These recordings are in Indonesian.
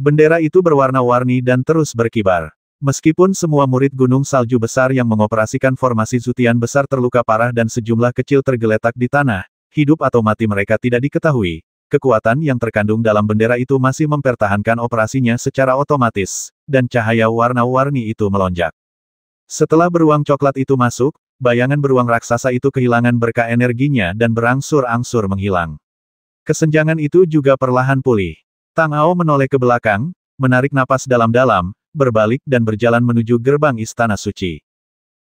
Bendera itu berwarna-warni dan terus berkibar. Meskipun semua murid Gunung Salju Besar yang mengoperasikan formasi Zutian besar terluka parah dan sejumlah kecil tergeletak di tanah, hidup atau mati mereka tidak diketahui, kekuatan yang terkandung dalam bendera itu masih mempertahankan operasinya secara otomatis, dan cahaya warna-warni itu melonjak. Setelah beruang coklat itu masuk, bayangan beruang raksasa itu kehilangan berkah energinya dan berangsur-angsur menghilang. Kesenjangan itu juga perlahan pulih. Tang Ao menoleh ke belakang, menarik napas dalam-dalam, berbalik dan berjalan menuju gerbang Istana Suci.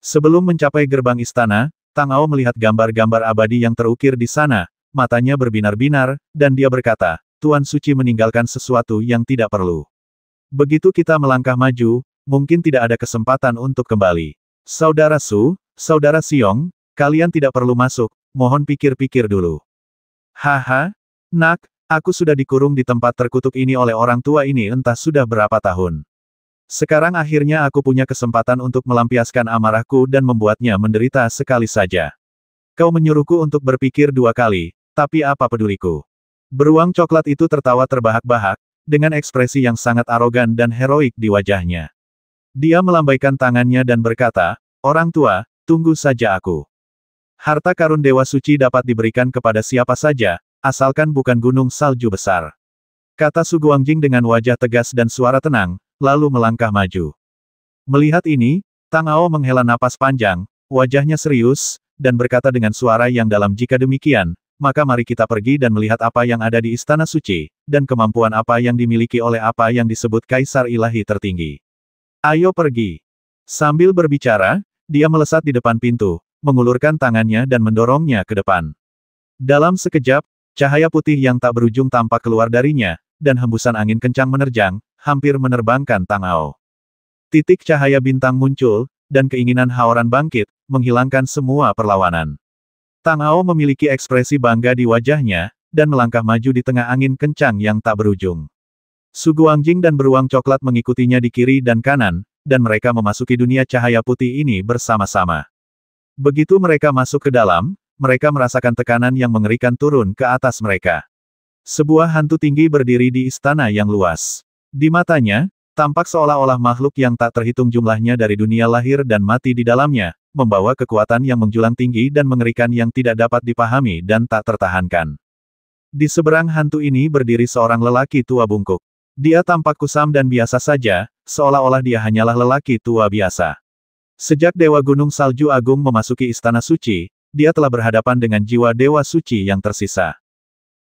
Sebelum mencapai gerbang istana, Tang Ao melihat gambar-gambar abadi yang terukir di sana, matanya berbinar-binar, dan dia berkata, Tuan Suci meninggalkan sesuatu yang tidak perlu. Begitu kita melangkah maju, mungkin tidak ada kesempatan untuk kembali. Saudara Su, Saudara Siong, kalian tidak perlu masuk, mohon pikir-pikir dulu. Haha, nak, aku sudah dikurung di tempat terkutuk ini oleh orang tua ini entah sudah berapa tahun. Sekarang akhirnya aku punya kesempatan untuk melampiaskan amarahku dan membuatnya menderita sekali saja. Kau menyuruhku untuk berpikir 2 kali, tapi apa peduliku. Beruang coklat itu tertawa terbahak-bahak, dengan ekspresi yang sangat arogan dan heroik di wajahnya. Dia melambaikan tangannya dan berkata, orang tua, tunggu saja aku. Harta karun Dewa Suci dapat diberikan kepada siapa saja, asalkan bukan gunung salju besar. Kata Su Guangjing dengan wajah tegas dan suara tenang, lalu melangkah maju. Melihat ini, Tang Ao menghela napas panjang, wajahnya serius, dan berkata dengan suara yang dalam, jika demikian, maka mari kita pergi dan melihat apa yang ada di Istana Suci, dan kemampuan apa yang dimiliki oleh apa yang disebut Kaisar Ilahi Tertinggi. Ayo pergi. Sambil berbicara, dia melesat di depan pintu, mengulurkan tangannya dan mendorongnya ke depan. Dalam sekejap, cahaya putih yang tak berujung tampak keluar darinya, dan hembusan angin kencang menerjang, hampir menerbangkan Tang Ao. Titik cahaya bintang muncul, dan keinginan Haoran bangkit, menghilangkan semua perlawanan. Tang Ao memiliki ekspresi bangga di wajahnya, dan melangkah maju di tengah angin kencang yang tak berujung. Su Guangjing dan beruang coklat mengikutinya di kiri dan kanan, dan mereka memasuki dunia cahaya putih ini bersama-sama. Begitu mereka masuk ke dalam, mereka merasakan tekanan yang mengerikan turun ke atas mereka. Sebuah hantu tinggi berdiri di istana yang luas. Di matanya, tampak seolah-olah makhluk yang tak terhitung jumlahnya dari dunia lahir dan mati di dalamnya, membawa kekuatan yang menjulang tinggi dan mengerikan yang tidak dapat dipahami dan tak tertahankan. Di seberang hantu ini berdiri seorang lelaki tua bungkuk. Dia tampak kusam dan biasa saja, seolah-olah dia hanyalah lelaki tua biasa. Sejak Dewa Gunung Salju Agung memasuki Istana Suci, dia telah berhadapan dengan jiwa Dewa Suci yang tersisa.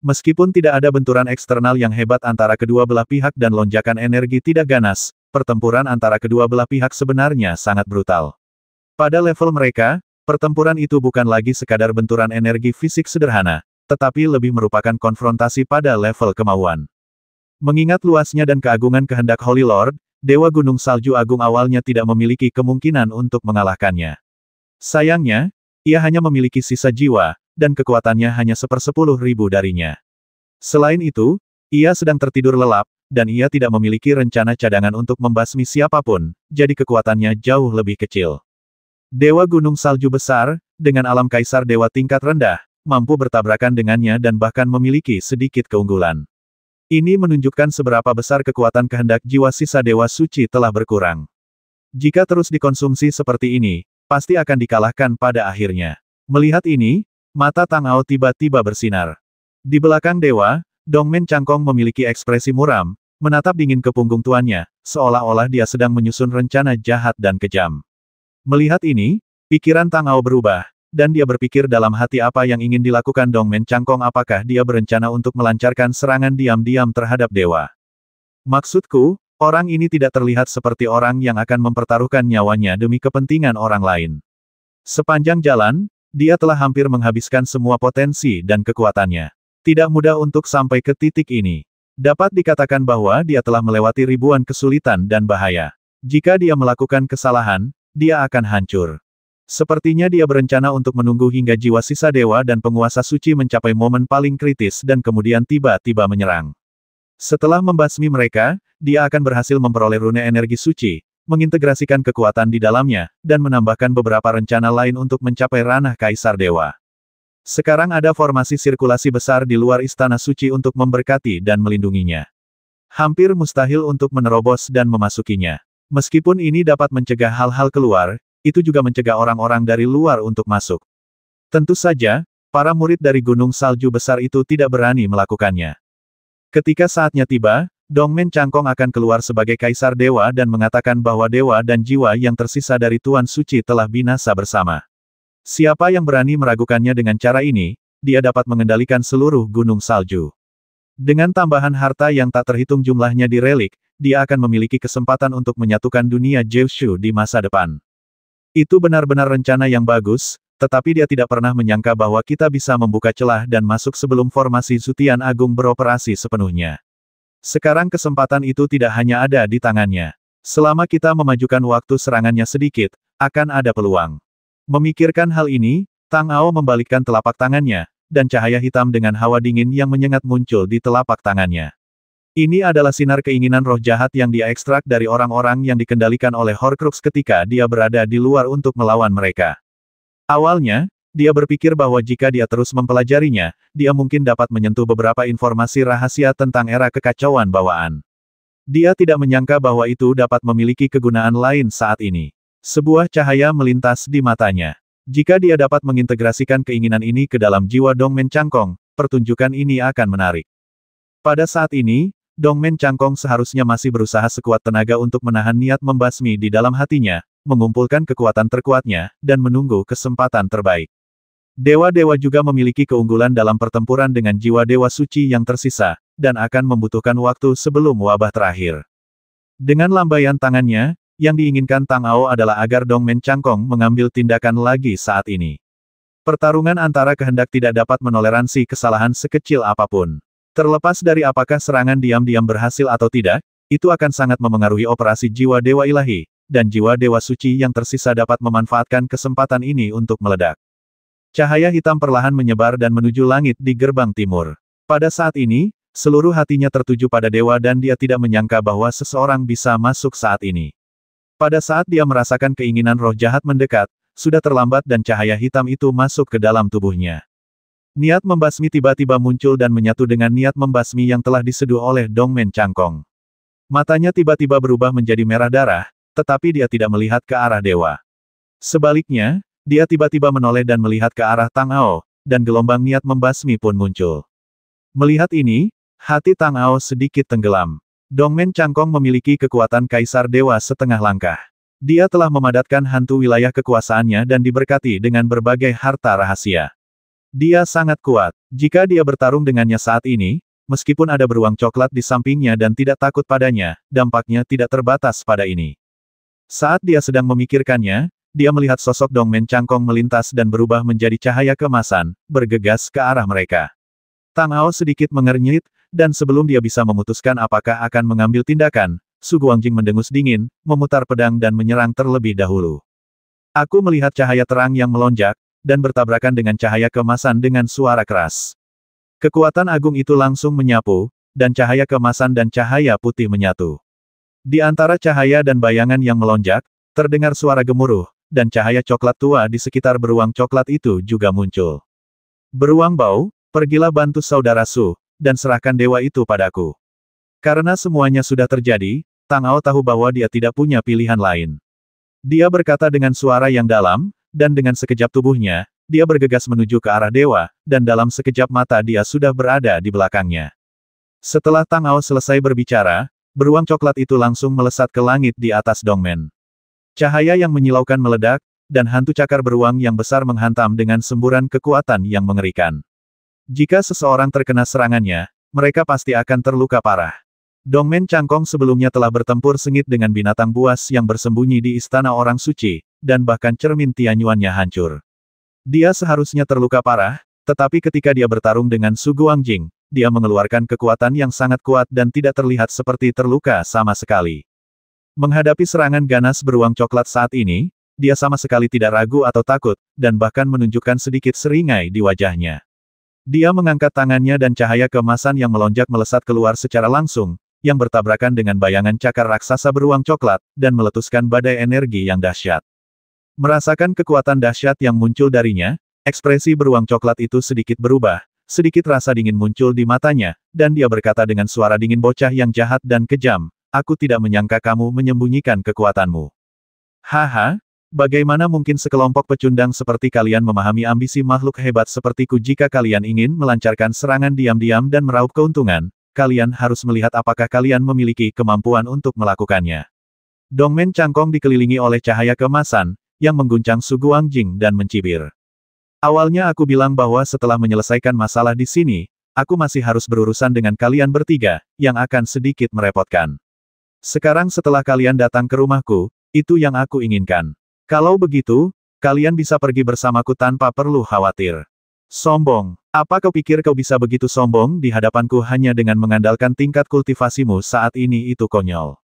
Meskipun tidak ada benturan eksternal yang hebat antara kedua belah pihak dan lonjakan energi tidak ganas, pertempuran antara kedua belah pihak sebenarnya sangat brutal. Pada level mereka, pertempuran itu bukan lagi sekadar benturan energi fisik sederhana, tetapi lebih merupakan konfrontasi pada level kemauan. Mengingat luasnya dan keagungan kehendak Holy Lord, Dewa Gunung Salju Agung awalnya tidak memiliki kemungkinan untuk mengalahkannya. Sayangnya, ia hanya memiliki sisa jiwa, dan kekuatannya hanya 1/10.000 darinya. Selain itu, ia sedang tertidur lelap, dan ia tidak memiliki rencana cadangan untuk membasmi siapapun, jadi kekuatannya jauh lebih kecil. Dewa Gunung Salju Besar, dengan alam kaisar dewa tingkat rendah, mampu bertabrakan dengannya dan bahkan memiliki sedikit keunggulan. Ini menunjukkan seberapa besar kekuatan kehendak jiwa sisa Dewa Suci telah berkurang. Jika terus dikonsumsi seperti ini, pasti akan dikalahkan pada akhirnya. Melihat ini, mata Tang Ao tiba-tiba bersinar. Di belakang dewa, Dongmen Cangkong memiliki ekspresi muram, menatap dingin ke punggung tuannya, seolah-olah dia sedang menyusun rencana jahat dan kejam. Melihat ini, pikiran Tang Ao berubah, dan dia berpikir dalam hati apa yang ingin dilakukan Dongmen Cangkong, apakah dia berencana untuk melancarkan serangan diam-diam terhadap dewa. Maksudku, orang ini tidak terlihat seperti orang yang akan mempertaruhkan nyawanya demi kepentingan orang lain. Sepanjang jalan, dia telah hampir menghabiskan semua potensi dan kekuatannya. Tidak mudah untuk sampai ke titik ini. Dapat dikatakan bahwa dia telah melewati ribuan kesulitan dan bahaya. Jika dia melakukan kesalahan, dia akan hancur. Sepertinya dia berencana untuk menunggu hingga jiwa sisa dewa dan penguasa suci mencapai momen paling kritis dan kemudian tiba-tiba menyerang. Setelah membasmi mereka, dia akan berhasil memperoleh rune energi suci, mengintegrasikan kekuatan di dalamnya, dan menambahkan beberapa rencana lain untuk mencapai ranah Kaisar Dewa. Sekarang ada formasi sirkulasi besar di luar Istana Suci untuk memberkati dan melindunginya. Hampir mustahil untuk menerobos dan memasukinya. Meskipun ini dapat mencegah hal-hal keluar, itu juga mencegah orang-orang dari luar untuk masuk. Tentu saja, para murid dari gunung salju besar itu tidak berani melakukannya. Ketika saatnya tiba, Dongmen Cangkong akan keluar sebagai kaisar dewa dan mengatakan bahwa dewa dan jiwa yang tersisa dari Tuan Suci telah binasa bersama. Siapa yang berani meragukannya dengan cara ini, dia dapat mengendalikan seluruh gunung salju. Dengan tambahan harta yang tak terhitung jumlahnya di relik, dia akan memiliki kesempatan untuk menyatukan dunia Jiushu di masa depan. Itu benar-benar rencana yang bagus, tetapi dia tidak pernah menyangka bahwa kita bisa membuka celah dan masuk sebelum formasi Zutian Agung beroperasi sepenuhnya. Sekarang kesempatan itu tidak hanya ada di tangannya. Selama kita memajukan waktu serangannya sedikit, akan ada peluang. Memikirkan hal ini, Tang Ao membalikkan telapak tangannya, dan cahaya hitam dengan hawa dingin yang menyengat muncul di telapak tangannya. Ini adalah sinar keinginan roh jahat yang dia ekstrak dari orang-orang yang dikendalikan oleh Horcrux ketika dia berada di luar untuk melawan mereka. Awalnya, dia berpikir bahwa jika dia terus mempelajarinya, dia mungkin dapat menyentuh beberapa informasi rahasia tentang era kekacauan bawaan. Dia tidak menyangka bahwa itu dapat memiliki kegunaan lain saat ini. Sebuah cahaya melintas di matanya. Jika dia dapat mengintegrasikan keinginan ini ke dalam jiwa Dongmen Cangkong, pertunjukan ini akan menarik. Pada saat ini, Dongmen Cangkong seharusnya masih berusaha sekuat tenaga untuk menahan niat membasmi di dalam hatinya, mengumpulkan kekuatan terkuatnya, dan menunggu kesempatan terbaik. Dewa-dewa juga memiliki keunggulan dalam pertempuran dengan jiwa dewa suci yang tersisa, dan akan membutuhkan waktu sebelum wabah terakhir. Dengan lambaian tangannya, yang diinginkan Tang Ao adalah agar Dongmen Cangkong mengambil tindakan lagi saat ini. Pertarungan antara kehendak tidak dapat menoleransi kesalahan sekecil apapun. Terlepas dari apakah serangan diam-diam berhasil atau tidak, itu akan sangat memengaruhi operasi jiwa dewa ilahi, dan jiwa dewa suci yang tersisa dapat memanfaatkan kesempatan ini untuk meledak. Cahaya hitam perlahan menyebar dan menuju langit di gerbang timur. Pada saat ini, seluruh hatinya tertuju pada dewa dan dia tidak menyangka bahwa seseorang bisa masuk saat ini. Pada saat dia merasakan keinginan roh jahat mendekat, sudah terlambat dan cahaya hitam itu masuk ke dalam tubuhnya. Niat membasmi tiba-tiba muncul dan menyatu dengan niat membasmi yang telah diseduh oleh Dongmen Cangkong. Matanya tiba-tiba berubah menjadi merah darah, tetapi dia tidak melihat ke arah dewa. Sebaliknya, dia tiba-tiba menoleh dan melihat ke arah Tang Ao, dan gelombang niat membasmi pun muncul. Melihat ini, hati Tang Ao sedikit tenggelam. Dongmen Cangkong memiliki kekuatan kaisar dewa setengah langkah. Dia telah memadatkan hantu wilayah kekuasaannya dan diberkati dengan berbagai harta rahasia. Dia sangat kuat. Jika dia bertarung dengannya saat ini, meskipun ada beruang coklat di sampingnya dan tidak takut padanya, dampaknya tidak terbatas pada ini. Saat dia sedang memikirkannya, dia melihat sosok Dongmen Cangkong melintas dan berubah menjadi cahaya keemasan, bergegas ke arah mereka. Tang Ao sedikit mengernyit, dan sebelum dia bisa memutuskan apakah akan mengambil tindakan, Su Guangjing mendengus dingin, memutar pedang dan menyerang terlebih dahulu. Aku melihat cahaya terang yang melonjak, dan bertabrakan dengan cahaya keemasan dengan suara keras. Kekuatan agung itu langsung menyapu, dan cahaya keemasan dan cahaya putih menyatu. Di antara cahaya dan bayangan yang melonjak, terdengar suara gemuruh, dan cahaya coklat tua di sekitar beruang coklat itu juga muncul. Beruang bau, pergilah bantu saudara Su, dan serahkan dewa itu padaku. Karena semuanya sudah terjadi, Tang Ao tahu bahwa dia tidak punya pilihan lain. Dia berkata dengan suara yang dalam, dan dengan sekejap tubuhnya, dia bergegas menuju ke arah dewa, dan dalam sekejap mata dia sudah berada di belakangnya. Setelah Tang Ao selesai berbicara, beruang coklat itu langsung melesat ke langit di atas Dongmen. Cahaya yang menyilaukan meledak, dan hantu cakar beruang yang besar menghantam dengan semburan kekuatan yang mengerikan. Jika seseorang terkena serangannya, mereka pasti akan terluka parah. Dongmen Cangkong sebelumnya telah bertempur sengit dengan binatang buas yang bersembunyi di istana orang suci, dan bahkan cermin Tianyuannya hancur. Dia seharusnya terluka parah, tetapi ketika dia bertarung dengan Su Guangjing, dia mengeluarkan kekuatan yang sangat kuat dan tidak terlihat seperti terluka sama sekali. Menghadapi serangan ganas beruang coklat saat ini, dia sama sekali tidak ragu atau takut, dan bahkan menunjukkan sedikit seringai di wajahnya. Dia mengangkat tangannya dan cahaya keemasan yang melonjak melesat keluar secara langsung, yang bertabrakan dengan bayangan cakar raksasa beruang coklat, dan meletuskan badai energi yang dahsyat. Merasakan kekuatan dahsyat yang muncul darinya, ekspresi beruang coklat itu sedikit berubah, sedikit rasa dingin muncul di matanya, dan dia berkata dengan suara dingin, bocah yang jahat dan kejam, aku tidak menyangka kamu menyembunyikan kekuatanmu. Haha, bagaimana mungkin sekelompok pecundang seperti kalian memahami ambisi makhluk hebat sepertiku? Jika kalian ingin melancarkan serangan diam-diam dan meraup keuntungan, kalian harus melihat apakah kalian memiliki kemampuan untuk melakukannya. Dongmen Cangkong dikelilingi oleh cahaya keemasan, yang mengguncang Su Guangjing dan mencibir. Awalnya aku bilang bahwa setelah menyelesaikan masalah di sini, aku masih harus berurusan dengan kalian bertiga, yang akan sedikit merepotkan. Sekarang setelah kalian datang ke rumahku, itu yang aku inginkan. Kalau begitu, kalian bisa pergi bersamaku tanpa perlu khawatir. Sombong. Apa kau pikir kau bisa begitu sombong di hadapanku hanya dengan mengandalkan tingkat kultivasimu saat ini? Itu konyol.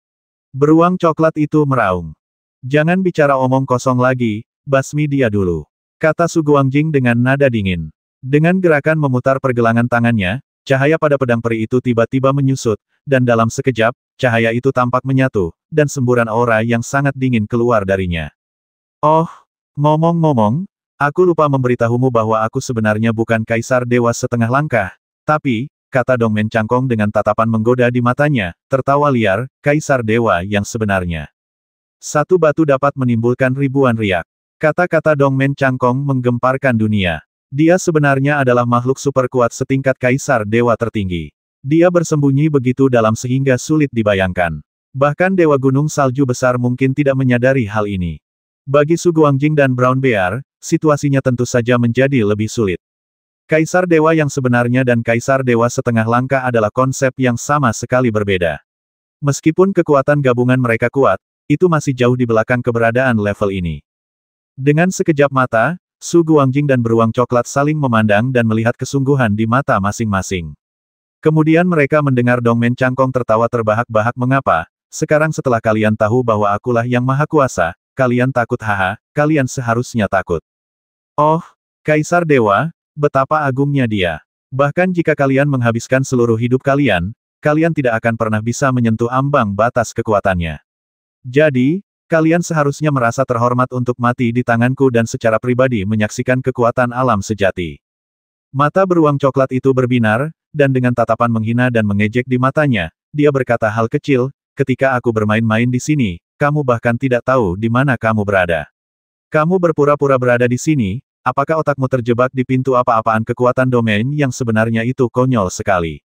Beruang coklat itu meraung. Jangan bicara omong kosong lagi, basmi dia dulu, kata Su Guangjing dengan nada dingin. Dengan gerakan memutar pergelangan tangannya, cahaya pada pedang peri itu tiba-tiba menyusut, dan dalam sekejap, cahaya itu tampak menyatu, dan semburan aura yang sangat dingin keluar darinya. Oh, ngomong-ngomong, aku lupa memberitahumu bahwa aku sebenarnya bukan Kaisar Dewa Setengah Langkah, tapi, kata Dongmen Cangkong dengan tatapan menggoda di matanya, tertawa liar, Kaisar Dewa yang sebenarnya. Satu batu dapat menimbulkan ribuan riak. Kata-kata Dongmen Cangkong menggemparkan dunia. Dia sebenarnya adalah makhluk super kuat setingkat Kaisar Dewa tertinggi. Dia bersembunyi begitu dalam sehingga sulit dibayangkan. Bahkan Dewa Gunung Salju Besar mungkin tidak menyadari hal ini. Bagi Su Guangjing dan Brown Bear, situasinya tentu saja menjadi lebih sulit. Kaisar Dewa yang sebenarnya dan Kaisar Dewa Setengah Langkah adalah konsep yang sama sekali berbeda. Meskipun kekuatan gabungan mereka kuat, itu masih jauh di belakang keberadaan level ini. Dengan sekejap mata, Su Guangjing dan Beruang Coklat saling memandang dan melihat kesungguhan di mata masing-masing. Kemudian mereka mendengar Dongmen Cangkong tertawa terbahak-bahak. Mengapa? Sekarang setelah kalian tahu bahwa akulah yang maha kuasa, kalian takut? Haha, kalian seharusnya takut. Oh, Kaisar Dewa, betapa agungnya dia. Bahkan jika kalian menghabiskan seluruh hidup kalian, kalian tidak akan pernah bisa menyentuh ambang batas kekuatannya. Jadi, kalian seharusnya merasa terhormat untuk mati di tanganku dan secara pribadi menyaksikan kekuatan alam sejati. Mata Beruang Coklat itu berbinar, dan dengan tatapan menghina dan mengejek di matanya, dia berkata, hal kecil, ketika aku bermain-main di sini, kamu bahkan tidak tahu di mana kamu berada. Kamu berpura-pura berada di sini, apakah otakmu terjebak di pintu apa-apaan kekuatan domain yang sebenarnya? Itu konyol sekali.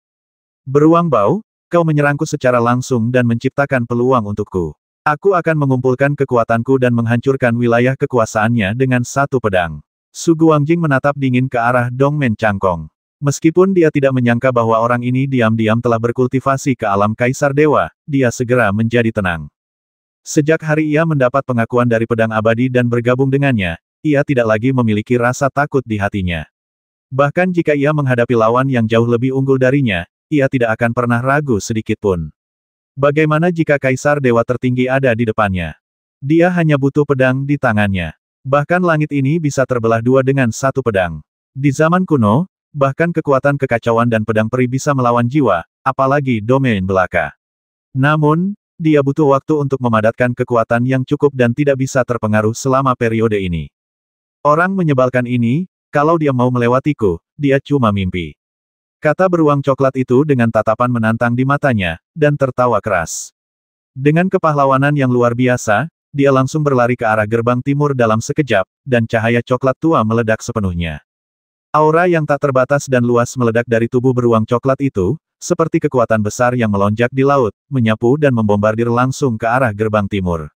Beruang Bau, kau menyerangku secara langsung dan menciptakan peluang untukku. Aku akan mengumpulkan kekuatanku dan menghancurkan wilayah kekuasaannya dengan satu pedang. Su Guangjing menatap dingin ke arah Dongmen Cangkong. Meskipun dia tidak menyangka bahwa orang ini diam-diam telah berkultivasi ke alam Kaisar Dewa, dia segera menjadi tenang. Sejak hari ia mendapat pengakuan dari pedang abadi dan bergabung dengannya, ia tidak lagi memiliki rasa takut di hatinya. Bahkan jika ia menghadapi lawan yang jauh lebih unggul darinya, ia tidak akan pernah ragu sedikitpun. Bagaimana jika Kaisar Dewa tertinggi ada di depannya? Dia hanya butuh pedang di tangannya. Bahkan langit ini bisa terbelah dua dengan satu pedang. Di zaman kuno, bahkan kekuatan kekacauan dan pedang peri bisa melawan jiwa, apalagi domain belaka. Namun, dia butuh waktu untuk memadatkan kekuatan yang cukup dan tidak bisa terpengaruh selama periode ini. Orang menyebalkan ini, kalau dia mau melewatiku, dia cuma mimpi. Kata Beruang Coklat itu dengan tatapan menantang di matanya, dan tertawa keras. Dengan kepahlawanan yang luar biasa, dia langsung berlari ke arah gerbang timur dalam sekejap, dan cahaya coklat tua meledak sepenuhnya. Aura yang tak terbatas dan luas meledak dari tubuh Beruang Coklat itu, seperti kekuatan besar yang melonjak di laut, menyapu dan membombardir langsung ke arah gerbang timur.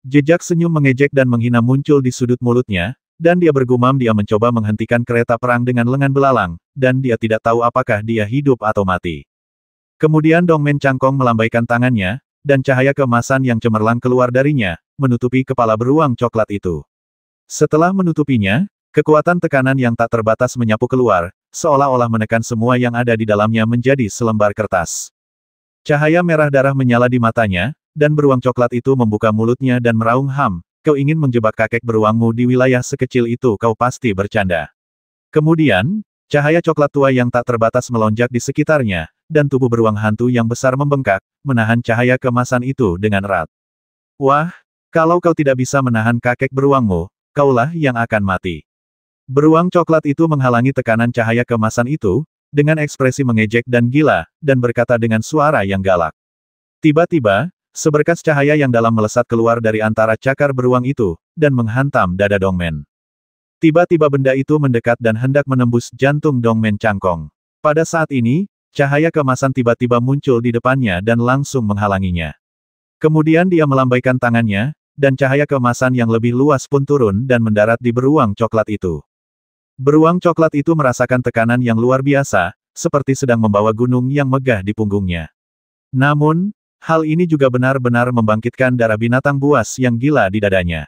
Jejak senyum mengejek dan menghina muncul di sudut mulutnya, dan dia bergumam dia mencoba menghentikan kereta perang dengan lengan belalang, dan dia tidak tahu apakah dia hidup atau mati. Kemudian Dongmen Cangkong melambaikan tangannya, dan cahaya keemasan yang cemerlang keluar darinya, menutupi kepala Beruang Coklat itu. Setelah menutupinya, kekuatan tekanan yang tak terbatas menyapu keluar, seolah-olah menekan semua yang ada di dalamnya menjadi selembar kertas. Cahaya merah darah menyala di matanya, dan Beruang Coklat itu membuka mulutnya dan meraung, kau ingin menjebak kakek beruangmu di wilayah sekecil itu? Kau pasti bercanda. Kemudian, cahaya coklat tua yang tak terbatas melonjak di sekitarnya, dan tubuh beruang hantu yang besar membengkak, menahan cahaya keemasan itu dengan erat. Wah, kalau kau tidak bisa menahan kakek beruangmu, kaulah yang akan mati. Beruang coklat itu menghalangi tekanan cahaya keemasan itu, dengan ekspresi mengejek dan gila, dan berkata dengan suara yang galak. Tiba-tiba, seberkas cahaya yang dalam melesat keluar dari antara cakar beruang itu, dan menghantam dada Dongmen. Tiba-tiba benda itu mendekat dan hendak menembus jantung Dongmen Cangkong. Pada saat ini, cahaya keemasan tiba-tiba muncul di depannya dan langsung menghalanginya. Kemudian dia melambaikan tangannya, dan cahaya keemasan yang lebih luas pun turun dan mendarat di beruang coklat itu. Beruang coklat itu merasakan tekanan yang luar biasa, seperti sedang membawa gunung yang megah di punggungnya. Namun, hal ini juga benar-benar membangkitkan darah binatang buas yang gila di dadanya.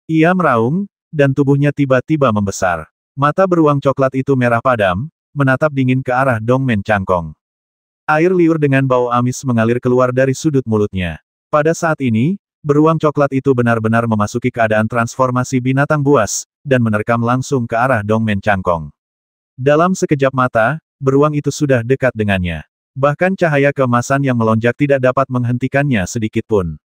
Ia meraung, dan tubuhnya tiba-tiba membesar. Mata beruang coklat itu merah padam, menatap dingin ke arah Dongmen Cangkong. Air liur dengan bau amis mengalir keluar dari sudut mulutnya. Pada saat ini, beruang coklat itu benar-benar memasuki keadaan transformasi binatang buas, dan menerkam langsung ke arah Dongmen Cangkong. Dalam sekejap mata, beruang itu sudah dekat dengannya. Bahkan cahaya keemasan yang melonjak tidak dapat menghentikannya sedikitpun.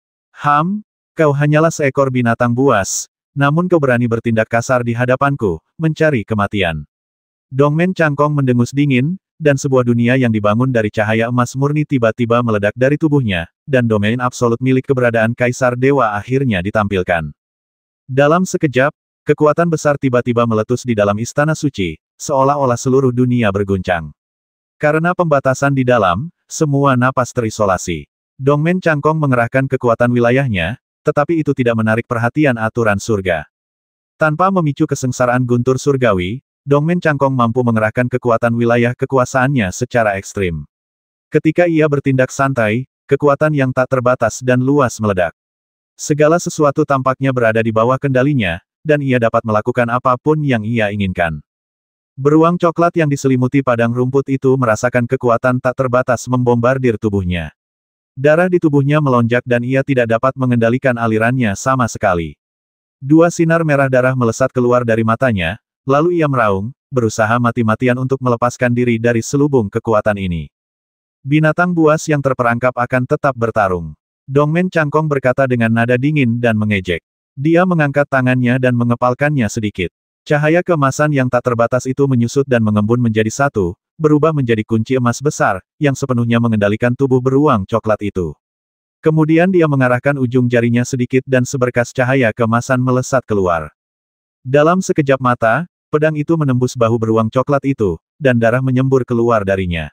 Kau hanyalah seekor binatang buas, namun kau berani bertindak kasar di hadapanku, mencari kematian. Dongmen Cangkong mendengus dingin, dan sebuah dunia yang dibangun dari cahaya emas murni tiba-tiba meledak dari tubuhnya, dan domain absolut milik keberadaan Kaisar Dewa akhirnya ditampilkan. Dalam sekejap, kekuatan besar tiba-tiba meletus di dalam istana suci, seolah-olah seluruh dunia berguncang. Karena pembatasan di dalam, semua napas terisolasi. Dongmen Cangkong mengerahkan kekuatan wilayahnya, tetapi itu tidak menarik perhatian aturan surga. Tanpa memicu kesengsaraan guntur surgawi, Dongmen Cangkong mampu mengerahkan kekuatan wilayah kekuasaannya secara ekstrim. Ketika ia bertindak santai, kekuatan yang tak terbatas dan luas meledak. Segala sesuatu tampaknya berada di bawah kendalinya, dan ia dapat melakukan apapun yang ia inginkan. Beruang coklat yang diselimuti padang rumput itu merasakan kekuatan tak terbatas membombardir tubuhnya. Darah di tubuhnya melonjak dan ia tidak dapat mengendalikan alirannya sama sekali. Dua sinar merah darah melesat keluar dari matanya, lalu ia meraung, berusaha mati-matian untuk melepaskan diri dari selubung kekuatan ini. Binatang buas yang terperangkap akan tetap bertarung. Dongmen Cangkong berkata dengan nada dingin dan mengejek. Dia mengangkat tangannya dan mengepalkannya sedikit. Cahaya keemasan yang tak terbatas itu menyusut dan mengembun menjadi satu, berubah menjadi kunci emas besar, yang sepenuhnya mengendalikan tubuh beruang coklat itu. Kemudian dia mengarahkan ujung jarinya sedikit dan seberkas cahaya keemasan melesat keluar. Dalam sekejap mata, pedang itu menembus bahu beruang coklat itu, dan darah menyembur keluar darinya.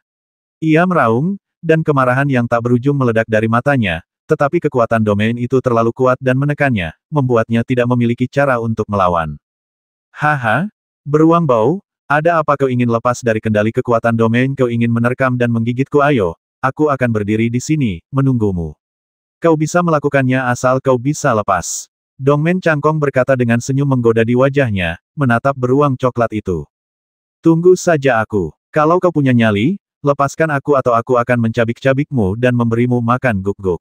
Ia meraung, dan kemarahan yang tak berujung meledak dari matanya, tetapi kekuatan domain itu terlalu kuat dan menekannya, membuatnya tidak memiliki cara untuk melawan. Haha, beruang bau, ada apa kau ingin lepas dari kendali kekuatan domain? Kau ingin menerkam dan menggigitku? Ayo, aku akan berdiri di sini, menunggumu. Kau bisa melakukannya asal kau bisa lepas. Dongmen Cangkong berkata dengan senyum menggoda di wajahnya, menatap beruang coklat itu. Tunggu saja aku. Kalau kau punya nyali, lepaskan aku atau aku akan mencabik-cabikmu dan memberimu makan guk-guk.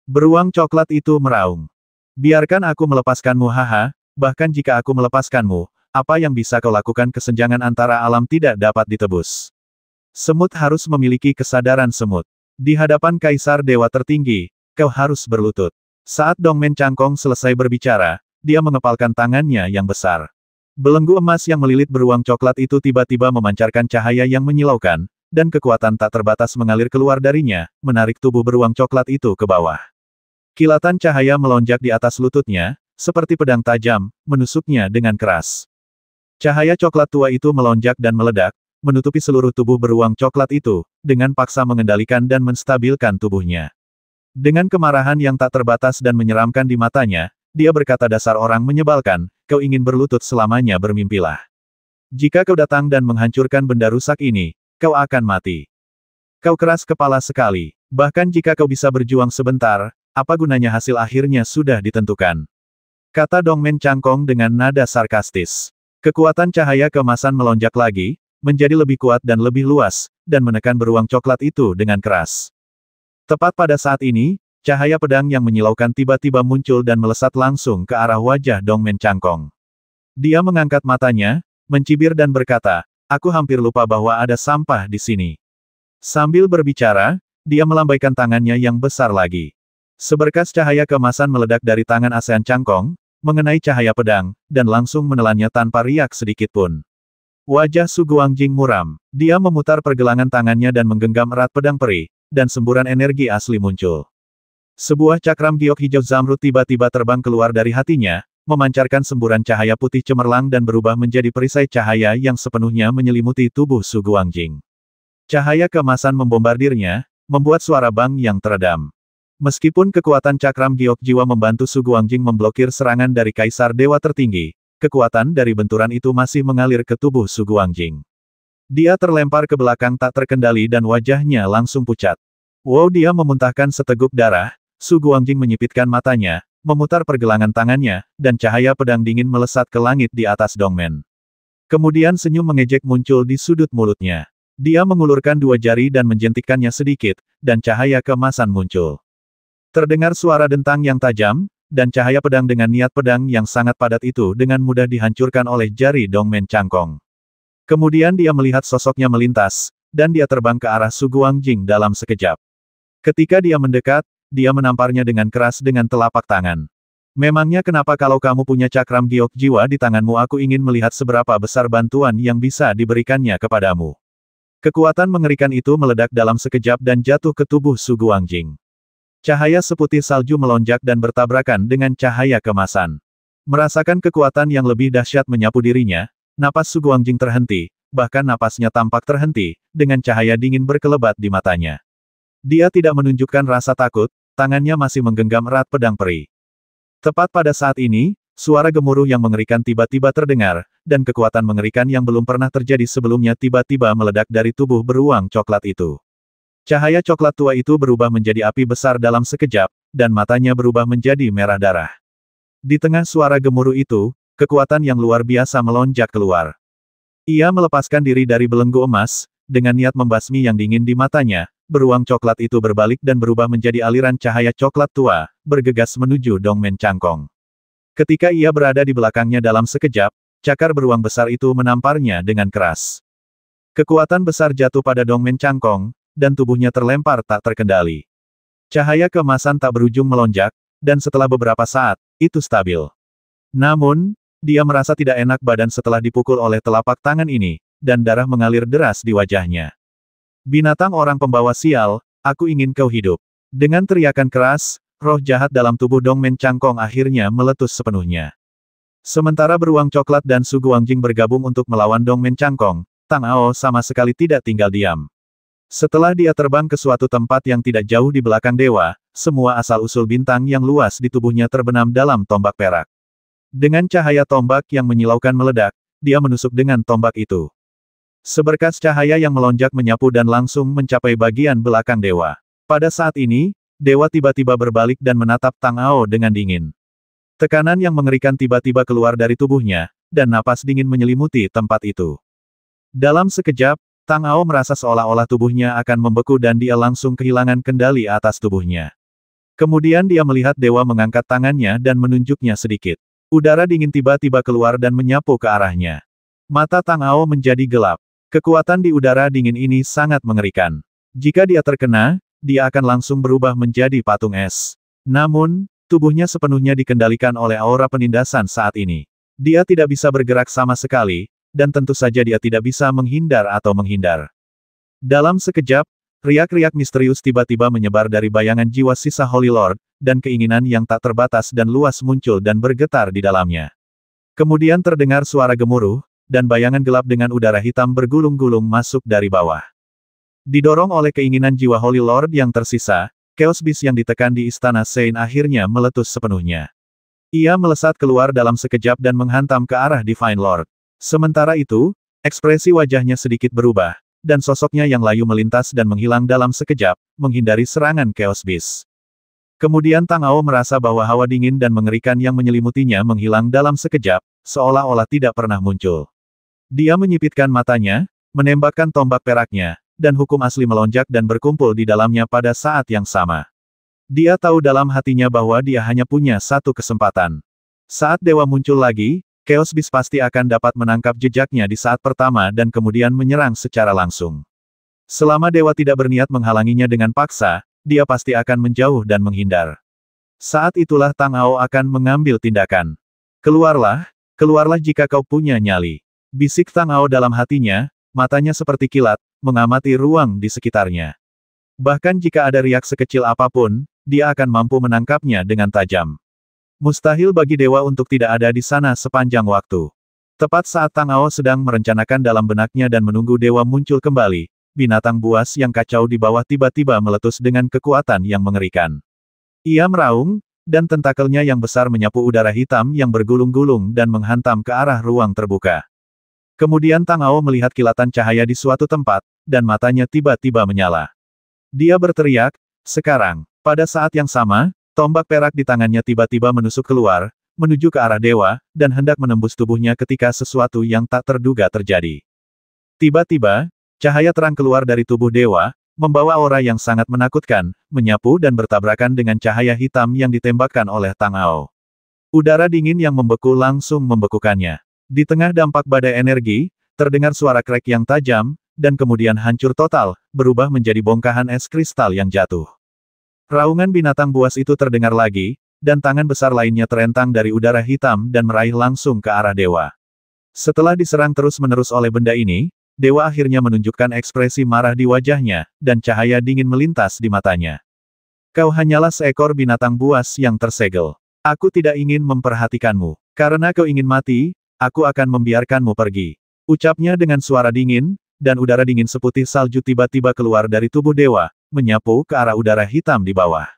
Beruang coklat itu meraung. Biarkan aku melepaskanmu, haha, bahkan jika aku melepaskanmu, apa yang bisa kau lakukan? Kesenjangan antara alam tidak dapat ditebus. Semut harus memiliki kesadaran semut. Di hadapan Kaisar Dewa tertinggi, kau harus berlutut. Saat Dongmen Cangkong selesai berbicara, dia mengepalkan tangannya yang besar. Belenggu emas yang melilit beruang coklat itu tiba-tiba memancarkan cahaya yang menyilaukan, dan kekuatan tak terbatas mengalir keluar darinya, menarik tubuh beruang coklat itu ke bawah. Kilatan cahaya melonjak di atas lututnya, seperti pedang tajam, menusuknya dengan keras. Cahaya coklat tua itu melonjak dan meledak, menutupi seluruh tubuh beruang coklat itu, dengan paksa mengendalikan dan menstabilkan tubuhnya. Dengan kemarahan yang tak terbatas dan menyeramkan di matanya, dia berkata, dasar orang menyebalkan, kau ingin berlutut selamanya, bermimpilah. Jika kau datang dan menghancurkan benda rusak ini, kau akan mati. Kau keras kepala sekali. Bahkan jika kau bisa berjuang sebentar, apa gunanya? Hasil akhirnya sudah ditentukan. Kata Dongmen Cangkong dengan nada sarkastis. Kekuatan cahaya keemasan melonjak lagi, menjadi lebih kuat dan lebih luas, dan menekan beruang coklat itu dengan keras. Tepat pada saat ini, cahaya pedang yang menyilaukan tiba-tiba muncul dan melesat langsung ke arah wajah Dongmen Cangkong. Dia mengangkat matanya, mencibir dan berkata, aku hampir lupa bahwa ada sampah di sini. Sambil berbicara, dia melambaikan tangannya yang besar lagi. Seberkas cahaya keemasan meledak dari tangan ASEAN Cangkong, mengenai cahaya pedang, dan langsung menelannya tanpa riak sedikit pun. Wajah Su Guangjing muram. Dia memutar pergelangan tangannya dan menggenggam erat pedang peri, dan semburan energi asli muncul. Sebuah cakram giok hijau zamrud tiba-tiba terbang keluar dari hatinya, memancarkan semburan cahaya putih cemerlang dan berubah menjadi perisai cahaya yang sepenuhnya menyelimuti tubuh Su Guangjing. Cahaya keemasan membombardirnya, membuat suara bang yang teredam. Meskipun kekuatan cakram giok jiwa membantu Su Guangjing memblokir serangan dari Kaisar Dewa Tertinggi, kekuatan dari benturan itu masih mengalir ke tubuh Su Guangjing. Dia terlempar ke belakang tak terkendali dan wajahnya langsung pucat. Wow, dia memuntahkan seteguk darah. Su Guangjing menyipitkan matanya, memutar pergelangan tangannya, dan cahaya pedang dingin melesat ke langit di atas Dongmen. Kemudian senyum mengejek muncul di sudut mulutnya. Dia mengulurkan dua jari dan menjentikkannya sedikit, dan cahaya keemasan muncul. Terdengar suara dentang yang tajam, dan cahaya pedang dengan niat pedang yang sangat padat itu dengan mudah dihancurkan oleh jari Dongmen Cangkong. Kemudian dia melihat sosoknya melintas, dan dia terbang ke arah Su Guangjing dalam sekejap. Ketika dia mendekat, dia menamparnya dengan keras dengan telapak tangan. Memangnya kenapa kalau kamu punya cakram giok jiwa di tanganmu aku ingin melihat seberapa besar bantuan yang bisa diberikannya kepadamu. Kekuatan mengerikan itu meledak dalam sekejap dan jatuh ke tubuh Su Guangjing. Cahaya seputih salju melonjak dan bertabrakan dengan cahaya kemasan. Merasakan kekuatan yang lebih dahsyat menyapu dirinya, napas Su Guangjing terhenti, bahkan napasnya tampak terhenti, dengan cahaya dingin berkelebat di matanya. Dia tidak menunjukkan rasa takut, tangannya masih menggenggam erat pedang peri. Tepat pada saat ini, suara gemuruh yang mengerikan tiba-tiba terdengar, dan kekuatan mengerikan yang belum pernah terjadi sebelumnya tiba-tiba meledak dari tubuh beruang coklat itu. Cahaya coklat tua itu berubah menjadi api besar dalam sekejap, dan matanya berubah menjadi merah darah. Di tengah suara gemuruh itu, kekuatan yang luar biasa melonjak keluar. Ia melepaskan diri dari belenggu emas, dengan niat membasmi yang dingin di matanya. Beruang coklat itu berbalik dan berubah menjadi aliran cahaya coklat tua, bergegas menuju Dongmen Cangkong. Ketika ia berada di belakangnya dalam sekejap, cakar beruang besar itu menamparnya dengan keras. Kekuatan besar jatuh pada Dongmen Cangkong, dan tubuhnya terlempar tak terkendali. Cahaya keemasan tak berujung melonjak, dan setelah beberapa saat, itu stabil. Namun, dia merasa tidak enak badan setelah dipukul oleh telapak tangan ini, dan darah mengalir deras di wajahnya. Binatang orang pembawa sial, aku ingin kau hidup. Dengan teriakan keras, roh jahat dalam tubuh Dongmen Cangkong akhirnya meletus sepenuhnya. Sementara beruang coklat dan Su Guangjing bergabung untuk melawan Dongmen Cangkong, Tang Ao sama sekali tidak tinggal diam. Setelah dia terbang ke suatu tempat yang tidak jauh di belakang dewa, semua asal-usul bintang yang luas di tubuhnya terbenam dalam tombak perak. Dengan cahaya tombak yang menyilaukan meledak, dia menusuk dengan tombak itu. Seberkas cahaya yang melonjak menyapu dan langsung mencapai bagian belakang dewa. Pada saat ini, dewa tiba-tiba berbalik dan menatap Tang Ao dengan dingin. Tekanan yang mengerikan tiba-tiba keluar dari tubuhnya, dan napas dingin menyelimuti tempat itu. Dalam sekejap, Tang Ao merasa seolah-olah tubuhnya akan membeku dan dia langsung kehilangan kendali atas tubuhnya. Kemudian dia melihat dewa mengangkat tangannya dan menunjuknya sedikit. Udara dingin tiba-tiba keluar dan menyapu ke arahnya. Mata Tang Ao menjadi gelap. Kekuatan di udara dingin ini sangat mengerikan. Jika dia terkena, dia akan langsung berubah menjadi patung es. Namun, tubuhnya sepenuhnya dikendalikan oleh aura penindasan saat ini. Dia tidak bisa bergerak sama sekali, dan tentu saja dia tidak bisa menghindar atau menghindar. Dalam sekejap, riak-riak misterius tiba-tiba menyebar dari bayangan jiwa sisa Holy Lord, dan keinginan yang tak terbatas dan luas muncul dan bergetar di dalamnya. Kemudian terdengar suara gemuruh, dan bayangan gelap dengan udara hitam bergulung-gulung masuk dari bawah. Didorong oleh keinginan jiwa Holy Lord yang tersisa, Chaos Beast yang ditekan di Istana Sein akhirnya meletus sepenuhnya. Ia melesat keluar dalam sekejap dan menghantam ke arah Divine Lord. Sementara itu, ekspresi wajahnya sedikit berubah, dan sosoknya yang layu melintas dan menghilang dalam sekejap, menghindari serangan Chaos Beast. Kemudian Tang Ao merasa bahwa hawa dingin dan mengerikan yang menyelimutinya menghilang dalam sekejap, seolah-olah tidak pernah muncul. Dia menyipitkan matanya, menembakkan tombak peraknya, dan hukum asli melonjak dan berkumpul di dalamnya pada saat yang sama. Dia tahu dalam hatinya bahwa dia hanya punya satu kesempatan. Saat dewa muncul lagi, Chaos Beast pasti akan dapat menangkap jejaknya di saat pertama dan kemudian menyerang secara langsung. Selama dewa tidak berniat menghalanginya dengan paksa, dia pasti akan menjauh dan menghindar. Saat itulah Tang Ao akan mengambil tindakan. Keluarlah, keluarlah jika kau punya nyali. Bisik Tang Ao dalam hatinya, matanya seperti kilat, mengamati ruang di sekitarnya. Bahkan jika ada riak sekecil apapun, dia akan mampu menangkapnya dengan tajam. Mustahil bagi dewa untuk tidak ada di sana sepanjang waktu. Tepat saat Tang Ao sedang merencanakan dalam benaknya dan menunggu dewa muncul kembali, binatang buas yang kacau di bawah tiba-tiba meletus dengan kekuatan yang mengerikan. Ia meraung, dan tentakelnya yang besar menyapu udara hitam yang bergulung-gulung dan menghantam ke arah ruang terbuka. Kemudian Tang Ao melihat kilatan cahaya di suatu tempat, dan matanya tiba-tiba menyala. Dia berteriak, sekarang. Pada saat yang sama, tombak perak di tangannya tiba-tiba menusuk keluar, menuju ke arah dewa, dan hendak menembus tubuhnya ketika sesuatu yang tak terduga terjadi. Tiba-tiba, cahaya terang keluar dari tubuh dewa, membawa aura yang sangat menakutkan, menyapu dan bertabrakan dengan cahaya hitam yang ditembakkan oleh Tang Ao. Udara dingin yang membeku langsung membekukannya. Di tengah dampak badai energi, terdengar suara krek yang tajam, dan kemudian hancur total, berubah menjadi bongkahan es kristal yang jatuh. Raungan binatang buas itu terdengar lagi, dan tangan besar lainnya terentang dari udara hitam dan meraih langsung ke arah dewa. Setelah diserang terus-menerus oleh benda ini, dewa akhirnya menunjukkan ekspresi marah di wajahnya, dan cahaya dingin melintas di matanya. Kau hanyalah seekor binatang buas yang tersegel. Aku tidak ingin memperhatikanmu. Karena kau ingin mati, aku akan membiarkanmu pergi. Ucapnya dengan suara dingin, dan udara dingin seputih salju tiba-tiba keluar dari tubuh dewa, menyapu ke arah udara hitam di bawah.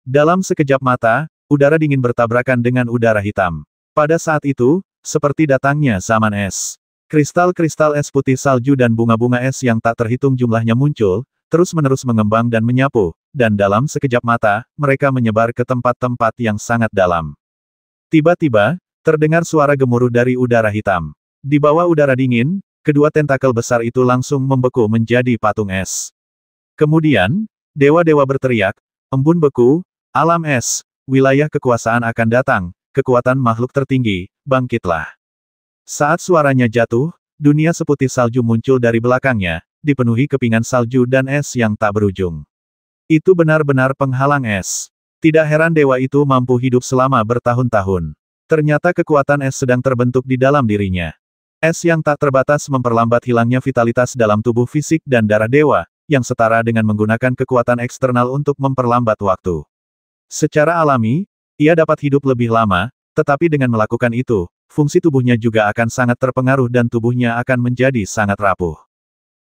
Dalam sekejap mata, udara dingin bertabrakan dengan udara hitam. Pada saat itu, seperti datangnya zaman es. Kristal-kristal es putih salju dan bunga-bunga es yang tak terhitung jumlahnya muncul, terus-menerus mengembang dan menyapu, dan dalam sekejap mata, mereka menyebar ke tempat-tempat yang sangat dalam. Tiba-tiba, terdengar suara gemuruh dari udara hitam. Di bawah udara dingin, kedua tentakel besar itu langsung membeku menjadi patung es. Kemudian, dewa-dewa berteriak, embun beku, alam es, wilayah kekuasaan akan datang, kekuatan makhluk tertinggi, bangkitlah. Saat suaranya jatuh, dunia seputih salju muncul dari belakangnya, dipenuhi kepingan salju dan es yang tak berujung. Itu benar-benar penghalang es. Tidak heran dewa itu mampu hidup selama bertahun-tahun. Ternyata kekuatan es sedang terbentuk di dalam dirinya. Es yang tak terbatas memperlambat hilangnya vitalitas dalam tubuh fisik dan darah dewa, yang setara dengan menggunakan kekuatan eksternal untuk memperlambat waktu. Secara alami, ia dapat hidup lebih lama, tetapi dengan melakukan itu, fungsi tubuhnya juga akan sangat terpengaruh dan tubuhnya akan menjadi sangat rapuh.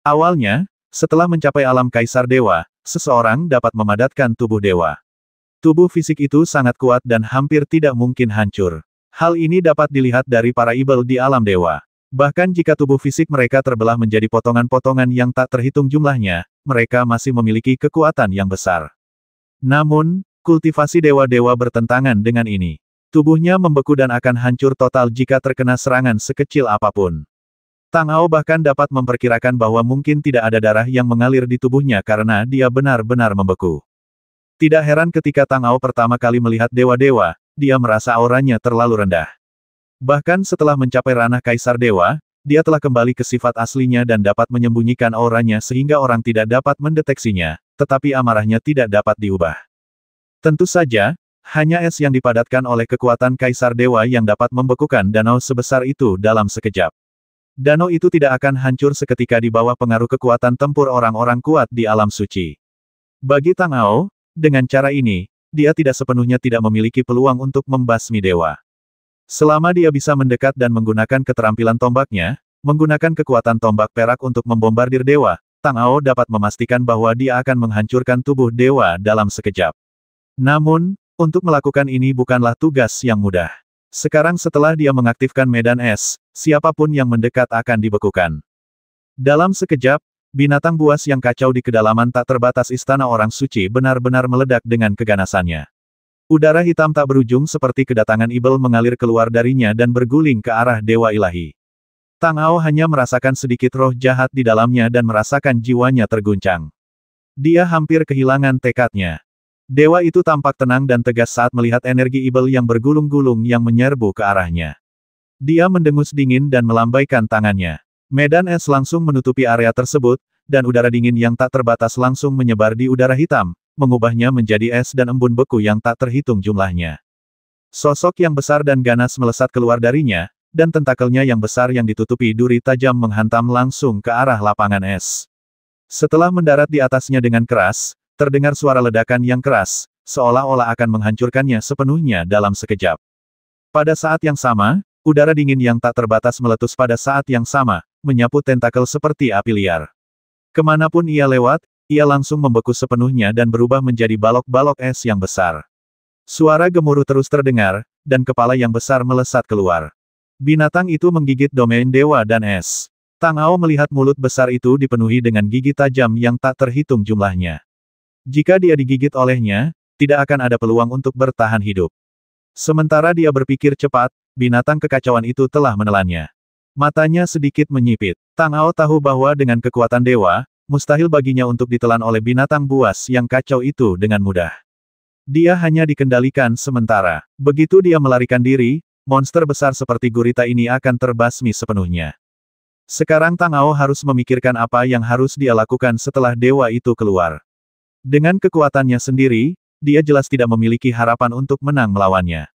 Awalnya, setelah mencapai alam kaisar dewa, seseorang dapat memadatkan tubuh dewa. Tubuh fisik itu sangat kuat dan hampir tidak mungkin hancur. Hal ini dapat dilihat dari para ibel di alam dewa. Bahkan jika tubuh fisik mereka terbelah menjadi potongan-potongan yang tak terhitung jumlahnya, mereka masih memiliki kekuatan yang besar. Namun, kultivasi dewa-dewa bertentangan dengan ini. Tubuhnya membeku dan akan hancur total jika terkena serangan sekecil apapun. Tang Ao bahkan dapat memperkirakan bahwa mungkin tidak ada darah yang mengalir di tubuhnya karena dia benar-benar membeku. Tidak heran ketika Tang Ao pertama kali melihat dewa-dewa, dia merasa auranya terlalu rendah. Bahkan setelah mencapai ranah kaisar dewa, dia telah kembali ke sifat aslinya dan dapat menyembunyikan auranya sehingga orang tidak dapat mendeteksinya, tetapi amarahnya tidak dapat diubah. Tentu saja, hanya es yang dipadatkan oleh kekuatan kaisar dewa yang dapat membekukan danau sebesar itu dalam sekejap. Danau itu tidak akan hancur seketika di bawah pengaruh kekuatan tempur orang-orang kuat di alam suci. Bagi Tang Ao, dengan cara ini, dia tidak sepenuhnya tidak memiliki peluang untuk membasmi dewa. Selama dia bisa mendekat dan menggunakan keterampilan tombaknya, menggunakan kekuatan tombak perak untuk membombardir dewa, Tang Ao dapat memastikan bahwa dia akan menghancurkan tubuh dewa dalam sekejap. Namun, untuk melakukan ini bukanlah tugas yang mudah. Sekarang setelah dia mengaktifkan medan es, siapapun yang mendekat akan dibekukan. Dalam sekejap, binatang buas yang kacau di kedalaman tak terbatas istana orang suci benar-benar meledak dengan keganasannya. Udara hitam tak berujung seperti kedatangan ibel mengalir keluar darinya dan berguling ke arah dewa ilahi. Tang Ao hanya merasakan sedikit roh jahat di dalamnya dan merasakan jiwanya terguncang. Dia hampir kehilangan tekadnya. Dewa itu tampak tenang dan tegas saat melihat energi ibel yang bergulung-gulung yang menyerbu ke arahnya. Dia mendengus dingin dan melambaikan tangannya. Medan es langsung menutupi area tersebut, dan udara dingin yang tak terbatas langsung menyebar di udara hitam, mengubahnya menjadi es dan embun beku yang tak terhitung jumlahnya. Sosok yang besar dan ganas melesat keluar darinya, dan tentakelnya yang besar yang ditutupi duri tajam menghantam langsung ke arah lapangan es. Setelah mendarat di atasnya dengan keras, terdengar suara ledakan yang keras, seolah-olah akan menghancurkannya sepenuhnya dalam sekejap. Pada saat yang sama, udara dingin yang tak terbatas meletus pada saat yang sama, menyapu tentakel seperti api liar. Kemanapun ia lewat, ia langsung membeku sepenuhnya dan berubah menjadi balok-balok es yang besar. Suara gemuruh terus terdengar, dan kepala yang besar melesat keluar. Binatang itu menggigit domain dewa dan es. Tang Ao melihat mulut besar itu dipenuhi dengan gigi tajam yang tak terhitung jumlahnya. Jika dia digigit olehnya, tidak akan ada peluang untuk bertahan hidup. Sementara dia berpikir cepat, binatang kekacauan itu telah menelannya. Matanya sedikit menyipit. Tang Ao tahu bahwa dengan kekuatan dewa, mustahil baginya untuk ditelan oleh binatang buas yang kacau itu dengan mudah. Dia hanya dikendalikan sementara. Begitu dia melarikan diri, monster besar seperti gurita ini akan terbasmi sepenuhnya. Sekarang Tang Ao harus memikirkan apa yang harus dia lakukan setelah dewa itu keluar. Dengan kekuatannya sendiri, dia jelas tidak memiliki harapan untuk menang melawannya.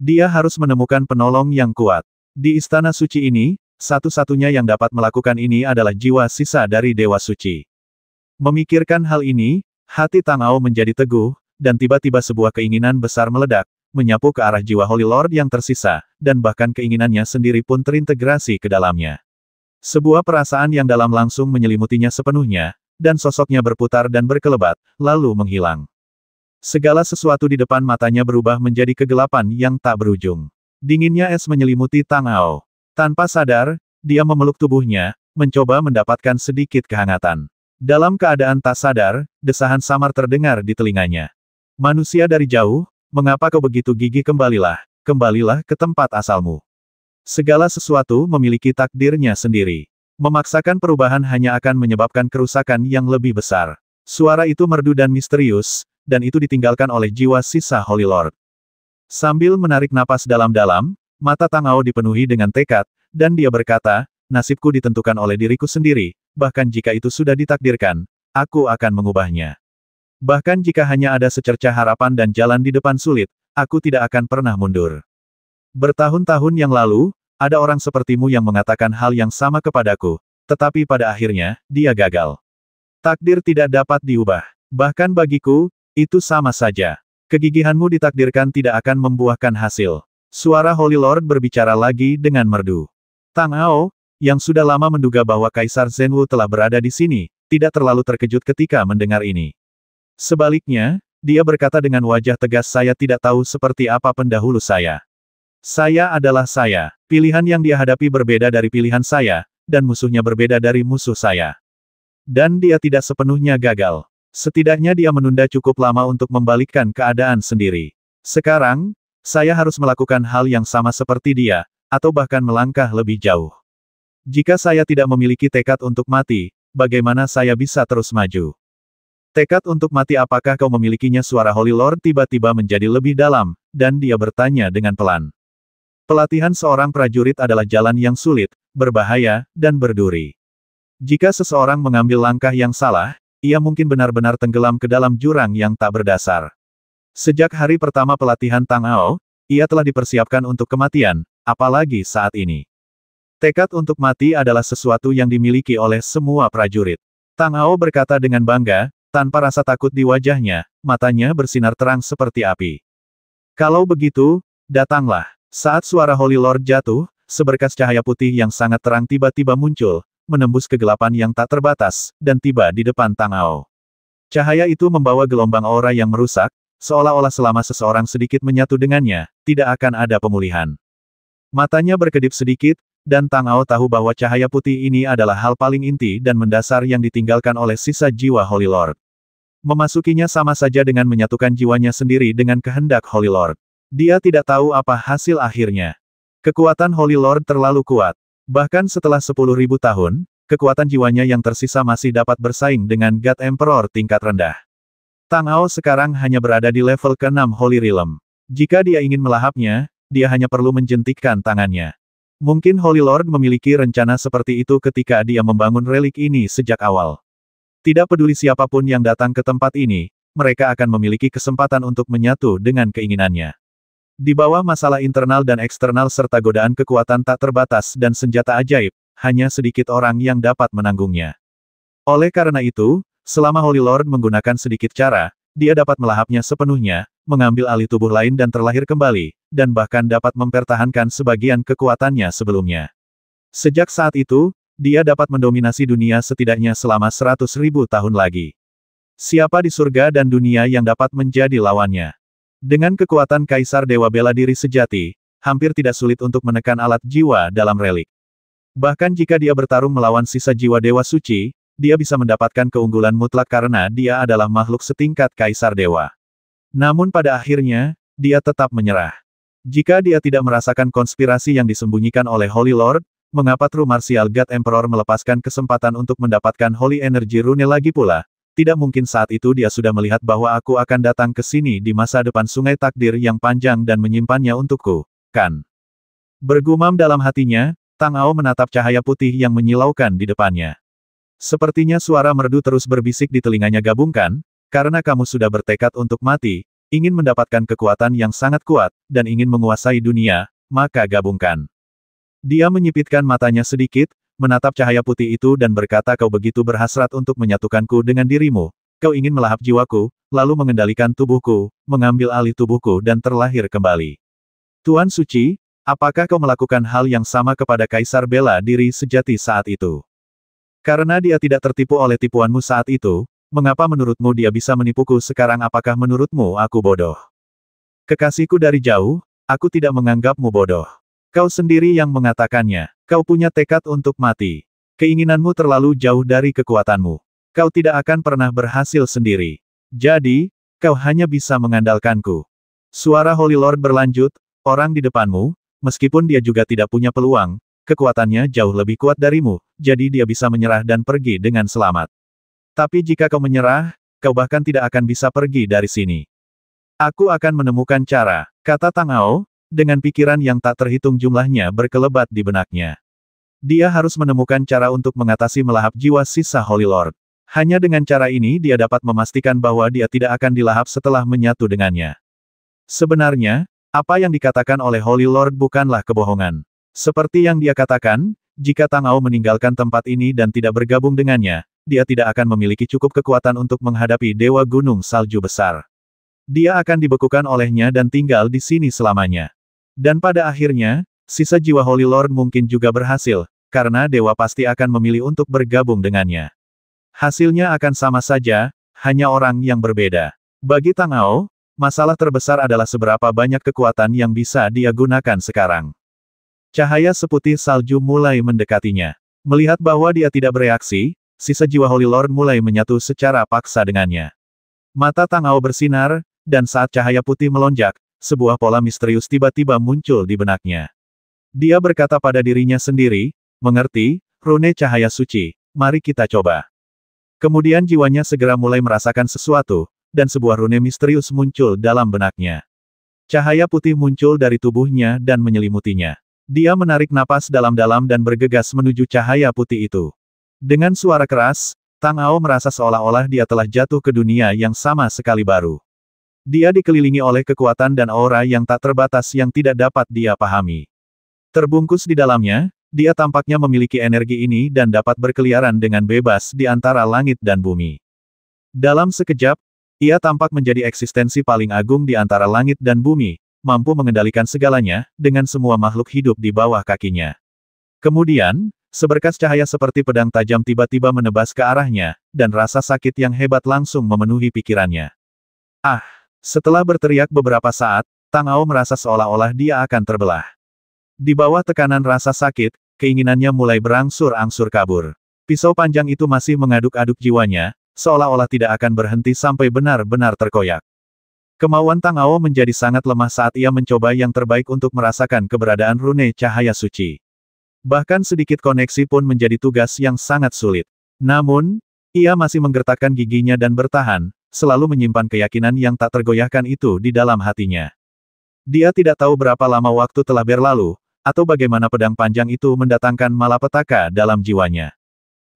Dia harus menemukan penolong yang kuat. Di Istana Suci ini, satu-satunya yang dapat melakukan ini adalah jiwa sisa dari Dewa Suci. Memikirkan hal ini, hati Tang Ao menjadi teguh, dan tiba-tiba sebuah keinginan besar meledak, menyapu ke arah jiwa Holy Lord yang tersisa, dan bahkan keinginannya sendiri pun terintegrasi ke dalamnya. Sebuah perasaan yang dalam langsung menyelimutinya sepenuhnya, dan sosoknya berputar dan berkelebat, lalu menghilang. Segala sesuatu di depan matanya berubah menjadi kegelapan yang tak berujung. Dinginnya es menyelimuti Tang Ao. Tanpa sadar, dia memeluk tubuhnya, mencoba mendapatkan sedikit kehangatan. Dalam keadaan tak sadar, desahan samar terdengar di telinganya. Manusia dari jauh, mengapa kau begitu gigih? Kembalilah ke tempat asalmu. Segala sesuatu memiliki takdirnya sendiri. Memaksakan perubahan hanya akan menyebabkan kerusakan yang lebih besar. Suara itu merdu dan misterius, dan itu ditinggalkan oleh jiwa sisa Holy Lord. Sambil menarik napas dalam-dalam, mata Tang Ao dipenuhi dengan tekad, dan dia berkata, nasibku ditentukan oleh diriku sendiri, bahkan jika itu sudah ditakdirkan, aku akan mengubahnya. Bahkan jika hanya ada secercah harapan dan jalan di depan sulit, aku tidak akan pernah mundur. Bertahun-tahun yang lalu, ada orang sepertimu yang mengatakan hal yang sama kepadaku, tetapi pada akhirnya, dia gagal. Takdir tidak dapat diubah. Bahkan bagiku, itu sama saja. Kegigihanmu ditakdirkan tidak akan membuahkan hasil. Suara Holy Lord berbicara lagi dengan merdu. Tang Ao, yang sudah lama menduga bahwa Kaisar Zhenwu telah berada di sini, tidak terlalu terkejut ketika mendengar ini. Sebaliknya, dia berkata dengan wajah tegas, saya tidak tahu seperti apa pendahulu saya. Saya adalah saya. Pilihan yang dia hadapi berbeda dari pilihan saya, dan musuhnya berbeda dari musuh saya. Dan dia tidak sepenuhnya gagal. Setidaknya dia menunda cukup lama untuk membalikkan keadaan sendiri. Sekarang, saya harus melakukan hal yang sama seperti dia, atau bahkan melangkah lebih jauh. Jika saya tidak memiliki tekad untuk mati, bagaimana saya bisa terus maju? Tekad untuk mati, apakah kau memilikinya? Suara Holy Lord tiba-tiba menjadi lebih dalam, dan dia bertanya dengan pelan. Pelatihan seorang prajurit adalah jalan yang sulit, berbahaya, dan berduri. Jika seseorang mengambil langkah yang salah, ia mungkin benar-benar tenggelam ke dalam jurang yang tak berdasar. Sejak hari pertama pelatihan Tang Ao, ia telah dipersiapkan untuk kematian, apalagi saat ini. Tekad untuk mati adalah sesuatu yang dimiliki oleh semua prajurit. Tang Ao berkata dengan bangga, tanpa rasa takut di wajahnya, matanya bersinar terang seperti api. Kalau begitu, datanglah. Saat suara Holy Lord jatuh, seberkas cahaya putih yang sangat terang tiba-tiba muncul, menembus kegelapan yang tak terbatas, dan tiba di depan Tang Ao. Cahaya itu membawa gelombang aura yang merusak, seolah-olah selama seseorang sedikit menyatu dengannya, tidak akan ada pemulihan. Matanya berkedip sedikit, dan Tang Ao tahu bahwa cahaya putih ini adalah hal paling inti dan mendasar yang ditinggalkan oleh sisa jiwa Holy Lord. Memasukinya sama saja dengan menyatukan jiwanya sendiri dengan kehendak Holy Lord. Dia tidak tahu apa hasil akhirnya. Kekuatan Holy Lord terlalu kuat. Bahkan setelah 10.000 tahun, kekuatan jiwanya yang tersisa masih dapat bersaing dengan God Emperor tingkat rendah. Tang Ao sekarang hanya berada di level ke-6 Holy Realm. Jika dia ingin melahapnya, dia hanya perlu menjentikkan tangannya. Mungkin Holy Lord memiliki rencana seperti itu ketika dia membangun relik ini sejak awal. Tidak peduli siapapun yang datang ke tempat ini, mereka akan memiliki kesempatan untuk menyatu dengan keinginannya. Di bawah masalah internal dan eksternal serta godaan kekuatan tak terbatas dan senjata ajaib, hanya sedikit orang yang dapat menanggungnya. Oleh karena itu, selama Holy Lord menggunakan sedikit cara, dia dapat melahapnya sepenuhnya, mengambil alih tubuh lain dan terlahir kembali, dan bahkan dapat mempertahankan sebagian kekuatannya sebelumnya. Sejak saat itu, dia dapat mendominasi dunia setidaknya selama 100.000 tahun lagi. Siapa di surga dan dunia yang dapat menjadi lawannya? Dengan kekuatan Kaisar Dewa Bela Diri sejati, hampir tidak sulit untuk menekan alat jiwa dalam relik. Bahkan jika dia bertarung melawan sisa jiwa Dewa Suci, dia bisa mendapatkan keunggulan mutlak karena dia adalah makhluk setingkat Kaisar Dewa. Namun pada akhirnya, dia tetap menyerah. Jika dia tidak merasakan konspirasi yang disembunyikan oleh Holy Lord, mengapa True Martial God Emperor melepaskan kesempatan untuk mendapatkan Holy Energy Rune lagi pula? Tidak mungkin saat itu dia sudah melihat bahwa aku akan datang ke sini di masa depan sungai takdir yang panjang dan menyimpannya untukku, kan? Bergumam dalam hatinya, Tang Ao menatap cahaya putih yang menyilaukan di depannya. Sepertinya suara merdu terus berbisik di telinganya. Gabungkan, karena kamu sudah bertekad untuk mati, ingin mendapatkan kekuatan yang sangat kuat, dan ingin menguasai dunia, maka gabungkan. Dia menyipitkan matanya sedikit, menatap cahaya putih itu dan berkata, kau begitu berhasrat untuk menyatukanku dengan dirimu, kau ingin melahap jiwaku, lalu mengendalikan tubuhku, mengambil alih tubuhku dan terlahir kembali. Tuan Suci, apakah kau melakukan hal yang sama kepada Kaisar Bela Diri sejati saat itu? Karena dia tidak tertipu oleh tipuanmu saat itu, mengapa menurutmu dia bisa menipuku sekarang? Apakah menurutmu aku bodoh? Kekasihku, dari jauh, aku tidak menganggapmu bodoh. Kau sendiri yang mengatakannya. Kau punya tekad untuk mati. Keinginanmu terlalu jauh dari kekuatanmu. Kau tidak akan pernah berhasil sendiri. Jadi, kau hanya bisa mengandalkanku. Suara Holy Lord berlanjut, orang di depanmu, meskipun dia juga tidak punya peluang, kekuatannya jauh lebih kuat darimu, jadi dia bisa menyerah dan pergi dengan selamat. Tapi jika kau menyerah, kau bahkan tidak akan bisa pergi dari sini. Aku akan menemukan cara, kata Tang Ao, dengan pikiran yang tak terhitung jumlahnya berkelebat di benaknya. Dia harus menemukan cara untuk mengatasi melahap jiwa sisa Holy Lord. Hanya dengan cara ini dia dapat memastikan bahwa dia tidak akan dilahap setelah menyatu dengannya. Sebenarnya, apa yang dikatakan oleh Holy Lord bukanlah kebohongan. Seperti yang dia katakan, jika Tang Ao meninggalkan tempat ini dan tidak bergabung dengannya, dia tidak akan memiliki cukup kekuatan untuk menghadapi Dewa Gunung Salju Besar. Dia akan dibekukan olehnya dan tinggal di sini selamanya. Dan pada akhirnya, sisa jiwa Holy Lord mungkin juga berhasil, karena dewa pasti akan memilih untuk bergabung dengannya. Hasilnya akan sama saja, hanya orang yang berbeda. Bagi Tang Ao, masalah terbesar adalah seberapa banyak kekuatan yang bisa dia gunakan sekarang. Cahaya seputih salju mulai mendekatinya. Melihat bahwa dia tidak bereaksi, sisa jiwa Holy Lord mulai menyatu secara paksa dengannya. Mata Tang Ao bersinar, dan saat cahaya putih melonjak, sebuah pola misterius tiba-tiba muncul di benaknya. Dia berkata pada dirinya sendiri, mengerti, rune cahaya suci, mari kita coba. Kemudian jiwanya segera mulai merasakan sesuatu, dan sebuah rune misterius muncul dalam benaknya. Cahaya putih muncul dari tubuhnya dan menyelimutinya. Dia menarik napas dalam-dalam dan bergegas menuju cahaya putih itu. Dengan suara keras, Tang Ao merasa seolah-olah dia telah jatuh ke dunia yang sama sekali baru. Dia dikelilingi oleh kekuatan dan aura yang tak terbatas yang tidak dapat dia pahami. Terbungkus di dalamnya, dia tampaknya memiliki energi ini dan dapat berkeliaran dengan bebas di antara langit dan bumi. Dalam sekejap, ia tampak menjadi eksistensi paling agung di antara langit dan bumi, mampu mengendalikan segalanya, dengan semua makhluk hidup di bawah kakinya. Kemudian, seberkas cahaya seperti pedang tajam tiba-tiba menebas ke arahnya, dan rasa sakit yang hebat langsung memenuhi pikirannya. Ah! Setelah berteriak beberapa saat, Tang Ao merasa seolah-olah dia akan terbelah. Di bawah tekanan rasa sakit, keinginannya mulai berangsur-angsur kabur. Pisau panjang itu masih mengaduk-aduk jiwanya, seolah-olah tidak akan berhenti sampai benar-benar terkoyak. Kemauan Tang Ao menjadi sangat lemah saat ia mencoba yang terbaik untuk merasakan keberadaan rune cahaya suci. Bahkan sedikit koneksi pun menjadi tugas yang sangat sulit. Namun, ia masih menggertakkan giginya dan bertahan, selalu menyimpan keyakinan yang tak tergoyahkan itu di dalam hatinya. Dia tidak tahu berapa lama waktu telah berlalu, atau bagaimana pedang panjang itu mendatangkan malapetaka dalam jiwanya.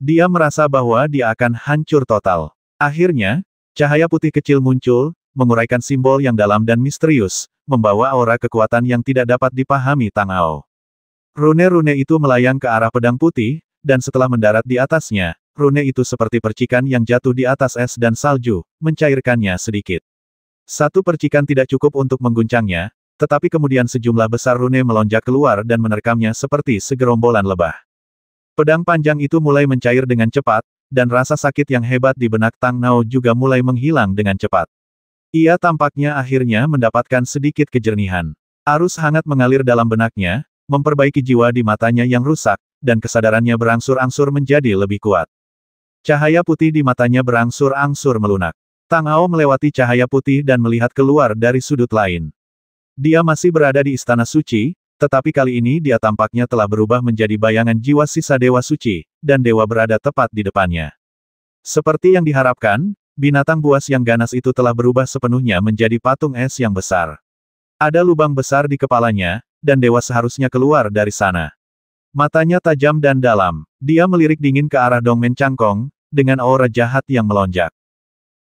Dia merasa bahwa dia akan hancur total. Akhirnya, cahaya putih kecil muncul, menguraikan simbol yang dalam dan misterius, membawa aura kekuatan yang tidak dapat dipahami Tang Ao. Rune-rune itu melayang ke arah pedang putih, dan setelah mendarat di atasnya, rune itu seperti percikan yang jatuh di atas es dan salju, mencairkannya sedikit. Satu percikan tidak cukup untuk mengguncangnya, tetapi kemudian sejumlah besar rune melonjak keluar dan menerkamnya seperti segerombolan lebah. Pedang panjang itu mulai mencair dengan cepat, dan rasa sakit yang hebat di benak Tang Ao juga mulai menghilang dengan cepat. Ia tampaknya akhirnya mendapatkan sedikit kejernihan. Arus hangat mengalir dalam benaknya, memperbaiki jiwa di matanya yang rusak, dan kesadarannya berangsur-angsur menjadi lebih kuat. Cahaya putih di matanya berangsur-angsur melunak. Tang Ao melewati cahaya putih dan melihat keluar dari sudut lain. Dia masih berada di Istana Suci, tetapi kali ini dia tampaknya telah berubah menjadi bayangan jiwa sisa Dewa Suci, dan Dewa berada tepat di depannya. Seperti yang diharapkan, binatang buas yang ganas itu telah berubah sepenuhnya menjadi patung es yang besar. Ada lubang besar di kepalanya, dan Dewa seharusnya keluar dari sana. Matanya tajam dan dalam, dia melirik dingin ke arah Dongmen Cangkong, dengan aura jahat yang melonjak.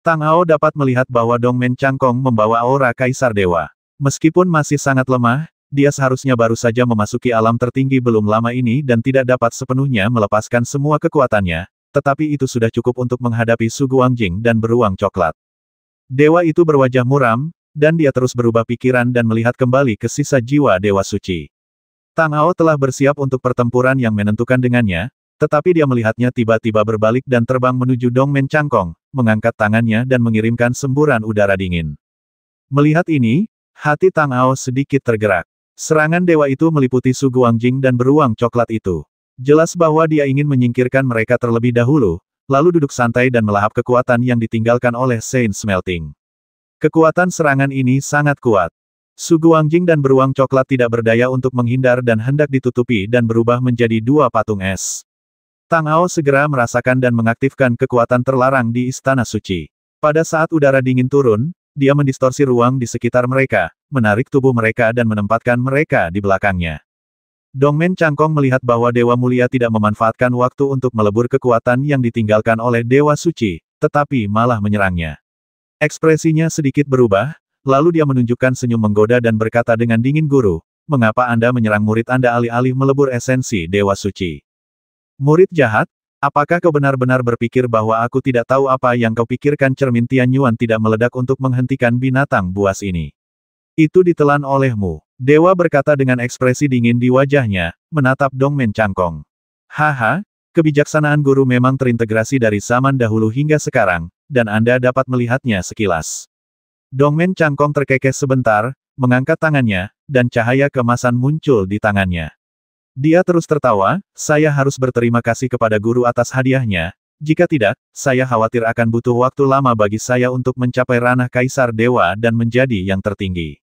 Tang Ao dapat melihat bahwa Dongmen Cangkong membawa aura Kaisar Dewa. Meskipun masih sangat lemah, dia seharusnya baru saja memasuki alam tertinggi belum lama ini dan tidak dapat sepenuhnya melepaskan semua kekuatannya, tetapi itu sudah cukup untuk menghadapi Su Guangjing dan beruang coklat. Dewa itu berwajah muram, dan dia terus berubah pikiran dan melihat kembali ke sisa jiwa Dewa Suci. Tang Ao telah bersiap untuk pertempuran yang menentukan dengannya, tetapi dia melihatnya tiba-tiba berbalik dan terbang menuju Dongmen Cangkong, mengangkat tangannya dan mengirimkan semburan udara dingin. Melihat ini, hati Tang Ao sedikit tergerak. Serangan dewa itu meliputi Su Guangjing dan beruang coklat itu. Jelas bahwa dia ingin menyingkirkan mereka terlebih dahulu, lalu duduk santai dan melahap kekuatan yang ditinggalkan oleh Saint Smelting. Kekuatan serangan ini sangat kuat. Su Guangjing dan beruang coklat tidak berdaya untuk menghindar dan hendak ditutupi dan berubah menjadi dua patung es. Tang Ao segera merasakan dan mengaktifkan kekuatan terlarang di Istana Suci. Pada saat udara dingin turun, dia mendistorsi ruang di sekitar mereka, menarik tubuh mereka dan menempatkan mereka di belakangnya. Dongmen Cangkong melihat bahwa Dewa Mulia tidak memanfaatkan waktu untuk melebur kekuatan yang ditinggalkan oleh Dewa Suci, tetapi malah menyerangnya. Ekspresinya sedikit berubah, lalu dia menunjukkan senyum menggoda dan berkata dengan dingin, "Guru, mengapa Anda menyerang murid Anda alih-alih melebur esensi Dewa Suci? Murid jahat, apakah kau benar-benar berpikir bahwa aku tidak tahu apa yang kau pikirkan?" Cermin Tianyuan tidak meledak untuk menghentikan binatang buas ini. "Itu ditelan olehmu." Dewa berkata dengan ekspresi dingin di wajahnya, menatap Dongmen Cangkong. "Haha, kebijaksanaan guru memang terintegrasi dari zaman dahulu hingga sekarang, dan Anda dapat melihatnya sekilas." Dongmen Cangkong terkekeh sebentar, mengangkat tangannya, dan cahaya keemasan muncul di tangannya. Dia terus tertawa, "Saya harus berterima kasih kepada guru atas hadiahnya, jika tidak, saya khawatir akan butuh waktu lama bagi saya untuk mencapai ranah Kaisar Dewa dan menjadi yang tertinggi."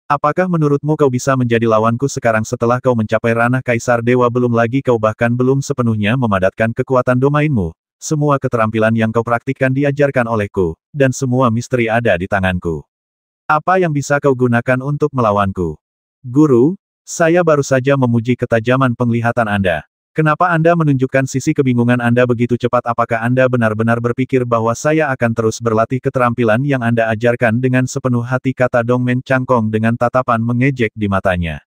Apakah menurutmu kau bisa menjadi lawanku sekarang setelah kau mencapai ranah Kaisar Dewa? Belum lagi kau bahkan belum sepenuhnya memadatkan kekuatan domainmu. Semua keterampilan yang kau praktikkan diajarkan olehku, dan semua misteri ada di tanganku. Apa yang bisa kau gunakan untuk melawanku? Guru, saya baru saja memuji ketajaman penglihatan Anda. Kenapa Anda menunjukkan sisi kebingungan Anda begitu cepat? Apakah Anda benar-benar berpikir bahwa saya akan terus berlatih keterampilan yang Anda ajarkan dengan sepenuh hati? Kata Dongmen Cangkong dengan tatapan mengejek di matanya.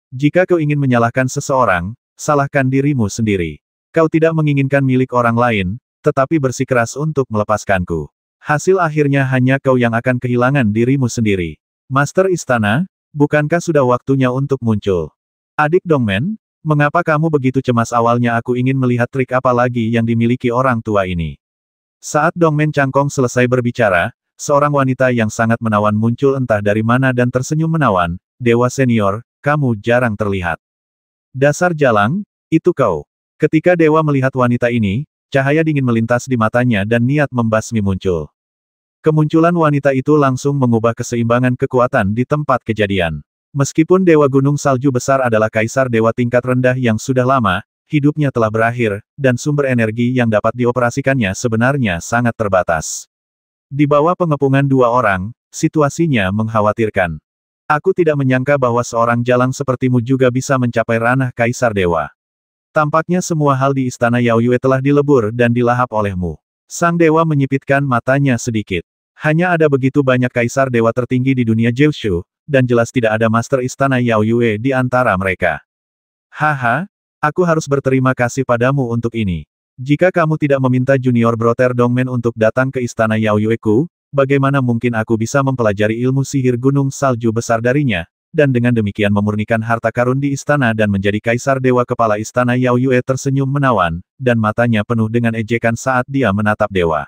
"Jika kau ingin menyalahkan seseorang, salahkan dirimu sendiri. Kau tidak menginginkan milik orang lain, tetapi bersikeras untuk melepaskanku. Hasil akhirnya hanya kau yang akan kehilangan dirimu sendiri." "Master Istana, bukankah sudah waktunya untuk muncul?" "Adik Dongmen, mengapa kamu begitu cemas?" "Awalnya aku ingin melihat trik apa lagi yang dimiliki orang tua ini." Saat Dongmen Cangkong selesai berbicara, seorang wanita yang sangat menawan muncul entah dari mana dan tersenyum menawan. "Dewa senior, kamu jarang terlihat." "Dasar jalang, itu kau." Ketika Dewa melihat wanita ini, cahaya dingin melintas di matanya dan niat membasmi muncul. Kemunculan wanita itu langsung mengubah keseimbangan kekuatan di tempat kejadian. Meskipun Dewa Gunung Salju Besar adalah Kaisar Dewa tingkat rendah yang sudah lama, hidupnya telah berakhir, dan sumber energi yang dapat dioperasikannya sebenarnya sangat terbatas. Di bawah pengepungan dua orang, situasinya mengkhawatirkan. "Aku tidak menyangka bahwa seorang jalang sepertimu juga bisa mencapai ranah Kaisar Dewa. Tampaknya semua hal di Istana Yaoyue telah dilebur dan dilahap olehmu." Sang dewa menyipitkan matanya sedikit. Hanya ada begitu banyak kaisar dewa tertinggi di dunia Jiushu, dan jelas tidak ada master istana Yao Yue di antara mereka. Haha, aku harus berterima kasih padamu untuk ini. Jika kamu tidak meminta junior Brother Dongmen untuk datang ke istana Yao Yue-ku, bagaimana mungkin aku bisa mempelajari ilmu sihir gunung salju besar darinya, dan dengan demikian memurnikan harta karun di istana dan menjadi kaisar dewa. Kepala istana Yao Yue tersenyum menawan, dan matanya penuh dengan ejekan saat dia menatap dewa.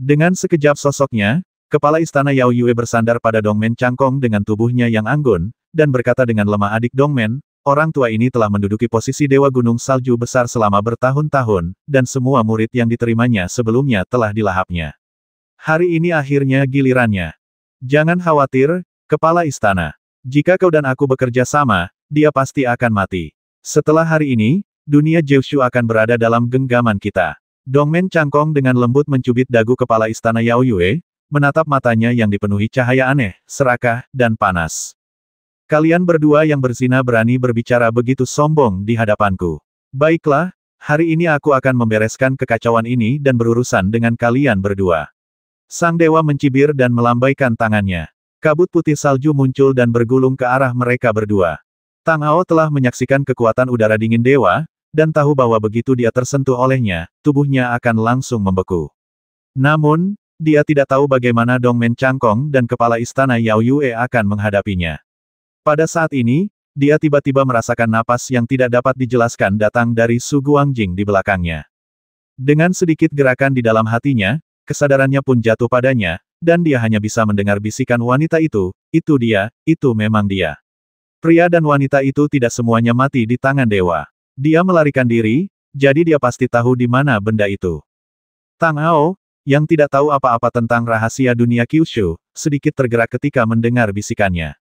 Dengan sekejap sosoknya, kepala istana Yao Yue bersandar pada Dongmen Cangkong dengan tubuhnya yang anggun, dan berkata dengan lemah, adik Dongmen, orang tua ini telah menduduki posisi dewa gunung salju besar selama bertahun-tahun, dan semua murid yang diterimanya sebelumnya telah dilahapnya. Hari ini akhirnya gilirannya. Jangan khawatir, kepala istana. Jika kau dan aku bekerja sama, dia pasti akan mati. Setelah hari ini, dunia Jiushu akan berada dalam genggaman kita. Dongmen Cangkong dengan lembut mencubit dagu kepala istana Yao Yue, menatap matanya yang dipenuhi cahaya aneh, serakah, dan panas. Kalian berdua yang berzina berani berbicara begitu sombong di hadapanku. Baiklah, hari ini aku akan membereskan kekacauan ini dan berurusan dengan kalian berdua. Sang dewa mencibir dan melambaikan tangannya. Kabut putih salju muncul dan bergulung ke arah mereka berdua. Tang Ao telah menyaksikan kekuatan udara dingin dewa, dan tahu bahwa begitu dia tersentuh olehnya, tubuhnya akan langsung membeku. Namun, dia tidak tahu bagaimana Dongmen Cangkong dan kepala istana Yao Yue akan menghadapinya. Pada saat ini, dia tiba-tiba merasakan napas yang tidak dapat dijelaskan datang dari Su Guangjing di belakangnya. Dengan sedikit gerakan di dalam hatinya, kesadarannya pun jatuh padanya, dan dia hanya bisa mendengar bisikan wanita itu dia, itu memang dia. Pria dan wanita itu tidak semuanya mati di tangan dewa. Dia melarikan diri, jadi dia pasti tahu di mana benda itu. Tang Ao, yang tidak tahu apa-apa tentang rahasia dunia Kyushu, sedikit tergerak ketika mendengar bisikannya.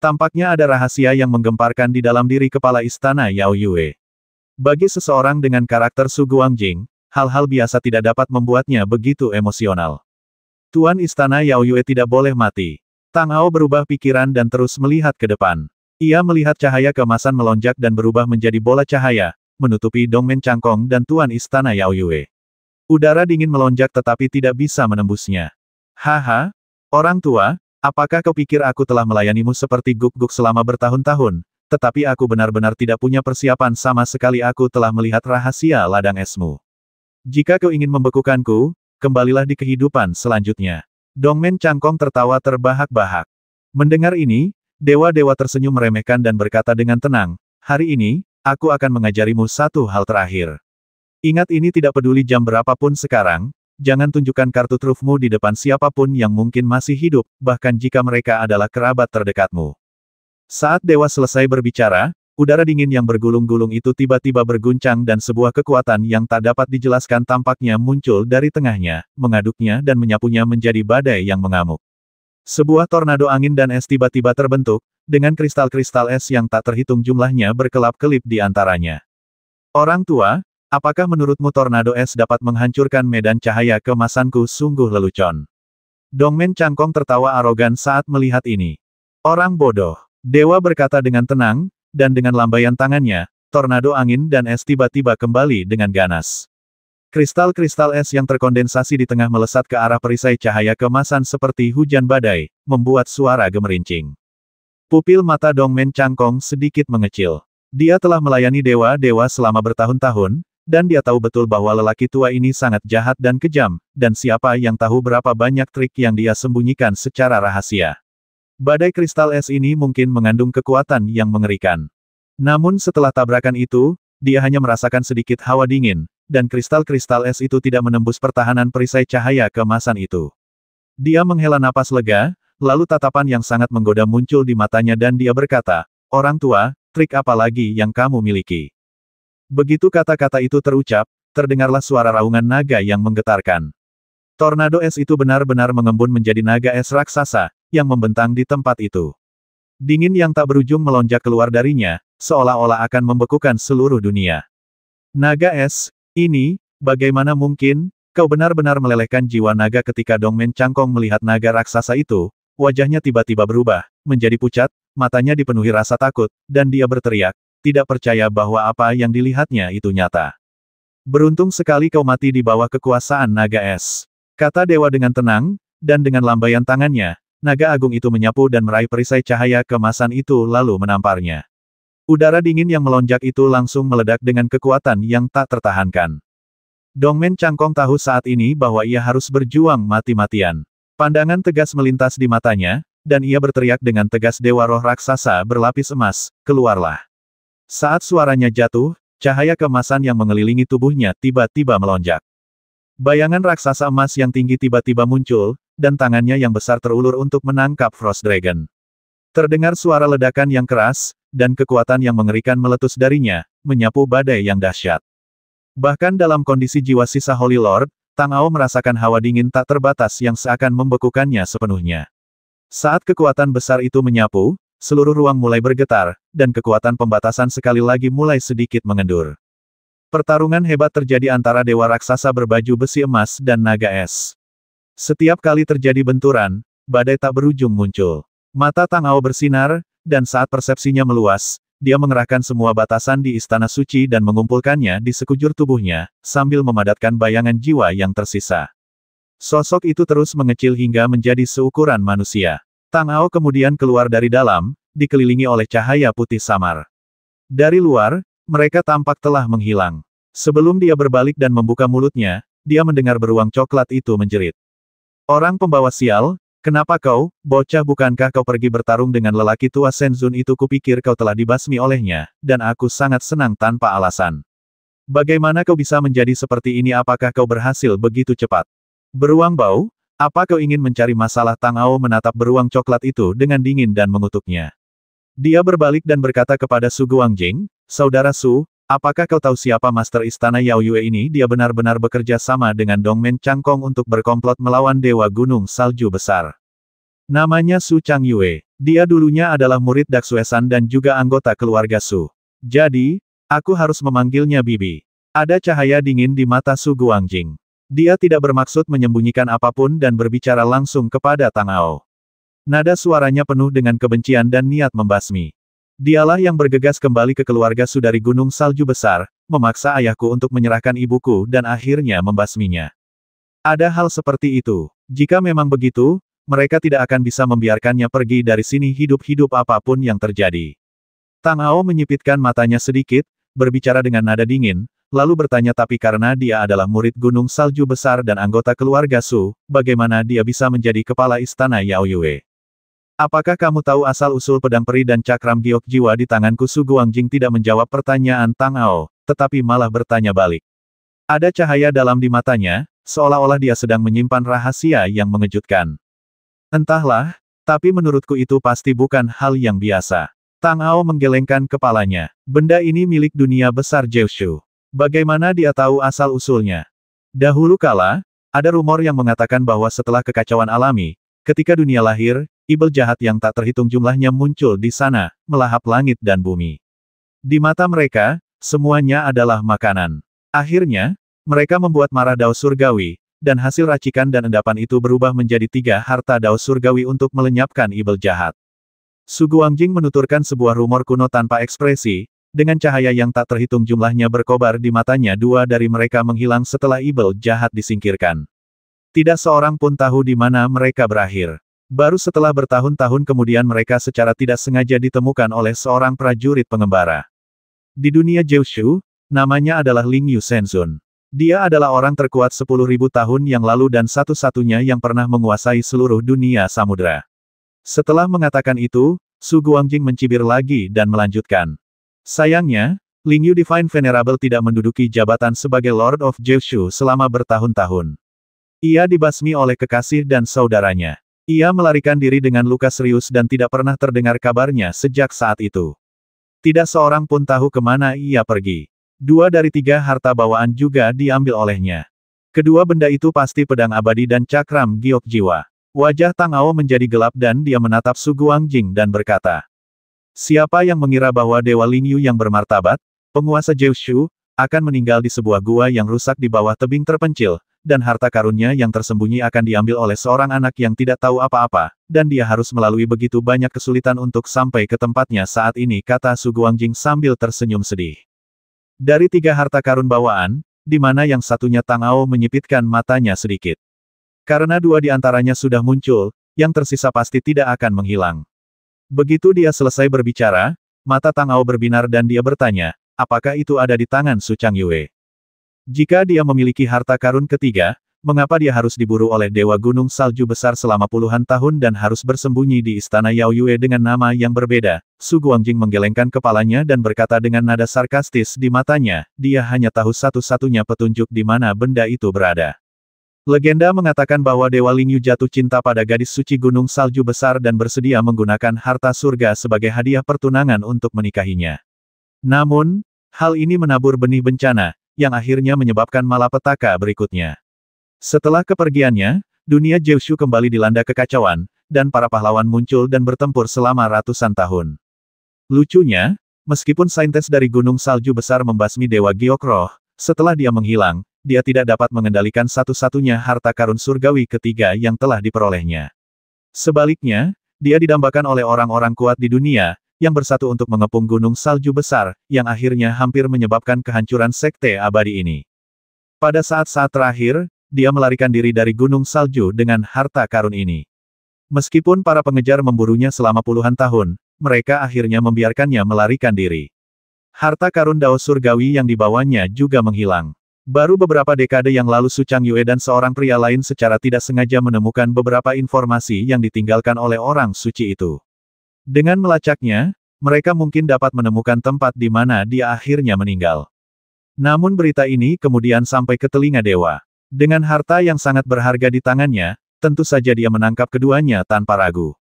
Tampaknya ada rahasia yang menggemparkan di dalam diri kepala istana Yao Yue. Bagi seseorang dengan karakter Su Guangjing, hal-hal biasa tidak dapat membuatnya begitu emosional. Tuan istana Yao Yue tidak boleh mati. Tang Ao berubah pikiran dan terus melihat ke depan. Ia melihat cahaya keemasan melonjak dan berubah menjadi bola cahaya, menutupi Dongmen Cangkong dan tuan istana Yao Yue. Udara dingin melonjak tetapi tidak bisa menembusnya. Haha, orang tua, apakah kau pikir aku telah melayanimu seperti guk-guk selama bertahun-tahun, tetapi aku benar-benar tidak punya persiapan sama sekali. Aku telah melihat rahasia ladang esmu. Jika kau ingin membekukanku, kembalilah di kehidupan selanjutnya. Dongmen Cangkong tertawa terbahak-bahak. Mendengar ini, dewa-dewa tersenyum meremehkan dan berkata dengan tenang, hari ini, aku akan mengajarimu satu hal terakhir. Ingat ini tidak peduli jam berapapun sekarang, jangan tunjukkan kartu trufmu di depan siapapun yang mungkin masih hidup, bahkan jika mereka adalah kerabat terdekatmu. Saat dewa selesai berbicara, udara dingin yang bergulung-gulung itu tiba-tiba berguncang dan sebuah kekuatan yang tak dapat dijelaskan tampaknya muncul dari tengahnya, mengaduknya dan menyapunya menjadi badai yang mengamuk. Sebuah tornado angin dan es tiba-tiba terbentuk, dengan kristal-kristal es yang tak terhitung jumlahnya berkelap-kelip di antaranya. Orang tua, apakah menurutmu tornado es dapat menghancurkan medan cahaya keemasanku? Sungguh lelucon. Dongmen Cangkong tertawa arogan saat melihat ini. Orang bodoh. Dewa berkata dengan tenang, dan dengan lambaian tangannya, tornado angin dan es tiba-tiba kembali dengan ganas. Kristal-kristal es yang terkondensasi di tengah melesat ke arah perisai cahaya keemasan seperti hujan badai, membuat suara gemerincing. Pupil mata Dongmen Cangkong sedikit mengecil. Dia telah melayani dewa-dewa selama bertahun-tahun, dan dia tahu betul bahwa lelaki tua ini sangat jahat dan kejam, dan siapa yang tahu berapa banyak trik yang dia sembunyikan secara rahasia. Badai kristal es ini mungkin mengandung kekuatan yang mengerikan. Namun setelah tabrakan itu, dia hanya merasakan sedikit hawa dingin, dan kristal-kristal es itu tidak menembus pertahanan perisai cahaya keemasan itu. Dia menghela napas lega, lalu tatapan yang sangat menggoda muncul di matanya dan dia berkata, orang tua, trik apa lagi yang kamu miliki? Begitu kata-kata itu terucap, terdengarlah suara raungan naga yang menggetarkan. Tornado es itu benar-benar mengembun menjadi naga es raksasa, yang membentang di tempat itu. Dingin yang tak berujung melonjak keluar darinya, seolah-olah akan membekukan seluruh dunia. Naga es, ini, bagaimana mungkin, kau benar-benar melelehkan jiwa naga? Ketika Dongmen Cangkong melihat naga raksasa itu, wajahnya tiba-tiba berubah, menjadi pucat, matanya dipenuhi rasa takut, dan dia berteriak, tidak percaya bahwa apa yang dilihatnya itu nyata. Beruntung sekali kau mati di bawah kekuasaan naga es. Kata dewa dengan tenang, dan dengan lambaian tangannya, naga agung itu menyapu dan meraih perisai cahaya keemasan itu lalu menamparnya. Udara dingin yang melonjak itu langsung meledak dengan kekuatan yang tak tertahankan. Dongmen Cangkong tahu saat ini bahwa ia harus berjuang mati-matian. Pandangan tegas melintas di matanya, dan ia berteriak dengan tegas, Dewa Roh Raksasa berlapis emas, keluarlah. Saat suaranya jatuh, cahaya keemasan yang mengelilingi tubuhnya tiba-tiba melonjak. Bayangan raksasa emas yang tinggi tiba-tiba muncul, dan tangannya yang besar terulur untuk menangkap Frost Dragon. Terdengar suara ledakan yang keras, dan kekuatan yang mengerikan meletus darinya, menyapu badai yang dahsyat. Bahkan dalam kondisi jiwa sisa Holy Lord, Tang Ao merasakan hawa dingin tak terbatas yang seakan membekukannya sepenuhnya. Saat kekuatan besar itu menyapu, seluruh ruang mulai bergetar, dan kekuatan pembatasan sekali lagi mulai sedikit mengendur. Pertarungan hebat terjadi antara dewa raksasa berbaju besi emas dan naga es. Setiap kali terjadi benturan, badai tak berujung muncul. Mata Tang Ao bersinar, dan saat persepsinya meluas, dia mengerahkan semua batasan di Istana Suci dan mengumpulkannya di sekujur tubuhnya, sambil memadatkan bayangan jiwa yang tersisa. Sosok itu terus mengecil hingga menjadi seukuran manusia. Tang Ao kemudian keluar dari dalam, dikelilingi oleh cahaya putih samar. Dari luar, mereka tampak telah menghilang. Sebelum dia berbalik dan membuka mulutnya, dia mendengar beruang coklat itu menjerit. Orang pembawa sial, kenapa kau, bocah, bukankah kau pergi bertarung dengan lelaki tua Senzun itu? Kupikir kau telah dibasmi olehnya, dan aku sangat senang tanpa alasan. Bagaimana kau bisa menjadi seperti ini? Apakah kau berhasil begitu cepat? Beruang bau, apa kau ingin mencari masalah? Tang Ao menatap beruang coklat itu dengan dingin dan mengutuknya. Dia berbalik dan berkata kepada Su Guangjing, Saudara Su, apakah kau tahu siapa Master Istana Yao Yue ini? Dia benar-benar bekerja sama dengan Dongmen Cangkong untuk berkomplot melawan Dewa Gunung Salju Besar. Namanya Su Chang Yue. Dia dulunya adalah murid Daksuesan dan juga anggota keluarga Su. Jadi, aku harus memanggilnya Bibi. Ada cahaya dingin di mata Su Guangjing. Dia tidak bermaksud menyembunyikan apapun dan berbicara langsung kepada Tang Ao. Nada suaranya penuh dengan kebencian dan niat membasmi. Dialah yang bergegas kembali ke keluarga Su dari Gunung Salju Besar, memaksa ayahku untuk menyerahkan ibuku dan akhirnya membasminya. Ada hal seperti itu. Jika memang begitu, mereka tidak akan bisa membiarkannya pergi dari sini hidup-hidup apapun yang terjadi. Tang Ao menyipitkan matanya sedikit, berbicara dengan nada dingin, lalu bertanya, tapi karena dia adalah murid Gunung Salju Besar dan anggota keluarga Su, bagaimana dia bisa menjadi kepala istana Yao Yue? Apakah kamu tahu asal-usul pedang peri dan cakram giok jiwa di tanganku? Su Guangjing tidak menjawab pertanyaan Tang Ao, tetapi malah bertanya balik. Ada cahaya dalam di matanya, seolah-olah dia sedang menyimpan rahasia yang mengejutkan. Entahlah, tapi menurutku itu pasti bukan hal yang biasa. Tang Ao menggelengkan kepalanya. Benda ini milik dunia besar Jiushu. Bagaimana dia tahu asal-usulnya? Dahulu kala, ada rumor yang mengatakan bahwa setelah kekacauan alami, ketika dunia lahir, ibel jahat yang tak terhitung jumlahnya muncul di sana, melahap langit dan bumi. Di mata mereka, semuanya adalah makanan. Akhirnya, mereka membuat marah Dao Surgawi, dan hasil racikan dan endapan itu berubah menjadi 3 harta Dao Surgawi untuk melenyapkan ibel jahat. Su Guangjing menuturkan sebuah rumor kuno tanpa ekspresi. Dengan cahaya yang tak terhitung jumlahnya berkobar di matanya, 2 dari mereka menghilang setelah ibel jahat disingkirkan. Tidak seorang pun tahu di mana mereka berakhir. Baru setelah bertahun-tahun kemudian mereka secara tidak sengaja ditemukan oleh seorang prajurit pengembara. Di dunia Jiushu, namanya adalah Ling Yu Senzun. Dia adalah orang terkuat 10.000 tahun yang lalu dan satu-satunya yang pernah menguasai seluruh dunia samudera. Setelah mengatakan itu, Su Guangjing mencibir lagi dan melanjutkan. Sayangnya, Ling Yu Divine Venerable tidak menduduki jabatan sebagai Lord of Jiushu selama bertahun-tahun. Ia dibasmi oleh kekasih dan saudaranya. Ia melarikan diri dengan luka serius dan tidak pernah terdengar kabarnya sejak saat itu. Tidak seorang pun tahu kemana ia pergi. 2 dari 3 harta bawaan juga diambil olehnya. Kedua benda itu pasti pedang abadi dan cakram giok jiwa. Wajah Tang Ao menjadi gelap dan dia menatap Su Guangjing dan berkata, siapa yang mengira bahwa Dewa Ling Yu yang bermartabat, penguasa Jiushu, akan meninggal di sebuah gua yang rusak di bawah tebing terpencil, dan harta karunnya yang tersembunyi akan diambil oleh seorang anak yang tidak tahu apa-apa, dan dia harus melalui begitu banyak kesulitan untuk sampai ke tempatnya saat ini, kata Su Guangjing sambil tersenyum sedih. Dari 3 harta karun bawaan, di mana yang satunya? Tang Ao menyipitkan matanya sedikit. Karena dua di antaranya sudah muncul, yang tersisa pasti tidak akan menghilang. Begitu dia selesai berbicara, mata Tang Ao berbinar dan dia bertanya, apakah itu ada di tangan Su Changyue? Jika dia memiliki harta karun ketiga, mengapa dia harus diburu oleh Dewa Gunung Salju Besar selama puluhan tahun dan harus bersembunyi di istana Yao Yue dengan nama yang berbeda? Su Guangjing menggelengkan kepalanya dan berkata dengan nada sarkastis di matanya, dia hanya tahu satu-satunya petunjuk di mana benda itu berada. Legenda mengatakan bahwa Dewa Lingyu jatuh cinta pada gadis suci Gunung Salju Besar dan bersedia menggunakan harta surga sebagai hadiah pertunangan untuk menikahinya. Namun, hal ini menabur benih bencana, yang akhirnya menyebabkan malapetaka berikutnya. Setelah kepergiannya, dunia Jiushu kembali dilanda kekacauan, dan para pahlawan muncul dan bertempur selama ratusan tahun. Lucunya, meskipun saintis dari Gunung Salju Besar membasmi Dewa Giok Roh, setelah dia menghilang, dia tidak dapat mengendalikan satu-satunya harta karun surgawi ketiga yang telah diperolehnya. Sebaliknya, dia didambakan oleh orang-orang kuat di dunia, yang bersatu untuk mengepung Gunung Salju Besar, yang akhirnya hampir menyebabkan kehancuran sekte abadi ini. Pada saat-saat terakhir, dia melarikan diri dari Gunung Salju dengan harta karun ini. Meskipun para pengejar memburunya selama puluhan tahun, mereka akhirnya membiarkannya melarikan diri. Harta karun Dao Surgawi yang dibawanya juga menghilang. Baru beberapa dekade yang lalu Su Changyue dan seorang pria lain secara tidak sengaja menemukan beberapa informasi yang ditinggalkan oleh orang suci itu. Dengan melacaknya, mereka mungkin dapat menemukan tempat di mana dia akhirnya meninggal. Namun berita ini kemudian sampai ke telinga dewa. Dengan harta yang sangat berharga di tangannya, tentu saja dia menangkap keduanya tanpa ragu.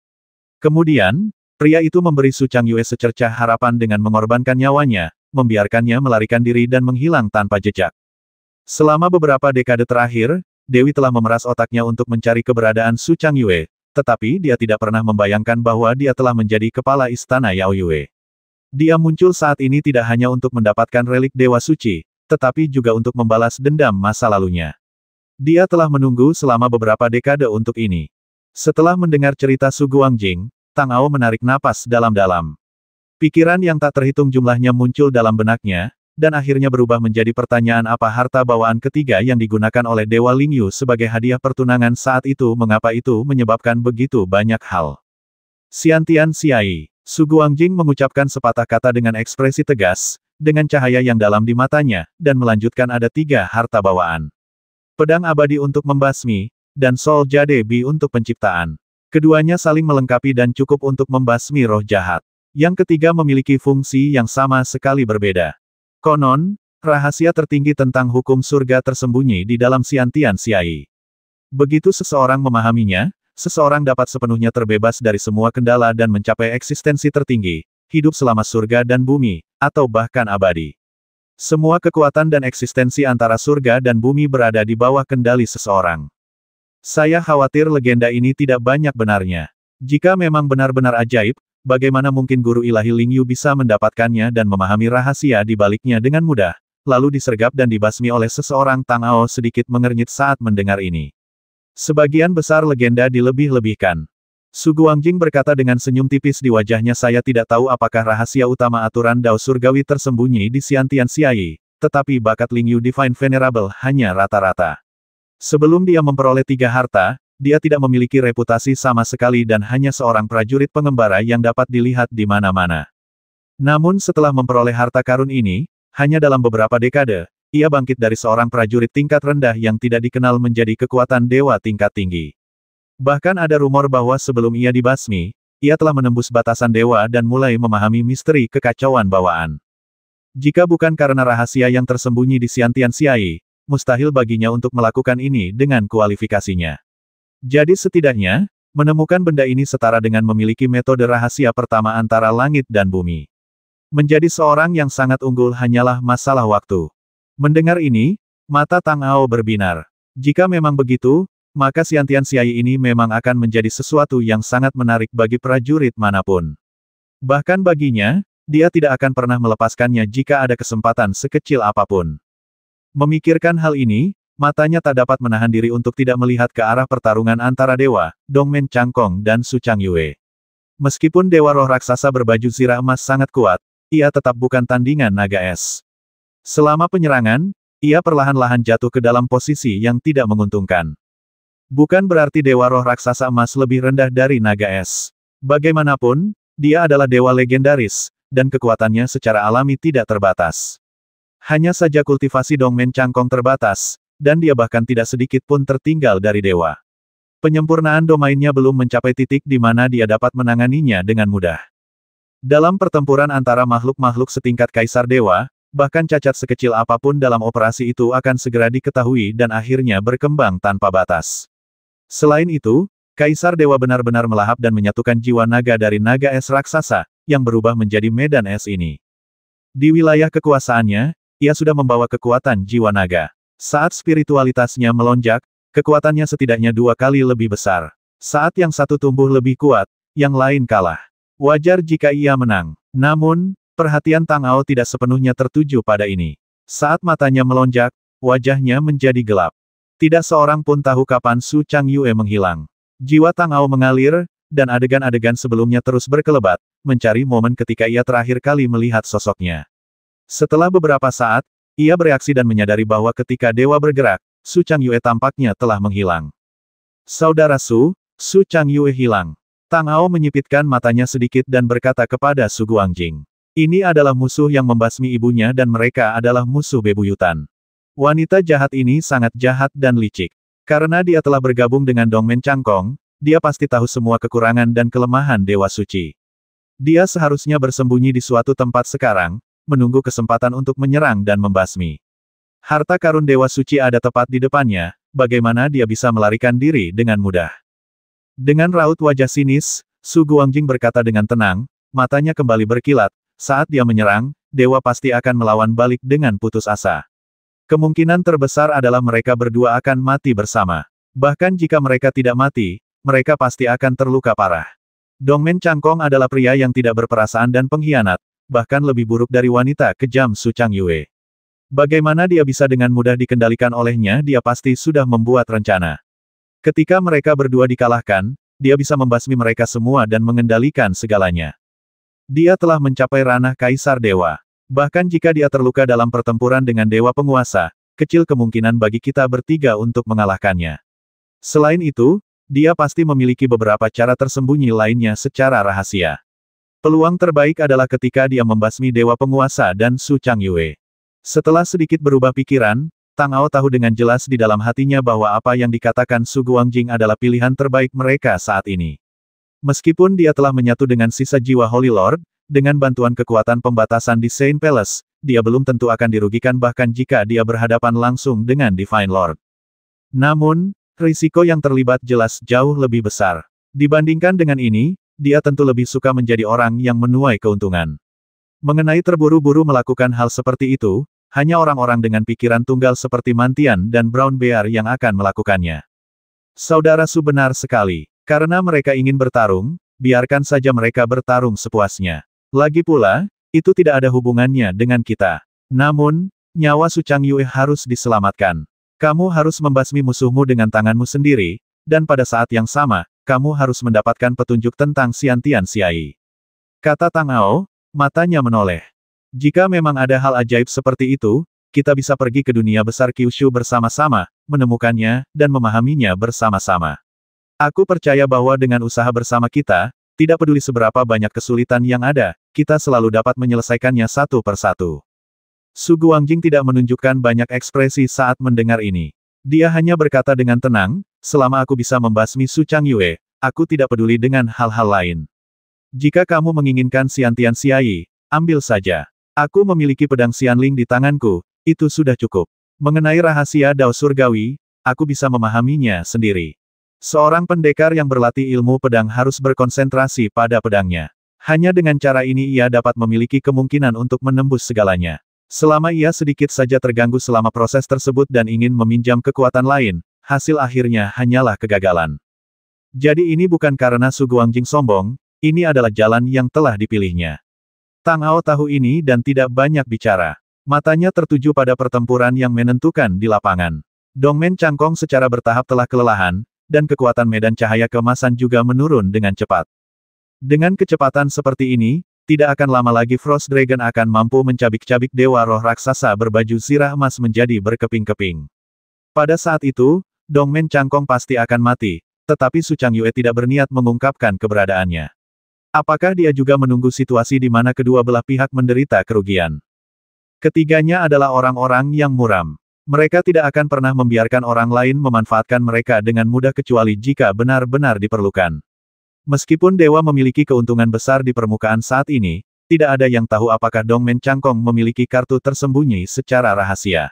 Kemudian, pria itu memberi Su Changyue secercah harapan dengan mengorbankan nyawanya, membiarkannya melarikan diri dan menghilang tanpa jejak. Selama beberapa dekade terakhir, Dewi telah memeras otaknya untuk mencari keberadaan Su Changyue, tetapi dia tidak pernah membayangkan bahwa dia telah menjadi kepala istana Yao Yue. Dia muncul saat ini tidak hanya untuk mendapatkan relik Dewa Suci, tetapi juga untuk membalas dendam masa lalunya. Dia telah menunggu selama beberapa dekade untuk ini. Setelah mendengar cerita Su Guangjing, Tang Ao menarik napas dalam-dalam. Pikiran yang tak terhitung jumlahnya muncul dalam benaknya, dan akhirnya berubah menjadi pertanyaan apa harta bawaan ketiga yang digunakan oleh Dewa Lingyu sebagai hadiah pertunangan saat itu mengapa itu menyebabkan begitu banyak hal. Xiantian Xiai, Su Guangjing mengucapkan sepatah kata dengan ekspresi tegas, dengan cahaya yang dalam di matanya, dan melanjutkan ada 3 harta bawaan. Pedang abadi untuk membasmi, dan Soul Jade Bi untuk penciptaan. Keduanya saling melengkapi dan cukup untuk membasmi roh jahat. Yang ketiga memiliki fungsi yang sama sekali berbeda. Konon, rahasia tertinggi tentang hukum surga tersembunyi di dalam Xiantian Xiai. Begitu seseorang memahaminya, seseorang dapat sepenuhnya terbebas dari semua kendala dan mencapai eksistensi tertinggi, hidup selama surga dan bumi, atau bahkan abadi. Semua kekuatan dan eksistensi antara surga dan bumi berada di bawah kendali seseorang. Saya khawatir legenda ini tidak banyak benarnya. Jika memang benar-benar ajaib, bagaimana mungkin guru ilahi Lingyu bisa mendapatkannya dan memahami rahasia di baliknya dengan mudah, lalu disergap dan dibasmi oleh seseorang? Tang Ao sedikit mengernyit saat mendengar ini. Sebagian besar legenda dilebih-lebihkan. Su Guangjing berkata dengan senyum tipis di wajahnya, saya tidak tahu apakah rahasia utama aturan Dao Surgawi tersembunyi di Xiantian Xiai, tetapi bakat Lingyu Divine Venerable hanya rata-rata. Sebelum dia memperoleh 3 harta, dia tidak memiliki reputasi sama sekali dan hanya seorang prajurit pengembara yang dapat dilihat di mana-mana. Namun setelah memperoleh harta karun ini, hanya dalam beberapa dekade, ia bangkit dari seorang prajurit tingkat rendah yang tidak dikenal menjadi kekuatan dewa tingkat tinggi. Bahkan ada rumor bahwa sebelum ia dibasmi, ia telah menembus batasan dewa dan mulai memahami misteri kekacauan bawaan. Jika bukan karena rahasia yang tersembunyi di Xiantian Xiai, mustahil baginya untuk melakukan ini dengan kualifikasinya. Jadi setidaknya, menemukan benda ini setara dengan memiliki metode rahasia pertama antara langit dan bumi. Menjadi seorang yang sangat unggul hanyalah masalah waktu. Mendengar ini, mata Tang Ao berbinar. Jika memang begitu, maka Xiantian Xiai ini memang akan menjadi sesuatu yang sangat menarik bagi prajurit manapun. Bahkan baginya, dia tidak akan pernah melepaskannya jika ada kesempatan sekecil apapun. Memikirkan hal ini, matanya tak dapat menahan diri untuk tidak melihat ke arah pertarungan antara dewa, Dongmen Changkong dan Su Changyue. Meskipun dewa roh raksasa berbaju zirah emas sangat kuat, ia tetap bukan tandingan naga es. Selama penyerangan, ia perlahan-lahan jatuh ke dalam posisi yang tidak menguntungkan. Bukan berarti Dewa Roh Raksasa Emas lebih rendah dari naga es. Bagaimanapun, dia adalah dewa legendaris, dan kekuatannya secara alami tidak terbatas. Hanya saja kultivasi Dongmen Cangkong terbatas, dan dia bahkan tidak sedikit pun tertinggal dari dewa. Penyempurnaan domainnya belum mencapai titik di mana dia dapat menanganinya dengan mudah. Dalam pertempuran antara makhluk-makhluk setingkat Kaisar Dewa, bahkan cacat sekecil apapun dalam operasi itu akan segera diketahui dan akhirnya berkembang tanpa batas. Selain itu, Kaisar Dewa benar-benar melahap dan menyatukan jiwa naga dari naga es raksasa, yang berubah menjadi medan es ini. Di wilayah kekuasaannya, ia sudah membawa kekuatan jiwa naga. Saat spiritualitasnya melonjak, kekuatannya setidaknya 2 kali lebih besar. Saat yang satu tumbuh lebih kuat, yang lain kalah. Wajar jika ia menang. Namun, perhatian Tang Ao tidak sepenuhnya tertuju pada ini. Saat matanya melonjak, wajahnya menjadi gelap. Tidak seorang pun tahu kapan Su Changyue menghilang. Jiwa Tang Ao mengalir, dan adegan-adegan sebelumnya terus berkelebat, mencari momen ketika ia terakhir kali melihat sosoknya. Setelah beberapa saat, ia bereaksi dan menyadari bahwa ketika dewa bergerak, Su Changyue tampaknya telah menghilang. Saudara Su Changyue hilang. Tang Ao menyipitkan matanya sedikit dan berkata kepada Su Guangjing. Ini adalah musuh yang membasmi ibunya dan mereka adalah musuh bebuyutan. Wanita jahat ini sangat jahat dan licik. Karena dia telah bergabung dengan Dongmen Cangkong, dia pasti tahu semua kekurangan dan kelemahan Dewa Suci. Dia seharusnya bersembunyi di suatu tempat sekarang, menunggu kesempatan untuk menyerang dan membasmi. Harta karun Dewa Suci ada tepat di depannya, bagaimana dia bisa melarikan diri dengan mudah. Dengan raut wajah sinis, Su Guangjing berkata dengan tenang, matanya kembali berkilat, saat dia menyerang, dewa pasti akan melawan balik dengan putus asa. Kemungkinan terbesar adalah mereka berdua akan mati bersama. Bahkan jika mereka tidak mati, mereka pasti akan terluka parah. Dongmen Cangkong adalah pria yang tidak berperasaan dan pengkhianat, bahkan lebih buruk dari wanita kejam Su Changyue. Bagaimana dia bisa dengan mudah dikendalikan olehnya? Dia pasti sudah membuat rencana. Ketika mereka berdua dikalahkan, dia bisa membasmi mereka semua dan mengendalikan segalanya. Dia telah mencapai ranah Kaisar Dewa. Bahkan jika dia terluka dalam pertempuran dengan dewa penguasa, kecil kemungkinan bagi kita bertiga untuk mengalahkannya. Selain itu, dia pasti memiliki beberapa cara tersembunyi lainnya secara rahasia. Peluang terbaik adalah ketika dia membasmi dewa penguasa dan Su Changyue. Setelah sedikit berubah pikiran, Tang Ao tahu dengan jelas di dalam hatinya bahwa apa yang dikatakan Su Guangjing adalah pilihan terbaik mereka saat ini. Meskipun dia telah menyatu dengan sisa jiwa Holy Lord, dengan bantuan kekuatan pembatasan di Saint Palace, dia belum tentu akan dirugikan bahkan jika dia berhadapan langsung dengan Divine Lord. Namun, risiko yang terlibat jelas jauh lebih besar. Dibandingkan dengan ini, dia tentu lebih suka menjadi orang yang menuai keuntungan. Mengenai terburu-buru melakukan hal seperti itu, hanya orang-orang dengan pikiran tunggal seperti Mantian dan Brown Bear yang akan melakukannya. Saudara Su benar sekali. Karena mereka ingin bertarung, biarkan saja mereka bertarung sepuasnya. Lagi pula, itu tidak ada hubungannya dengan kita. Namun, nyawa Su Changyue harus diselamatkan. Kamu harus membasmi musuhmu dengan tanganmu sendiri, dan pada saat yang sama, kamu harus mendapatkan petunjuk tentang Xiantian Xiai. Kata Tang Ao, matanya menoleh. Jika memang ada hal ajaib seperti itu, kita bisa pergi ke dunia besar Kyushu bersama-sama, menemukannya, dan memahaminya bersama-sama. Aku percaya bahwa dengan usaha bersama kita, tidak peduli seberapa banyak kesulitan yang ada, kita selalu dapat menyelesaikannya satu persatu. Su Guangjing tidak menunjukkan banyak ekspresi saat mendengar ini. Dia hanya berkata dengan tenang, selama aku bisa membasmi Su Changyue, aku tidak peduli dengan hal-hal lain. Jika kamu menginginkan Xiantian Xiai, ambil saja. Aku memiliki pedang Xianling di tanganku, itu sudah cukup. Mengenai rahasia Dao Surgawi, aku bisa memahaminya sendiri. Seorang pendekar yang berlatih ilmu pedang harus berkonsentrasi pada pedangnya. Hanya dengan cara ini ia dapat memiliki kemungkinan untuk menembus segalanya. Selama ia sedikit saja terganggu selama proses tersebut dan ingin meminjam kekuatan lain, hasil akhirnya hanyalah kegagalan. Jadi ini bukan karena Su Guangjing sombong, ini adalah jalan yang telah dipilihnya. Tang Ao tahu ini dan tidak banyak bicara. Matanya tertuju pada pertempuran yang menentukan di lapangan. Dongmen Cangkong secara bertahap telah kelelahan, dan kekuatan medan cahaya keemasan juga menurun dengan cepat. Dengan kecepatan seperti ini, tidak akan lama lagi Frost Dragon akan mampu mencabik-cabik dewa roh raksasa berbaju zirah emas menjadi berkeping-keping. Pada saat itu, Dongmen Changkong pasti akan mati, tetapi Su Changyue tidak berniat mengungkapkan keberadaannya. Apakah dia juga menunggu situasi di mana kedua belah pihak menderita kerugian? Ketiganya adalah orang-orang yang muram. Mereka tidak akan pernah membiarkan orang lain memanfaatkan mereka dengan mudah kecuali jika benar-benar diperlukan. Meskipun dewa memiliki keuntungan besar di permukaan saat ini, tidak ada yang tahu apakah Dongmen Changkong memiliki kartu tersembunyi secara rahasia.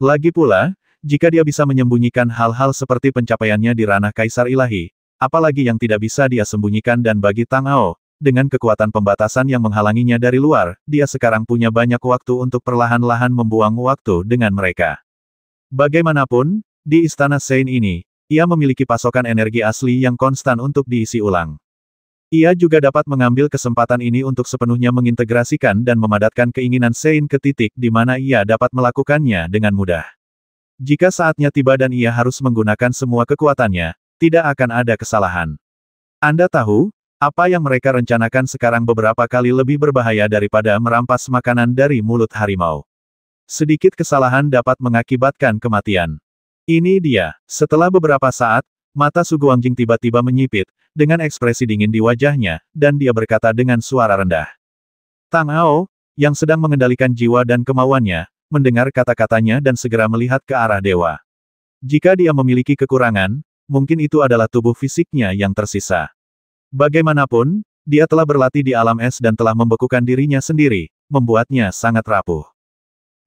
Lagi pula, jika dia bisa menyembunyikan hal-hal seperti pencapaiannya di ranah Kaisar Ilahi, apalagi yang tidak bisa dia sembunyikan, dan bagi Tang Ao, dengan kekuatan pembatasan yang menghalanginya dari luar, dia sekarang punya banyak waktu untuk perlahan-lahan membuang waktu dengan mereka. Bagaimanapun, di Istana Sein ini, ia memiliki pasokan energi asli yang konstan untuk diisi ulang. Ia juga dapat mengambil kesempatan ini untuk sepenuhnya mengintegrasikan dan memadatkan keinginan Sein ke titik di mana ia dapat melakukannya dengan mudah. Jika saatnya tiba dan ia harus menggunakan semua kekuatannya, tidak akan ada kesalahan. Anda tahu, apa yang mereka rencanakan sekarang beberapa kali lebih berbahaya daripada merampas makanan dari mulut harimau. Sedikit kesalahan dapat mengakibatkan kematian. Ini dia. Setelah beberapa saat, mata Su Guangjing tiba-tiba menyipit, dengan ekspresi dingin di wajahnya, dan dia berkata dengan suara rendah. Tang Ao, yang sedang mengendalikan jiwa dan kemauannya, mendengar kata-katanya dan segera melihat ke arah dewa. Jika dia memiliki kekurangan, mungkin itu adalah tubuh fisiknya yang tersisa. Bagaimanapun, dia telah berlatih di alam es dan telah membekukan dirinya sendiri, membuatnya sangat rapuh.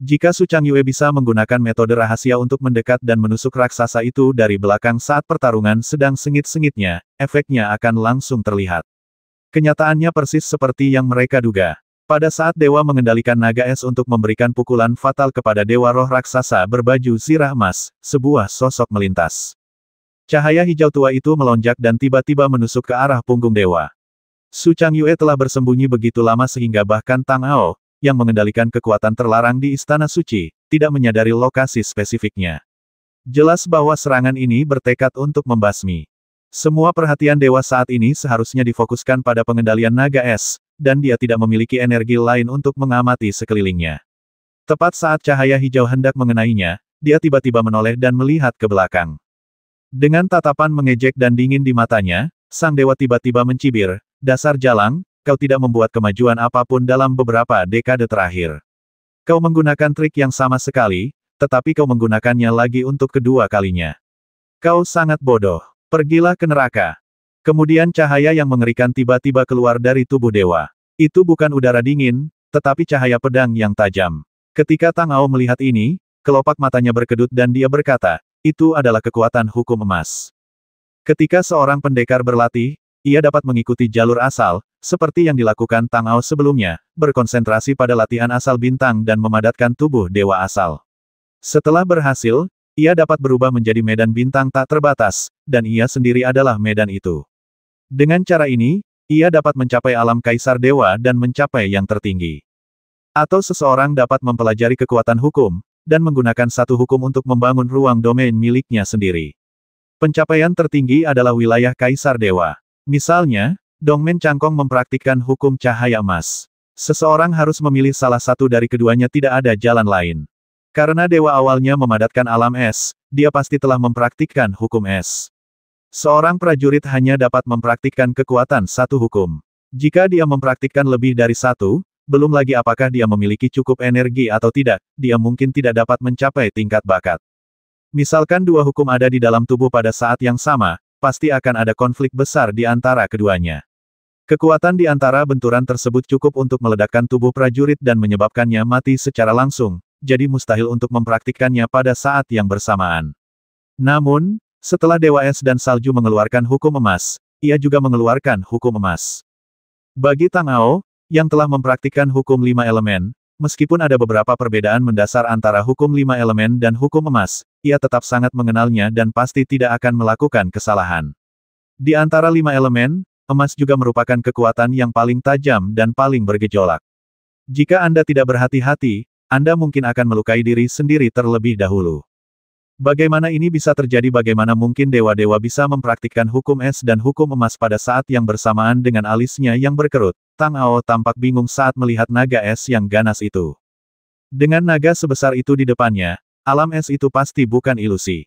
Jika Su Changyue bisa menggunakan metode rahasia untuk mendekat dan menusuk raksasa itu dari belakang saat pertarungan sedang sengit-sengitnya, efeknya akan langsung terlihat. Kenyataannya persis seperti yang mereka duga. Pada saat dewa mengendalikan naga es untuk memberikan pukulan fatal kepada dewa roh raksasa berbaju zirah emas, sebuah sosok melintas. Cahaya hijau tua itu melonjak dan tiba-tiba menusuk ke arah punggung dewa. Su Changyue telah bersembunyi begitu lama sehingga bahkan Tang Ao, yang mengendalikan kekuatan terlarang di Istana Suci, tidak menyadari lokasi spesifiknya. Jelas bahwa serangan ini bertekad untuk membasmi. Semua perhatian dewa saat ini seharusnya difokuskan pada pengendalian naga es, dan dia tidak memiliki energi lain untuk mengamati sekelilingnya. Tepat saat cahaya hijau hendak mengenainya, dia tiba-tiba menoleh dan melihat ke belakang. Dengan tatapan mengejek dan dingin di matanya, sang dewa tiba-tiba mencibir, "Dasar jalang, kau tidak membuat kemajuan apapun dalam beberapa dekade terakhir. Kau menggunakan trik yang sama sekali, tetapi kau menggunakannya lagi untuk kedua kalinya. Kau sangat bodoh. Pergilah ke neraka." Kemudian cahaya yang mengerikan tiba-tiba keluar dari tubuh dewa. Itu bukan udara dingin, tetapi cahaya pedang yang tajam. Ketika Tang Ao melihat ini, kelopak matanya berkedut dan dia berkata, "Itu adalah kekuatan hukum emas." Ketika seorang pendekar berlatih, ia dapat mengikuti jalur asal, seperti yang dilakukan Tang Ao sebelumnya, berkonsentrasi pada latihan asal bintang dan memadatkan tubuh dewa asal. Setelah berhasil, ia dapat berubah menjadi medan bintang tak terbatas, dan ia sendiri adalah medan itu. Dengan cara ini, ia dapat mencapai alam kaisar dewa dan mencapai yang tertinggi. Atau seseorang dapat mempelajari kekuatan hukum, dan menggunakan satu hukum untuk membangun ruang domain miliknya sendiri. Pencapaian tertinggi adalah wilayah Kaisar Dewa. Misalnya, Dongmen Changkong mempraktikkan hukum cahaya emas. Seseorang harus memilih salah satu dari keduanya, tidak ada jalan lain. Karena dewa awalnya memadatkan alam es, dia pasti telah mempraktikkan hukum es. Seorang prajurit hanya dapat mempraktikkan kekuatan satu hukum. Jika dia mempraktikkan lebih dari satu, belum lagi apakah dia memiliki cukup energi atau tidak, dia mungkin tidak dapat mencapai tingkat bakat. Misalkan dua hukum ada di dalam tubuh pada saat yang sama, pasti akan ada konflik besar di antara keduanya. Kekuatan di antara benturan tersebut cukup untuk meledakkan tubuh prajurit dan menyebabkannya mati secara langsung, jadi mustahil untuk mempraktikkannya pada saat yang bersamaan. Namun, setelah Dewa Es dan Salju mengeluarkan hukum emas, ia juga mengeluarkan hukum emas. Bagi Tang Ao, yang telah mempraktikkan hukum 5 elemen, meskipun ada beberapa perbedaan mendasar antara hukum 5 elemen dan hukum emas, ia tetap sangat mengenalnya dan pasti tidak akan melakukan kesalahan. Di antara 5 elemen, emas juga merupakan kekuatan yang paling tajam dan paling bergejolak. Jika Anda tidak berhati-hati, Anda mungkin akan melukai diri sendiri terlebih dahulu. Bagaimana ini bisa terjadi? Bagaimana mungkin dewa-dewa bisa mempraktikkan hukum es dan hukum emas pada saat yang bersamaan dengan alisnya yang berkerut? Tang Ao tampak bingung saat melihat naga es yang ganas itu. Dengan naga sebesar itu di depannya, alam es itu pasti bukan ilusi.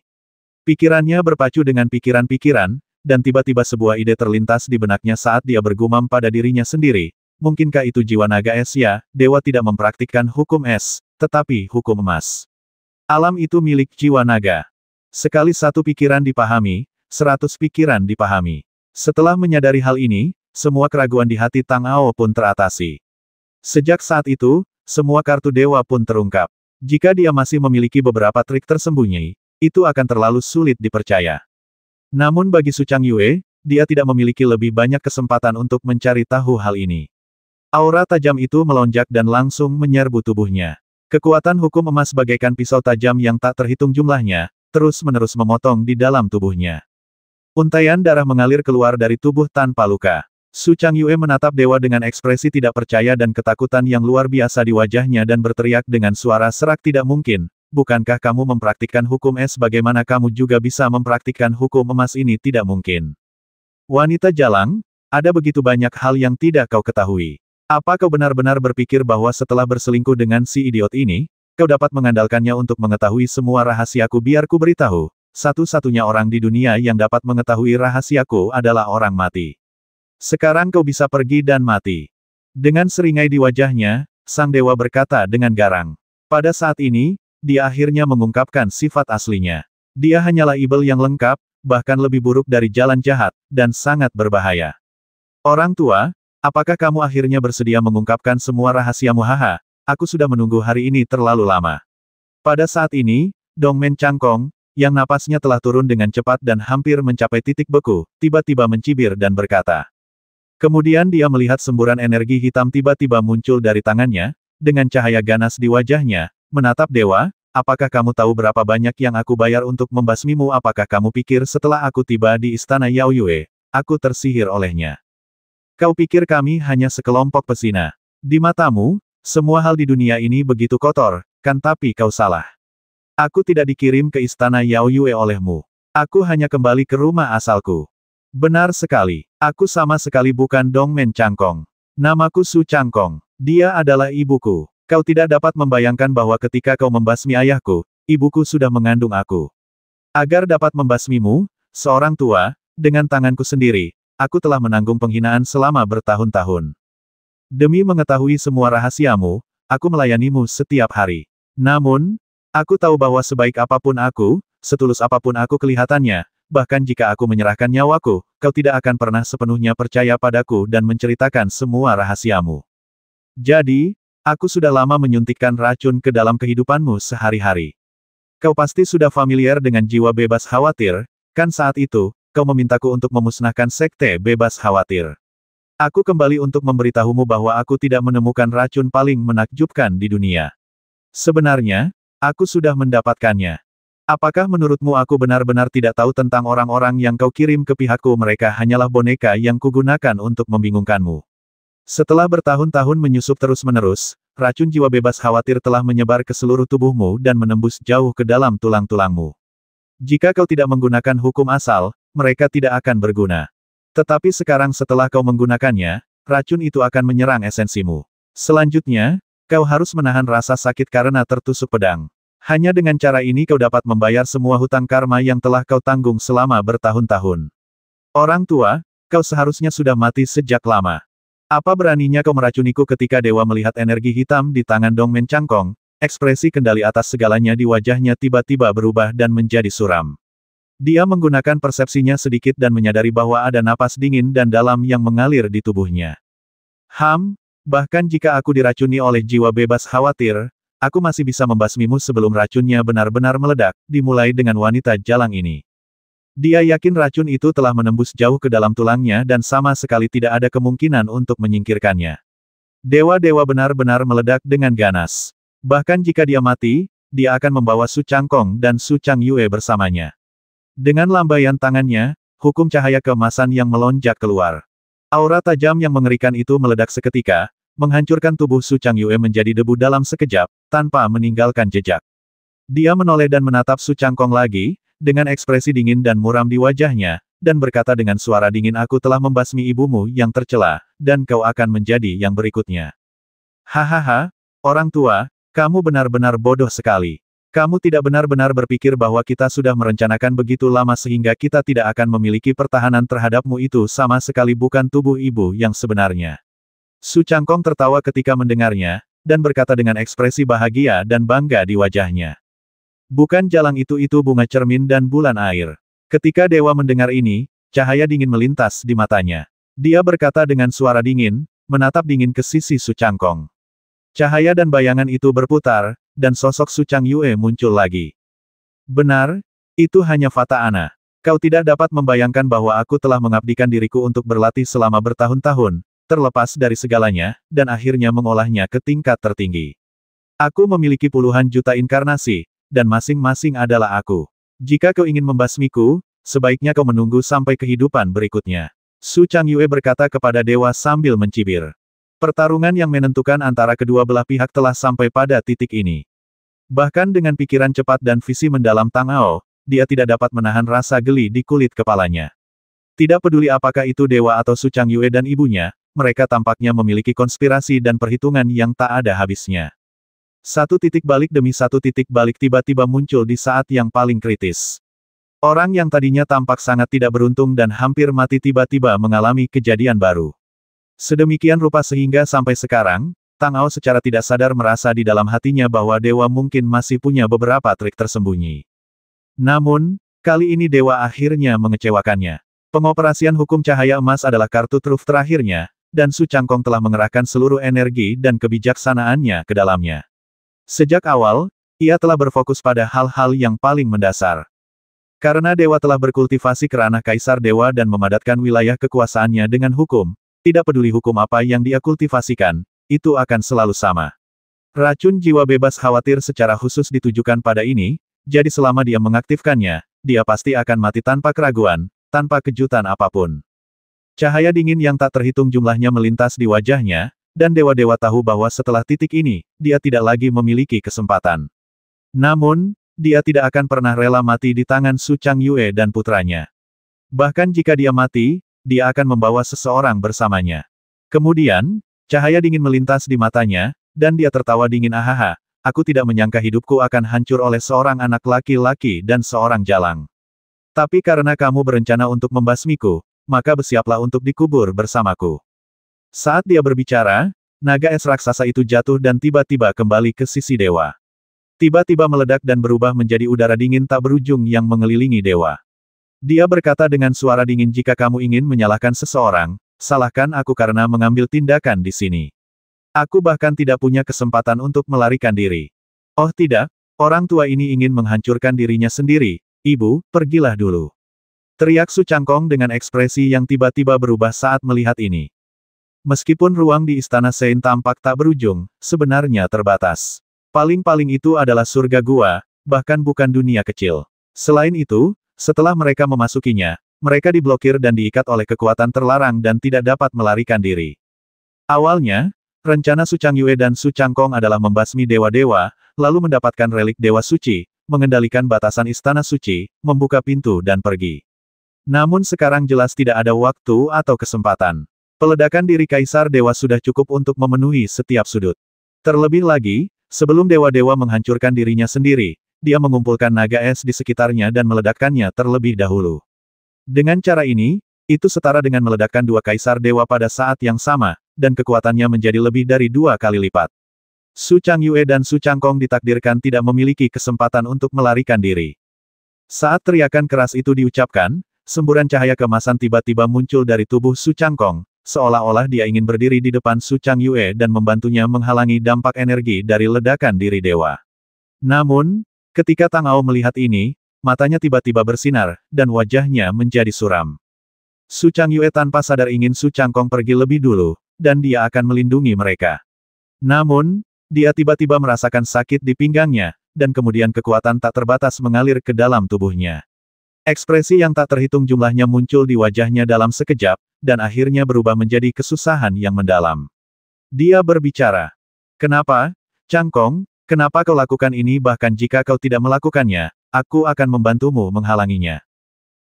Pikirannya berpacu dengan pikiran-pikiran, dan tiba-tiba sebuah ide terlintas di benaknya saat dia bergumam pada dirinya sendiri. Mungkinkah itu jiwa naga es ya, dewa tidak mempraktikkan hukum es, tetapi hukum emas. Alam itu milik jiwa naga. Sekali satu pikiran dipahami, 100 pikiran dipahami. Setelah menyadari hal ini, semua keraguan di hati Tang Ao pun teratasi. Sejak saat itu, semua kartu dewa pun terungkap. Jika dia masih memiliki beberapa trik tersembunyi, itu akan terlalu sulit dipercaya. Namun bagi Su Changyue, dia tidak memiliki lebih banyak kesempatan untuk mencari tahu hal ini. Aura tajam itu melonjak dan langsung menyerbu tubuhnya. Kekuatan hukum emas bagaikan pisau tajam yang tak terhitung jumlahnya, terus-menerus memotong di dalam tubuhnya. Untaian darah mengalir keluar dari tubuh tanpa luka. Su Changyue menatap dewa dengan ekspresi tidak percaya dan ketakutan yang luar biasa di wajahnya dan berteriak dengan suara serak, tidak mungkin. Bukankah kamu mempraktikkan hukum es? Bagaimana kamu juga bisa mempraktikkan hukum emas? Ini tidak mungkin. Wanita jalang, ada begitu banyak hal yang tidak kau ketahui. Apa kau benar-benar berpikir bahwa setelah berselingkuh dengan si idiot ini, kau dapat mengandalkannya untuk mengetahui semua rahasiaku? Biar ku beritahu, satu-satunya orang di dunia yang dapat mengetahui rahasiaku adalah orang mati. Sekarang kau bisa pergi dan mati. Dengan seringai di wajahnya, sang dewa berkata dengan garang. Pada saat ini, dia akhirnya mengungkapkan sifat aslinya. Dia hanyalah ibel yang lengkap, bahkan lebih buruk dari jalan jahat, dan sangat berbahaya. Orang tua, apakah kamu akhirnya bersedia mengungkapkan semua rahasiamu? Haha, aku sudah menunggu hari ini terlalu lama. Pada saat ini, Dongmen Changkong, yang napasnya telah turun dengan cepat dan hampir mencapai titik beku, tiba-tiba mencibir dan berkata. Kemudian dia melihat semburan energi hitam tiba-tiba muncul dari tangannya, dengan cahaya ganas di wajahnya, menatap dewa. Apakah kamu tahu berapa banyak yang aku bayar untuk membasmimu? Apakah kamu pikir setelah aku tiba di istana Yao Yue, aku tersihir olehnya? Kau pikir kami hanya sekelompok pesina? Di matamu, semua hal di dunia ini begitu kotor, kan? Tapi kau salah. Aku tidak dikirim ke istana Yao Yue olehmu. Aku hanya kembali ke rumah asalku. Benar sekali. Aku sama sekali bukan Dongmen Changkong. Namaku Su Changkong. Dia adalah ibuku. Kau tidak dapat membayangkan bahwa ketika kau membasmi ayahku, ibuku sudah mengandung aku. Agar dapat membasmimu, seorang tua, dengan tanganku sendiri, aku telah menanggung penghinaan selama bertahun-tahun. Demi mengetahui semua rahasiamu, aku melayanimu setiap hari. Namun, aku tahu bahwa sebaik apapun aku, setulus apapun aku kelihatannya, bahkan jika aku menyerahkan nyawaku, kau tidak akan pernah sepenuhnya percaya padaku dan menceritakan semua rahasiamu. Jadi, aku sudah lama menyuntikkan racun ke dalam kehidupanmu sehari-hari. Kau pasti sudah familiar dengan jiwa bebas khawatir, kan? Saat itu, kau memintaku untuk memusnahkan sekte bebas khawatir. Aku kembali untuk memberitahumu bahwa aku tidak menemukan racun paling menakjubkan di dunia. Sebenarnya, aku sudah mendapatkannya. Apakah menurutmu aku benar-benar tidak tahu tentang orang-orang yang kau kirim ke pihakku? Mereka hanyalah boneka yang kugunakan untuk membingungkanmu. Setelah bertahun-tahun menyusup terus-menerus, racun jiwa bebas khawatir telah menyebar ke seluruh tubuhmu dan menembus jauh ke dalam tulang-tulangmu. Jika kau tidak menggunakan hukum asal, mereka tidak akan berguna. Tetapi sekarang setelah kau menggunakannya, racun itu akan menyerang esensimu. Selanjutnya, kau harus menahan rasa sakit karena tertusuk pedang. Hanya dengan cara ini kau dapat membayar semua hutang karma yang telah kau tanggung selama bertahun-tahun. Orang tua, kau seharusnya sudah mati sejak lama. Apa beraninya kau meracuniku? Ketika dewa melihat energi hitam di tangan Dongmen Changkong, ekspresi kendali atas segalanya di wajahnya tiba-tiba berubah dan menjadi suram. Dia menggunakan persepsinya sedikit dan menyadari bahwa ada napas dingin dan dalam yang mengalir di tubuhnya. Bahkan jika aku diracuni oleh jiwa bebas khawatir, aku masih bisa membasmimu sebelum racunnya benar-benar meledak, dimulai dengan wanita jalang ini. Dia yakin racun itu telah menembus jauh ke dalam tulangnya dan sama sekali tidak ada kemungkinan untuk menyingkirkannya. Dewa-dewa benar-benar meledak dengan ganas. Bahkan jika dia mati, dia akan membawa Su Changkong dan Su Changyue bersamanya. Dengan lambaian tangannya, hukum cahaya keemasan yang melonjak keluar. Aura tajam yang mengerikan itu meledak seketika, menghancurkan tubuh Su Changyue menjadi debu dalam sekejap, tanpa meninggalkan jejak. Dia menoleh dan menatap Su Changkong lagi, dengan ekspresi dingin dan muram di wajahnya, dan berkata dengan suara dingin, aku telah membasmi ibumu yang tercela, dan kau akan menjadi yang berikutnya. Hahaha, orang tua, kamu benar-benar bodoh sekali. Kamu tidak benar-benar berpikir bahwa kita sudah merencanakan begitu lama sehingga kita tidak akan memiliki pertahanan terhadapmu. Itu sama sekali bukan tubuh ibu yang sebenarnya. Su Changkong tertawa ketika mendengarnya, dan berkata dengan ekspresi bahagia dan bangga di wajahnya. Bukan jalang itu bunga cermin dan bulan air. Ketika dewa mendengar ini, cahaya dingin melintas di matanya. Dia berkata dengan suara dingin, menatap dingin ke sisi Su Changkong. Cahaya dan bayangan itu berputar, dan sosok Su Changyue muncul lagi. Benar, itu hanya Fata Ana. Kau tidak dapat membayangkan bahwa aku telah mengabdikan diriku untuk berlatih selama bertahun-tahun, terlepas dari segalanya, dan akhirnya mengolahnya ke tingkat tertinggi. Aku memiliki puluhan juta inkarnasi, dan masing-masing adalah aku. Jika kau ingin membasmiku, sebaiknya kau menunggu sampai kehidupan berikutnya. Su Changyue berkata kepada dewa sambil mencibir. Pertarungan yang menentukan antara kedua belah pihak telah sampai pada titik ini. Bahkan dengan pikiran cepat dan visi mendalam Tang Ao, dia tidak dapat menahan rasa geli di kulit kepalanya. Tidak peduli apakah itu dewa atau Su Changyue dan ibunya, mereka tampaknya memiliki konspirasi dan perhitungan yang tak ada habisnya. Satu titik balik demi satu titik balik tiba-tiba muncul di saat yang paling kritis. Orang yang tadinya tampak sangat tidak beruntung dan hampir mati tiba-tiba mengalami kejadian baru. Sedemikian rupa sehingga sampai sekarang, Tang Ao secara tidak sadar merasa di dalam hatinya bahwa dewa mungkin masih punya beberapa trik tersembunyi. Namun, kali ini dewa akhirnya mengecewakannya. Pengoperasian hukum cahaya emas adalah kartu truf terakhirnya, dan Su Changkong telah mengerahkan seluruh energi dan kebijaksanaannya ke dalamnya. Sejak awal, ia telah berfokus pada hal-hal yang paling mendasar. Karena dewa telah berkultivasi ke ranah kaisar dewa dan memadatkan wilayah kekuasaannya dengan hukum, tidak peduli hukum apa yang dia kultivasikan, itu akan selalu sama. Racun jiwa bebas khawatir secara khusus ditujukan pada ini, jadi selama dia mengaktifkannya, dia pasti akan mati tanpa keraguan, tanpa kejutan apapun. Cahaya dingin yang tak terhitung jumlahnya melintas di wajahnya, dan dewa-dewa tahu bahwa setelah titik ini, dia tidak lagi memiliki kesempatan. Namun, dia tidak akan pernah rela mati di tangan Su Changyue dan putranya. Bahkan jika dia mati, dia akan membawa seseorang bersamanya. Kemudian, cahaya dingin melintas di matanya, dan dia tertawa dingin. Ahaha, aku tidak menyangka hidupku akan hancur oleh seorang anak laki-laki dan seorang jalang. Tapi karena kamu berencana untuk membasmiku, maka bersiaplah untuk dikubur bersamaku. Saat dia berbicara, naga es raksasa itu jatuh dan tiba-tiba kembali ke sisi dewa. Tiba-tiba meledak dan berubah menjadi udara dingin tak berujung yang mengelilingi dewa. Dia berkata dengan suara dingin, jika kamu ingin menyalahkan seseorang, salahkan aku karena mengambil tindakan di sini. Aku bahkan tidak punya kesempatan untuk melarikan diri. Oh tidak, orang tua ini ingin menghancurkan dirinya sendiri. Ibu, pergilah dulu. Teriak Su Changkong dengan ekspresi yang tiba-tiba berubah saat melihat ini. Meskipun ruang di Istana Sein tampak tak berujung, sebenarnya terbatas. Paling-paling itu adalah surga gua, bahkan bukan dunia kecil. Selain itu, setelah mereka memasukinya, mereka diblokir dan diikat oleh kekuatan terlarang dan tidak dapat melarikan diri. Awalnya, rencana Su Changyue dan Su Changkong adalah membasmi dewa-dewa, lalu mendapatkan relik dewa suci, mengendalikan batasan istana suci, membuka pintu dan pergi. Namun sekarang jelas tidak ada waktu atau kesempatan. Peledakan diri kaisar dewa sudah cukup untuk memenuhi setiap sudut. Terlebih lagi, sebelum dewa-dewa menghancurkan dirinya sendiri, dia mengumpulkan naga es di sekitarnya dan meledakkannya terlebih dahulu. Dengan cara ini, itu setara dengan meledakkan dua kaisar dewa pada saat yang sama, dan kekuatannya menjadi lebih dari 2 kali lipat. Su Changyue dan Su Changkong ditakdirkan tidak memiliki kesempatan untuk melarikan diri. Saat teriakan keras itu diucapkan, semburan cahaya keemasan tiba-tiba muncul dari tubuh Su Changkong, seolah-olah dia ingin berdiri di depan Su Changyue dan membantunya menghalangi dampak energi dari ledakan diri dewa. Namun, ketika Tang Ao melihat ini, matanya tiba-tiba bersinar, dan wajahnya menjadi suram. Su Changyue tanpa sadar ingin Su Changkong pergi lebih dulu, dan dia akan melindungi mereka. Namun, dia tiba-tiba merasakan sakit di pinggangnya, dan kemudian kekuatan tak terbatas mengalir ke dalam tubuhnya. Ekspresi yang tak terhitung jumlahnya muncul di wajahnya dalam sekejap, dan akhirnya berubah menjadi kesusahan yang mendalam. Dia berbicara. Kenapa, Changkong? Kenapa kau lakukan ini? Bahkan jika kau tidak melakukannya, aku akan membantumu menghalanginya.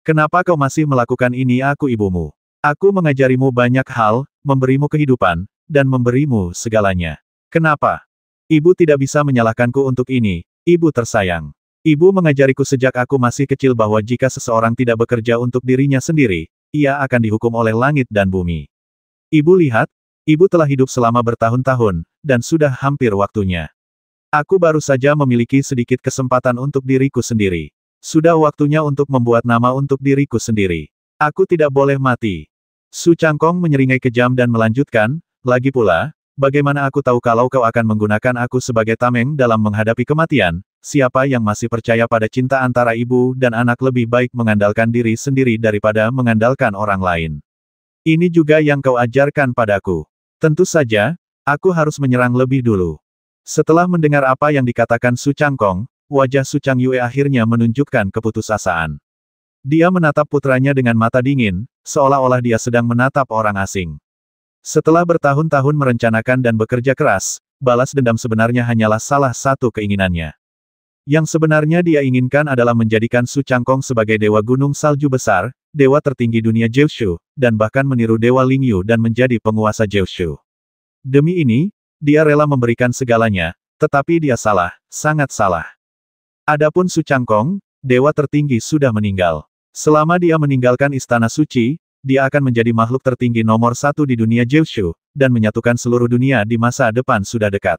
Kenapa kau masih melakukan ini? Aku ibumu. Aku mengajarimu banyak hal, memberimu kehidupan, dan memberimu segalanya. Kenapa? Ibu tidak bisa menyalahkanku untuk ini, Ibu tersayang. Ibu mengajariku sejak aku masih kecil bahwa jika seseorang tidak bekerja untuk dirinya sendiri, ia akan dihukum oleh langit dan bumi. Ibu lihat, ibu telah hidup selama bertahun-tahun, dan sudah hampir waktunya. Aku baru saja memiliki sedikit kesempatan untuk diriku sendiri. Sudah waktunya untuk membuat nama untuk diriku sendiri. Aku tidak boleh mati. Su Changkong menyeringai kejam dan melanjutkan, lagi pula, bagaimana aku tahu kalau kau akan menggunakan aku sebagai tameng dalam menghadapi kematian? Siapa yang masih percaya pada cinta antara ibu dan anak lebih baik mengandalkan diri sendiri daripada mengandalkan orang lain. Ini juga yang kau ajarkan padaku. Tentu saja, aku harus menyerang lebih dulu. Setelah mendengar apa yang dikatakan Su Changkong, wajah Su Changyue akhirnya menunjukkan keputusasaan. Dia menatap putranya dengan mata dingin, seolah-olah dia sedang menatap orang asing. Setelah bertahun-tahun merencanakan dan bekerja keras, balas dendam sebenarnya hanyalah salah satu keinginannya. Yang sebenarnya dia inginkan adalah menjadikan Su Changkong sebagai dewa gunung salju besar, dewa tertinggi dunia Jiushu, dan bahkan meniru dewa Lingyu dan menjadi penguasa Jiushu. Demi ini, dia rela memberikan segalanya, tetapi dia salah, sangat salah. Adapun Su Changkong, dewa tertinggi sudah meninggal. Selama dia meninggalkan istana suci, dia akan menjadi makhluk tertinggi nomor satu di dunia Jiushu, dan menyatukan seluruh dunia di masa depan sudah dekat.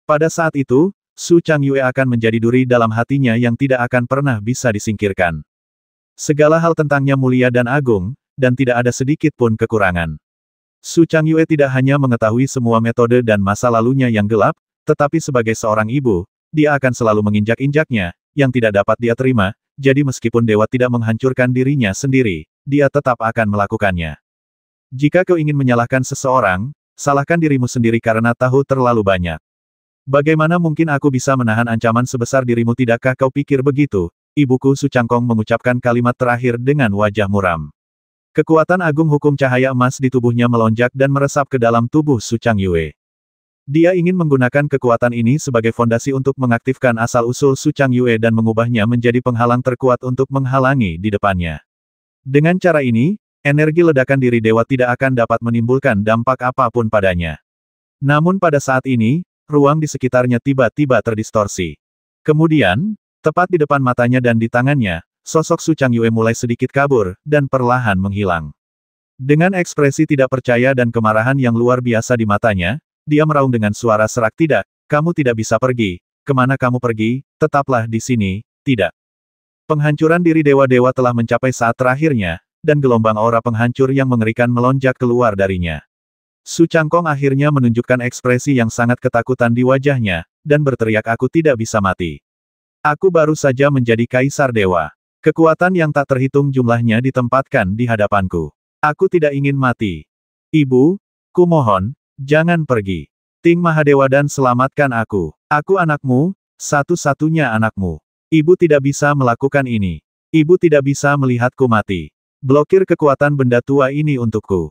Pada saat itu, Su Changyue akan menjadi duri dalam hatinya yang tidak akan pernah bisa disingkirkan. Segala hal tentangnya mulia dan agung, dan tidak ada sedikit pun kekurangan. Su Changyue tidak hanya mengetahui semua metode dan masa lalunya yang gelap, tetapi sebagai seorang ibu, dia akan selalu menginjak-injaknya, yang tidak dapat dia terima, jadi meskipun dewa tidak menghancurkan dirinya sendiri, dia tetap akan melakukannya. Jika kau ingin menyalahkan seseorang, salahkan dirimu sendiri karena tahu terlalu banyak. Bagaimana mungkin aku bisa menahan ancaman sebesar dirimu, tidakkah kau pikir begitu? Ibuku Su Changkong mengucapkan kalimat terakhir dengan wajah muram. Kekuatan agung hukum cahaya emas di tubuhnya melonjak dan meresap ke dalam tubuh Su Changyue. Dia ingin menggunakan kekuatan ini sebagai fondasi untuk mengaktifkan asal-usul Su Changyue dan mengubahnya menjadi penghalang terkuat untuk menghalangi di depannya. Dengan cara ini, energi ledakan diri dewa tidak akan dapat menimbulkan dampak apapun padanya. Namun pada saat ini, ruang di sekitarnya tiba-tiba terdistorsi. Kemudian, tepat di depan matanya dan di tangannya, sosok Su Changyue mulai sedikit kabur, dan perlahan menghilang. Dengan ekspresi tidak percaya dan kemarahan yang luar biasa di matanya, dia meraung dengan suara serak, "Tidak, kamu tidak bisa pergi. Kemana kamu pergi? Tetaplah di sini, tidak." Penghancuran diri dewa-dewa telah mencapai saat terakhirnya, dan gelombang aura penghancur yang mengerikan melonjak keluar darinya. Su Changkong akhirnya menunjukkan ekspresi yang sangat ketakutan di wajahnya, dan berteriak, "Aku tidak bisa mati. Aku baru saja menjadi kaisar dewa. Kekuatan yang tak terhitung jumlahnya ditempatkan di hadapanku. Aku tidak ingin mati. Ibu, kumohon, jangan pergi. Ting Mahadewa dan selamatkan aku. Aku anakmu, satu-satunya anakmu. Ibu tidak bisa melakukan ini. Ibu tidak bisa melihatku mati. Blokir kekuatan benda tua ini untukku.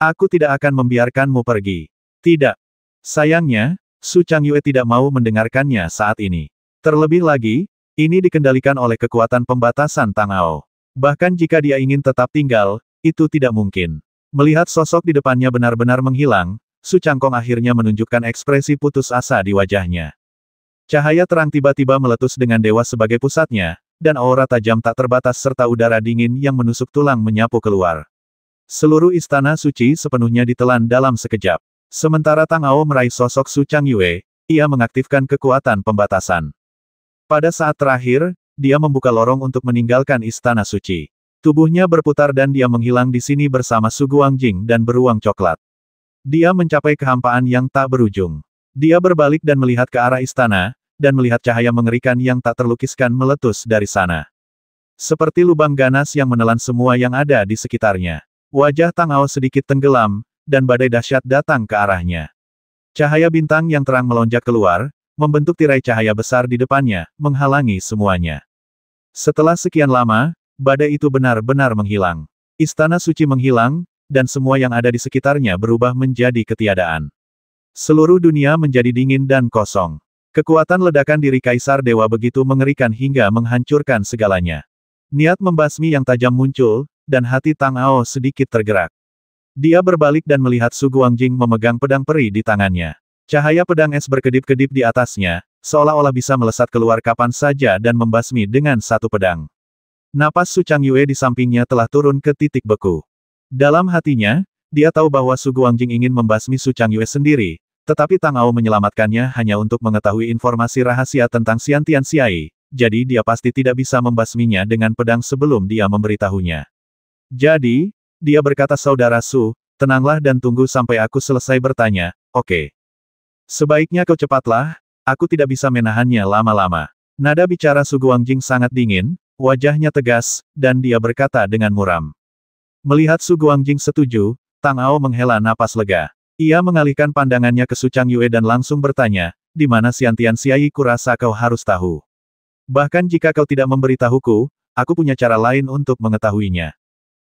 Aku tidak akan membiarkanmu pergi. Tidak." Sayangnya, Su Changyue tidak mau mendengarkannya saat ini. Terlebih lagi, ini dikendalikan oleh kekuatan pembatasan Tang Ao. Bahkan jika dia ingin tetap tinggal, itu tidak mungkin. Melihat sosok di depannya benar-benar menghilang, Su Changkong akhirnya menunjukkan ekspresi putus asa di wajahnya. Cahaya terang tiba-tiba meletus dengan dewa sebagai pusatnya, dan aura tajam tak terbatas serta udara dingin yang menusuk tulang menyapu keluar. Seluruh istana suci sepenuhnya ditelan dalam sekejap. Sementara Tang Ao meraih sosok Su Changyue, ia mengaktifkan kekuatan pembatasan. Pada saat terakhir, dia membuka lorong untuk meninggalkan istana suci. Tubuhnya berputar dan dia menghilang di sini bersama Su Guangjing dan beruang coklat. Dia mencapai kehampaan yang tak berujung. Dia berbalik dan melihat ke arah istana, dan melihat cahaya mengerikan yang tak terlukiskan meletus dari sana. Seperti lubang ganas yang menelan semua yang ada di sekitarnya. Wajah Tang Ao sedikit tenggelam, dan badai dahsyat datang ke arahnya. Cahaya bintang yang terang melonjak keluar, membentuk tirai cahaya besar di depannya, menghalangi semuanya. Setelah sekian lama, badai itu benar-benar menghilang. Istana suci menghilang, dan semua yang ada di sekitarnya berubah menjadi ketiadaan. Seluruh dunia menjadi dingin dan kosong. Kekuatan ledakan diri Kaisar Dewa begitu mengerikan hingga menghancurkan segalanya. Niat membasmi yang tajam muncul, dan hati Tang Ao sedikit tergerak. Dia berbalik dan melihat Su Guangjing memegang pedang peri di tangannya. Cahaya pedang es berkedip-kedip di atasnya, seolah-olah bisa melesat keluar kapan saja dan membasmi dengan satu pedang. Napas Su Changyue di sampingnya telah turun ke titik beku. Dalam hatinya, dia tahu bahwa Su Guangjing ingin membasmi Su Changyue sendiri, tetapi Tang Ao menyelamatkannya hanya untuk mengetahui informasi rahasia tentang Xiantian Xiai, jadi dia pasti tidak bisa membasminya dengan pedang sebelum dia memberitahunya. Jadi, dia berkata, "Saudara Su, tenanglah dan tunggu sampai aku selesai bertanya, oke? Sebaiknya kau cepatlah, aku tidak bisa menahannya lama-lama." Nada bicara Su Guangjing sangat dingin, wajahnya tegas, dan dia berkata dengan muram. Melihat Su Guangjing setuju, Tang Ao menghela napas lega. Ia mengalihkan pandangannya ke Su Changyue dan langsung bertanya, "Di mana Xiantian Xiai? Kurasa kau harus tahu. Bahkan jika kau tidak memberitahuku, aku punya cara lain untuk mengetahuinya.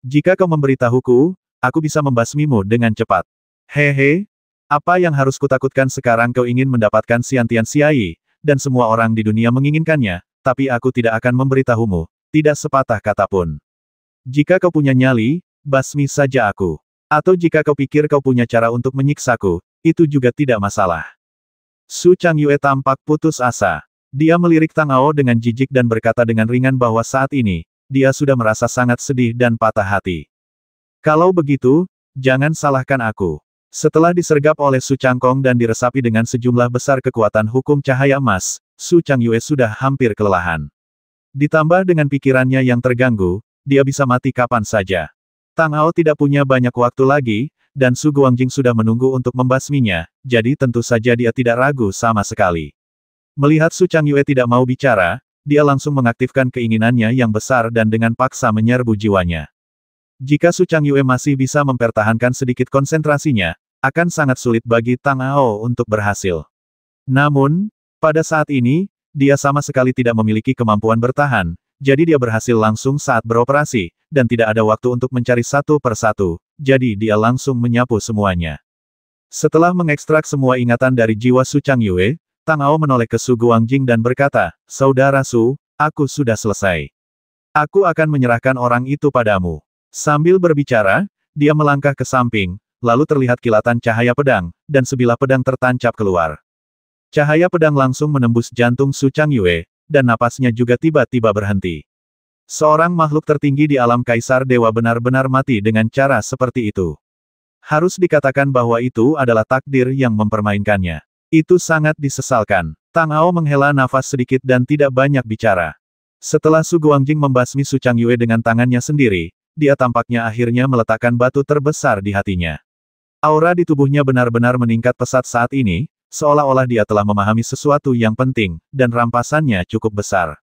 Jika kau memberitahuku, aku bisa membasmimu dengan cepat." "Hehe, apa yang harus kutakutkan sekarang? Kau ingin mendapatkan Xiantian Xiai, dan semua orang di dunia menginginkannya, tapi aku tidak akan memberitahumu, tidak sepatah kata pun. Jika kau punya nyali, basmi saja aku. Atau jika kau pikir kau punya cara untuk menyiksaku, itu juga tidak masalah." Su Changyue tampak putus asa. Dia melirik Tang Ao dengan jijik dan berkata dengan ringan bahwa saat ini, dia sudah merasa sangat sedih dan patah hati. "Kalau begitu, jangan salahkan aku." Setelah disergap oleh Su Changkong dan diresapi dengan sejumlah besar kekuatan hukum cahaya emas, Su Changyue sudah hampir kelelahan. Ditambah dengan pikirannya yang terganggu, dia bisa mati kapan saja. Tang Ao tidak punya banyak waktu lagi, dan Su Guangjing sudah menunggu untuk membasminya, jadi tentu saja dia tidak ragu sama sekali. Melihat Su Changyue tidak mau bicara, dia langsung mengaktifkan keinginannya yang besar dan dengan paksa menyerbu jiwanya. Jika Su Changyue masih bisa mempertahankan sedikit konsentrasinya, akan sangat sulit bagi Tang Ao untuk berhasil. Namun, pada saat ini, dia sama sekali tidak memiliki kemampuan bertahan, jadi dia berhasil langsung saat beroperasi, dan tidak ada waktu untuk mencari satu persatu, jadi dia langsung menyapu semuanya. Setelah mengekstrak semua ingatan dari jiwa Su Changyue, Tang Ao menoleh ke Su Guangjing dan berkata, "Saudara Su, aku sudah selesai. Aku akan menyerahkan orang itu padamu." Sambil berbicara, dia melangkah ke samping, lalu terlihat kilatan cahaya pedang, dan sebilah pedang tertancap keluar. Cahaya pedang langsung menembus jantung Su Changyue, dan napasnya juga tiba-tiba berhenti. Seorang makhluk tertinggi di alam Kaisar Dewa benar-benar mati dengan cara seperti itu. Harus dikatakan bahwa itu adalah takdir yang mempermainkannya. Itu sangat disesalkan. Tang Ao menghela nafas sedikit dan tidak banyak bicara. Setelah Su Guangjing membasmi Su Changyue dengan tangannya sendiri, dia tampaknya akhirnya meletakkan batu terbesar di hatinya. Aura di tubuhnya benar-benar meningkat pesat saat ini, seolah-olah dia telah memahami sesuatu yang penting, dan rampasannya cukup besar.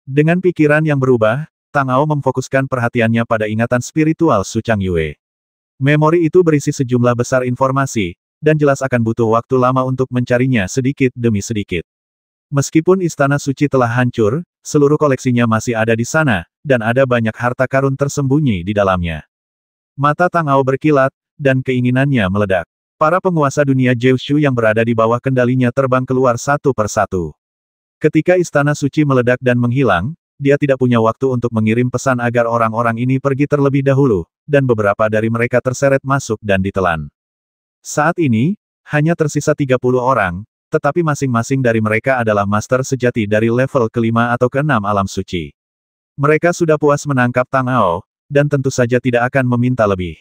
Dengan pikiran yang berubah, Tang Ao memfokuskan perhatiannya pada ingatan spiritual Su Changyue. Memori itu berisi sejumlah besar informasi, dan jelas akan butuh waktu lama untuk mencarinya sedikit demi sedikit. Meskipun Istana Suci telah hancur, seluruh koleksinya masih ada di sana, dan ada banyak harta karun tersembunyi di dalamnya. Mata Tang Ao berkilat, dan keinginannya meledak. Para penguasa dunia Jiushu yang berada di bawah kendalinya terbang keluar satu persatu. Ketika Istana Suci meledak dan menghilang, dia tidak punya waktu untuk mengirim pesan agar orang-orang ini pergi terlebih dahulu, dan beberapa dari mereka terseret masuk dan ditelan. Saat ini, hanya tersisa 30 orang, tetapi masing-masing dari mereka adalah master sejati dari level ke-5 atau ke-6 alam suci. Mereka sudah puas menangkap Tang Ao, dan tentu saja tidak akan meminta lebih.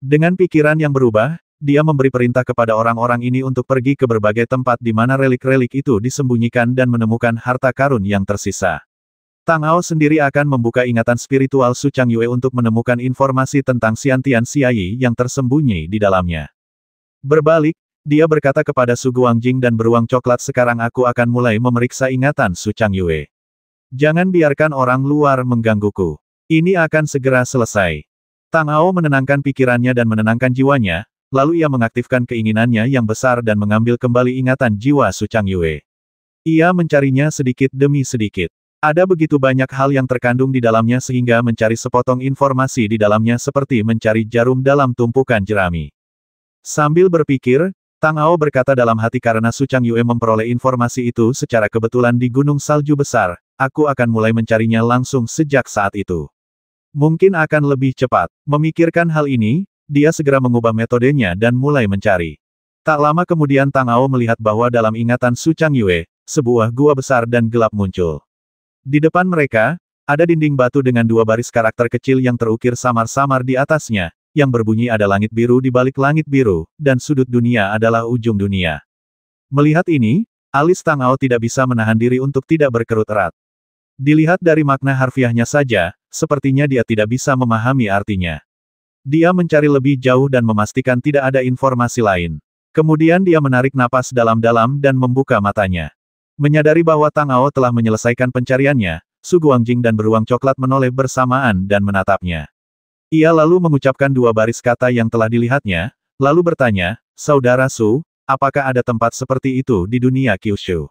Dengan pikiran yang berubah, dia memberi perintah kepada orang-orang ini untuk pergi ke berbagai tempat di mana relik-relik itu disembunyikan dan menemukan harta karun yang tersisa. Tang Ao sendiri akan membuka ingatan spiritual Su Changyue untuk menemukan informasi tentang Xiantian Xiai yang tersembunyi di dalamnya. Berbalik, dia berkata kepada Su Guangjing dan beruang coklat, "Sekarang aku akan mulai memeriksa ingatan Su Changyue. Jangan biarkan orang luar menggangguku. Ini akan segera selesai." Tang Ao menenangkan pikirannya dan menenangkan jiwanya, lalu ia mengaktifkan keinginannya yang besar dan mengambil kembali ingatan jiwa Su Changyue. Ia mencarinya sedikit demi sedikit. Ada begitu banyak hal yang terkandung di dalamnya sehingga mencari sepotong informasi di dalamnya seperti mencari jarum dalam tumpukan jerami. Sambil berpikir, Tang Ao berkata dalam hati, "Karena Su Changyue memperoleh informasi itu secara kebetulan di Gunung Salju Besar, aku akan mulai mencarinya langsung sejak saat itu. Mungkin akan lebih cepat." Memikirkan hal ini, dia segera mengubah metodenya dan mulai mencari. Tak lama kemudian Tang Ao melihat bahwa dalam ingatan Su Changyue, sebuah gua besar dan gelap muncul. Di depan mereka, ada dinding batu dengan dua baris karakter kecil yang terukir samar-samar di atasnya, yang berbunyi ada langit biru di balik langit biru, dan sudut dunia adalah ujung dunia. Melihat ini, alis Tang Ao tidak bisa menahan diri untuk tidak berkerut erat. Dilihat dari makna harfiahnya saja, sepertinya dia tidak bisa memahami artinya. Dia mencari lebih jauh dan memastikan tidak ada informasi lain. Kemudian dia menarik napas dalam-dalam dan membuka matanya. Menyadari bahwa Tang Ao telah menyelesaikan pencariannya, Su Guangjing dan beruang coklat menoleh bersamaan dan menatapnya. Ia lalu mengucapkan dua baris kata yang telah dilihatnya, lalu bertanya, "Saudara Su, apakah ada tempat seperti itu di dunia Kyushu?"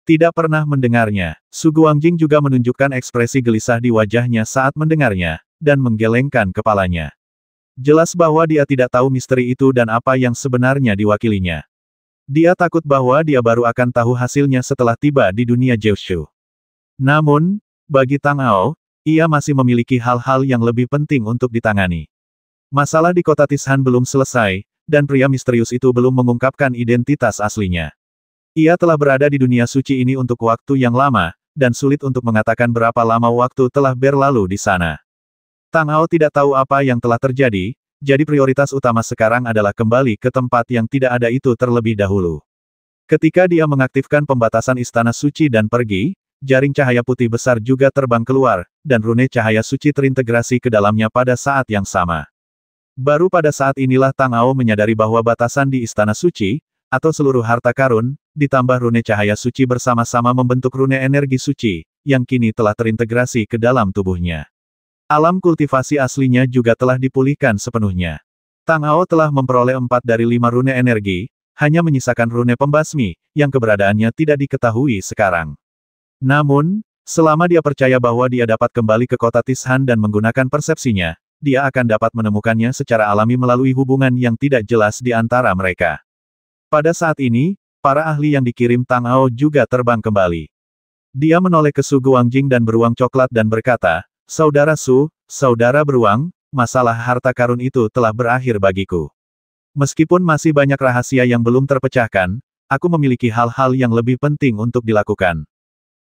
Tidak pernah mendengarnya. Su Guangjing juga menunjukkan ekspresi gelisah di wajahnya saat mendengarnya, dan menggelengkan kepalanya. Jelas bahwa dia tidak tahu misteri itu dan apa yang sebenarnya diwakilinya. Dia takut bahwa dia baru akan tahu hasilnya setelah tiba di dunia Jiushu. Namun, bagi Tang Ao, ia masih memiliki hal-hal yang lebih penting untuk ditangani. Masalah di kota Tishan belum selesai, dan pria misterius itu belum mengungkapkan identitas aslinya. Ia telah berada di dunia suci ini untuk waktu yang lama, dan sulit untuk mengatakan berapa lama waktu telah berlalu di sana. Tang Ao tidak tahu apa yang telah terjadi, jadi prioritas utama sekarang adalah kembali ke tempat yang tidak ada itu terlebih dahulu. Ketika dia mengaktifkan pembatasan istana suci dan pergi, jaring cahaya putih besar juga terbang keluar, dan rune cahaya suci terintegrasi ke dalamnya pada saat yang sama. Baru pada saat inilah Tang Ao menyadari bahwa batasan di istana suci, atau seluruh harta karun, ditambah rune cahaya suci bersama-sama membentuk rune energi suci, yang kini telah terintegrasi ke dalam tubuhnya. Alam kultivasi aslinya juga telah dipulihkan sepenuhnya. Tang Ao telah memperoleh 4 dari 5 rune energi, hanya menyisakan rune pembasmi, yang keberadaannya tidak diketahui sekarang. Namun, selama dia percaya bahwa dia dapat kembali ke kota Tishan dan menggunakan persepsinya, dia akan dapat menemukannya secara alami melalui hubungan yang tidak jelas di antara mereka. Pada saat ini, para ahli yang dikirim Tang Ao juga terbang kembali. Dia menoleh ke Su Guangjing dan beruang coklat dan berkata, "Saudara Su, saudara beruang, masalah harta karun itu telah berakhir bagiku. Meskipun masih banyak rahasia yang belum terpecahkan, aku memiliki hal-hal yang lebih penting untuk dilakukan.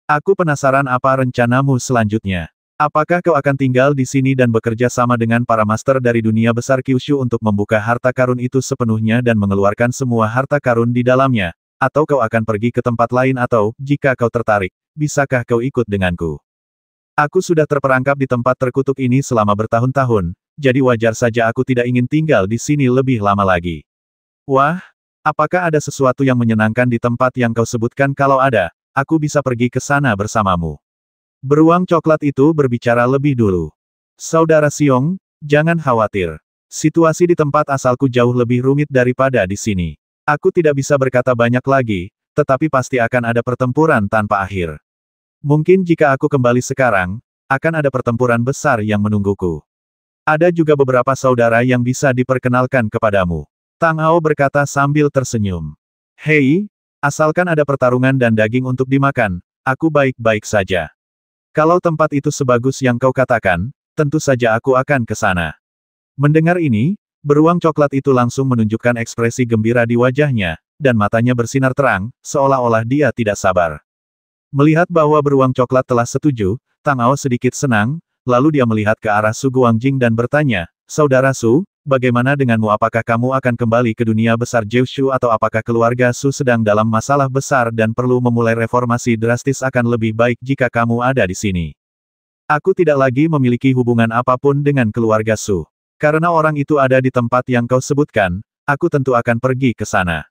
Aku penasaran apa rencanamu selanjutnya. Apakah kau akan tinggal di sini dan bekerja sama dengan para master dari dunia besar Kyushu untuk membuka harta karun itu sepenuhnya dan mengeluarkan semua harta karun di dalamnya, atau kau akan pergi ke tempat lain atau, jika kau tertarik, bisakah kau ikut denganku? Aku sudah terperangkap di tempat terkutuk ini selama bertahun-tahun, jadi wajar saja aku tidak ingin tinggal di sini lebih lama lagi." "Wah, apakah ada sesuatu yang menyenangkan di tempat yang kau sebutkan? Kalau ada, aku bisa pergi ke sana bersamamu." Beruang coklat itu berbicara lebih dulu. "Saudara Xiong, jangan khawatir. Situasi di tempat asalku jauh lebih rumit daripada di sini. Aku tidak bisa berkata banyak lagi, tetapi pasti akan ada pertempuran tanpa akhir. Mungkin jika aku kembali sekarang, akan ada pertempuran besar yang menungguku. Ada juga beberapa saudara yang bisa diperkenalkan kepadamu." Tang Ao berkata sambil tersenyum. "Hei, asalkan ada pertarungan dan daging untuk dimakan, aku baik-baik saja. Kalau tempat itu sebagus yang kau katakan, tentu saja aku akan ke sana." Mendengar ini, beruang coklat itu langsung menunjukkan ekspresi gembira di wajahnya, dan matanya bersinar terang, seolah-olah dia tidak sabar. Melihat bahwa beruang coklat telah setuju, Tang Ao sedikit senang, lalu dia melihat ke arah Su Guangjing dan bertanya, "Saudara Su, bagaimana denganmu? Apakah kamu akan kembali ke dunia besar Jiushu atau apakah keluarga Su sedang dalam masalah besar dan perlu memulai reformasi drastis? Akan lebih baik jika kamu ada di sini. Aku tidak lagi memiliki hubungan apapun dengan keluarga Su. Karena orang itu ada di tempat yang kau sebutkan, aku tentu akan pergi ke sana."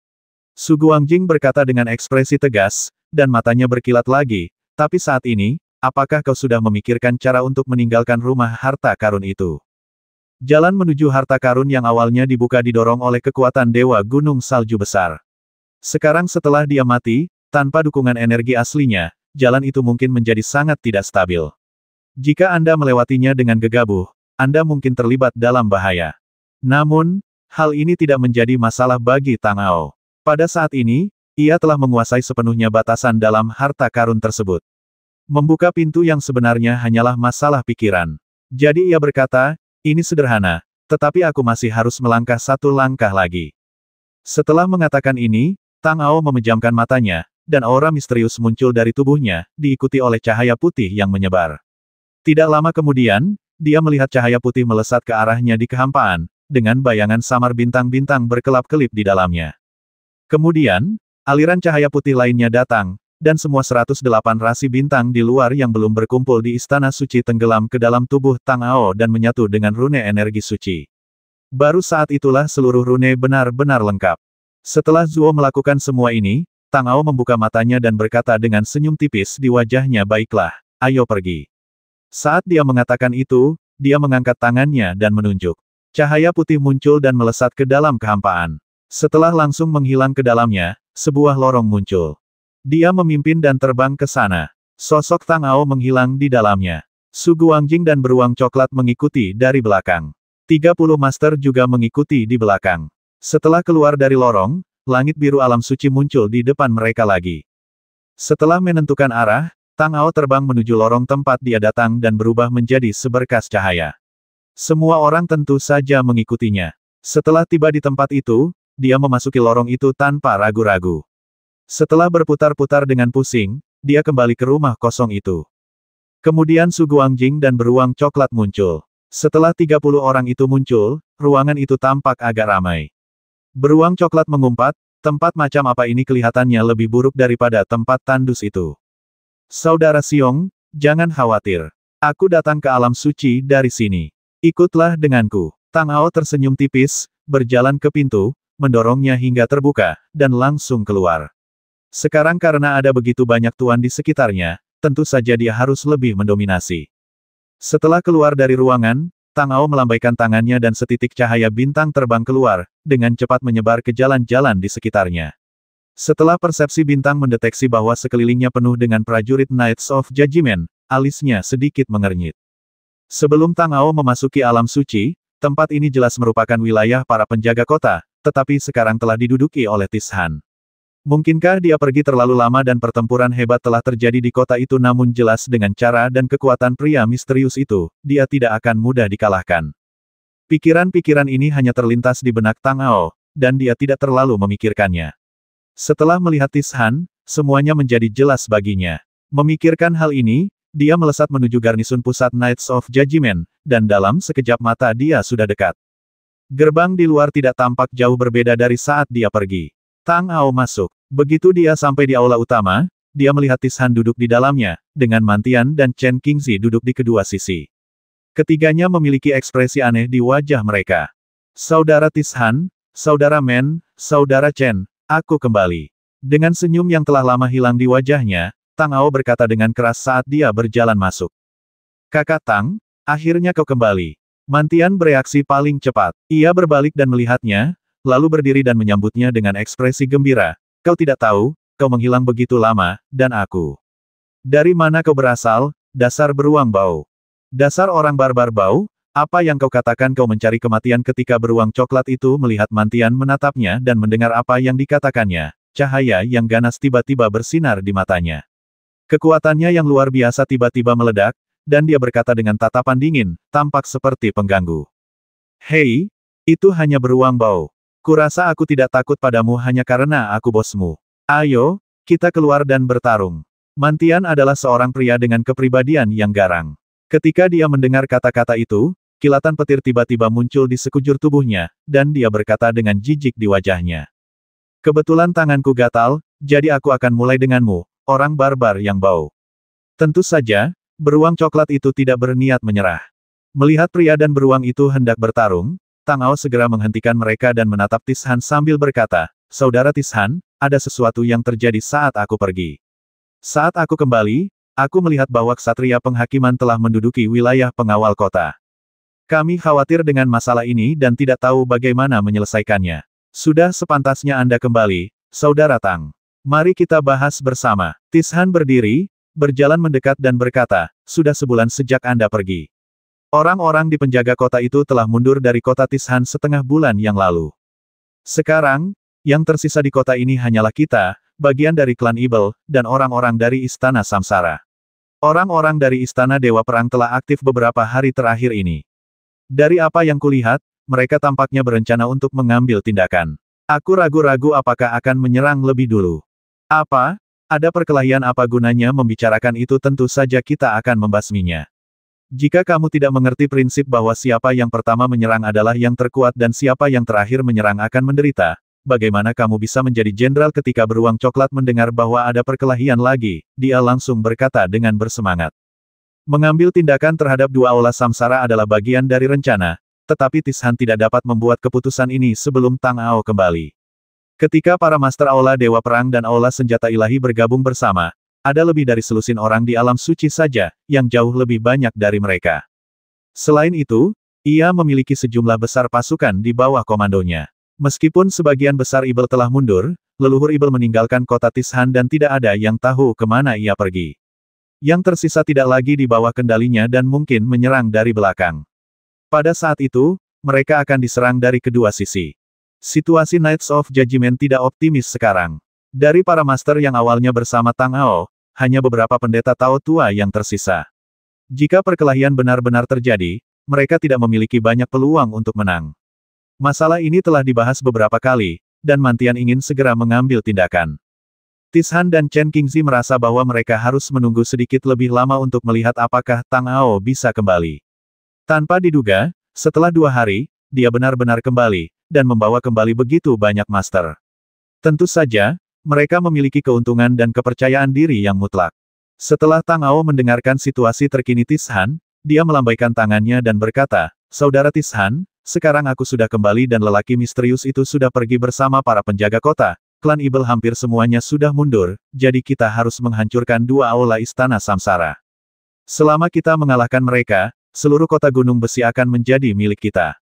Su Guangjing berkata dengan ekspresi tegas, dan matanya berkilat lagi, "Tapi saat ini, apakah kau sudah memikirkan cara untuk meninggalkan rumah harta karun itu?" Jalan menuju harta karun yang awalnya dibuka didorong oleh kekuatan Dewa Gunung Salju Besar. Sekarang setelah dia mati, tanpa dukungan energi aslinya, jalan itu mungkin menjadi sangat tidak stabil. Jika Anda melewatinya dengan gegabah, Anda mungkin terlibat dalam bahaya. Namun, hal ini tidak menjadi masalah bagi Tang Ao. Pada saat ini, ia telah menguasai sepenuhnya batasan dalam harta karun tersebut. Membuka pintu yang sebenarnya hanyalah masalah pikiran. Jadi ia berkata, "Ini sederhana, tetapi aku masih harus melangkah satu langkah lagi." Setelah mengatakan ini, Tang Ao memejamkan matanya, dan aura misterius muncul dari tubuhnya, diikuti oleh cahaya putih yang menyebar. Tidak lama kemudian, dia melihat cahaya putih melesat ke arahnya di kehampaan, dengan bayangan samar bintang-bintang berkelap-kelip di dalamnya. Kemudian, aliran cahaya putih lainnya datang, dan semua 108 rasi bintang di luar yang belum berkumpul di Istana Suci tenggelam ke dalam tubuh Tang Ao dan menyatu dengan rune energi suci. Baru saat itulah seluruh rune benar-benar lengkap. Setelah Zuo melakukan semua ini, Tang Ao membuka matanya dan berkata dengan senyum tipis di wajahnya, "Baiklah, ayo pergi." Saat dia mengatakan itu, dia mengangkat tangannya dan menunjuk. Cahaya putih muncul dan melesat ke dalam kehampaan. Setelah langsung menghilang ke dalamnya, sebuah lorong muncul. Dia memimpin dan terbang ke sana. Sosok Tang Ao menghilang di dalamnya. Su Guangjing dan beruang coklat mengikuti dari belakang. 30 master juga mengikuti di belakang. Setelah keluar dari lorong, langit biru alam suci muncul di depan mereka lagi. Setelah menentukan arah, Tang Ao terbang menuju lorong tempat dia datang dan berubah menjadi seberkas cahaya. Semua orang tentu saja mengikutinya. Setelah tiba di tempat itu, dia memasuki lorong itu tanpa ragu-ragu. Setelah berputar-putar dengan pusing, dia kembali ke rumah kosong itu. Kemudian Su Guangjing dan beruang coklat muncul. Setelah 30 orang itu muncul, ruangan itu tampak agak ramai. Beruang coklat mengumpat, tempat macam apa ini kelihatannya lebih buruk daripada tempat tandus itu. Saudara Xiong, jangan khawatir. Aku datang ke alam suci dari sini. Ikutlah denganku. Tang Ao tersenyum tipis, berjalan ke pintu, mendorongnya hingga terbuka, dan langsung keluar. Sekarang karena ada begitu banyak tuan di sekitarnya, tentu saja dia harus lebih mendominasi. Setelah keluar dari ruangan, Tang Ao melambaikan tangannya dan setitik cahaya bintang terbang keluar, dengan cepat menyebar ke jalan-jalan di sekitarnya. Setelah persepsi bintang mendeteksi bahwa sekelilingnya penuh dengan prajurit Knights of Judgment, alisnya sedikit mengernyit. Sebelum Tang Ao memasuki alam suci, tempat ini jelas merupakan wilayah para penjaga kota, tetapi sekarang telah diduduki oleh Tishan. Mungkinkah dia pergi terlalu lama dan pertempuran hebat telah terjadi di kota itu, namun jelas dengan cara dan kekuatan pria misterius itu, dia tidak akan mudah dikalahkan. Pikiran-pikiran ini hanya terlintas di benak Tang Ao, dan dia tidak terlalu memikirkannya. Setelah melihat Tishan, semuanya menjadi jelas baginya. Memikirkan hal ini, dia melesat menuju garnisun pusat Knights of Judgment, dan dalam sekejap mata dia sudah dekat. Gerbang di luar tidak tampak jauh berbeda dari saat dia pergi. Tang Ao masuk. Begitu dia sampai di aula utama, dia melihat Tishan duduk di dalamnya, dengan Mantian dan Chen Qingzi duduk di kedua sisi. Ketiganya memiliki ekspresi aneh di wajah mereka. Saudara Tishan, Saudara Men, Saudara Chen, aku kembali. Dengan senyum yang telah lama hilang di wajahnya, Tang Ao berkata dengan keras saat dia berjalan masuk. Kakak Tang, akhirnya kau kembali. Mantian bereaksi paling cepat. Ia berbalik dan melihatnya, lalu berdiri dan menyambutnya dengan ekspresi gembira. Kau tidak tahu, kau menghilang begitu lama, dan aku. Dari mana kau berasal, dasar beruang bau? Dasar orang barbar bau, apa yang kau katakan kau mencari kematian? Ketika beruang coklat itu melihat Mantian menatapnya dan mendengar apa yang dikatakannya, cahaya yang ganas tiba-tiba bersinar di matanya. Kekuatannya yang luar biasa tiba-tiba meledak, dan dia berkata dengan tatapan dingin, tampak seperti pengganggu. Hei, itu hanya beruang bau. Kurasa aku tidak takut padamu hanya karena aku bosmu. Ayo, kita keluar dan bertarung. Mantian adalah seorang pria dengan kepribadian yang garang. Ketika dia mendengar kata-kata itu, kilatan petir tiba-tiba muncul di sekujur tubuhnya, dan dia berkata dengan jijik di wajahnya. Kebetulan tanganku gatal, jadi aku akan mulai denganmu, orang barbar yang bau. Tentu saja, beruang coklat itu tidak berniat menyerah. Melihat pria dan beruang itu hendak bertarung, Tang Ao segera menghentikan mereka dan menatap Tishan sambil berkata, Saudara Tishan, ada sesuatu yang terjadi saat aku pergi. Saat aku kembali, aku melihat bahwa ksatria penghakiman telah menduduki wilayah pengawal kota. Kami khawatir dengan masalah ini dan tidak tahu bagaimana menyelesaikannya. Sudah sepantasnya Anda kembali, Saudara Tang. Mari kita bahas bersama. Tishan berdiri, berjalan mendekat dan berkata, sudah sebulan sejak Anda pergi. Orang-orang di penjaga kota itu telah mundur dari kota Tishan setengah bulan yang lalu. Sekarang, yang tersisa di kota ini hanyalah kita, bagian dari klan Ibel, dan orang-orang dari Istana Samsara. Orang-orang dari Istana Dewa Perang telah aktif beberapa hari terakhir ini. Dari apa yang kulihat, mereka tampaknya berencana untuk mengambil tindakan. Aku ragu-ragu apakah akan menyerang lebih dulu. Apa? Ada perkelahian apa gunanya membicarakan itu, tentu saja kita akan membasminya. Jika kamu tidak mengerti prinsip bahwa siapa yang pertama menyerang adalah yang terkuat dan siapa yang terakhir menyerang akan menderita, bagaimana kamu bisa menjadi jenderal ketika beruang coklat mendengar bahwa ada perkelahian lagi, dia langsung berkata dengan bersemangat. Mengambil tindakan terhadap dua aula samsara adalah bagian dari rencana, tetapi Tishan tidak dapat membuat keputusan ini sebelum Tang Ao kembali. Ketika para Master Aula Dewa Perang dan Aula Senjata Ilahi bergabung bersama, ada lebih dari selusin orang di alam suci saja, yang jauh lebih banyak dari mereka. Selain itu, ia memiliki sejumlah besar pasukan di bawah komandonya. Meskipun sebagian besar Ibel telah mundur, leluhur Ibel meninggalkan kota Tishan dan tidak ada yang tahu kemana ia pergi. Yang tersisa tidak lagi di bawah kendalinya dan mungkin menyerang dari belakang. Pada saat itu, mereka akan diserang dari kedua sisi. Situasi Knights of Judgment tidak optimis sekarang. Dari para master yang awalnya bersama Tang Ao, hanya beberapa pendeta Tao tua yang tersisa. Jika perkelahian benar-benar terjadi, mereka tidak memiliki banyak peluang untuk menang. Masalah ini telah dibahas beberapa kali, dan Mantian ingin segera mengambil tindakan. Tishan dan Chen Qingzi merasa bahwa mereka harus menunggu sedikit lebih lama untuk melihat apakah Tang Ao bisa kembali. Tanpa diduga, setelah 2 hari, dia benar-benar kembali, dan membawa kembali begitu banyak master. Tentu saja, mereka memiliki keuntungan dan kepercayaan diri yang mutlak. Setelah Tang Ao mendengarkan situasi terkini Tishan, dia melambaikan tangannya dan berkata, "Saudara Tishan, sekarang aku sudah kembali dan lelaki misterius itu sudah pergi bersama para penjaga kota. Klan Ibel hampir semuanya sudah mundur, jadi kita harus menghancurkan 2 aula istana samsara. Selama kita mengalahkan mereka, seluruh kota Gunung Besi akan menjadi milik kita.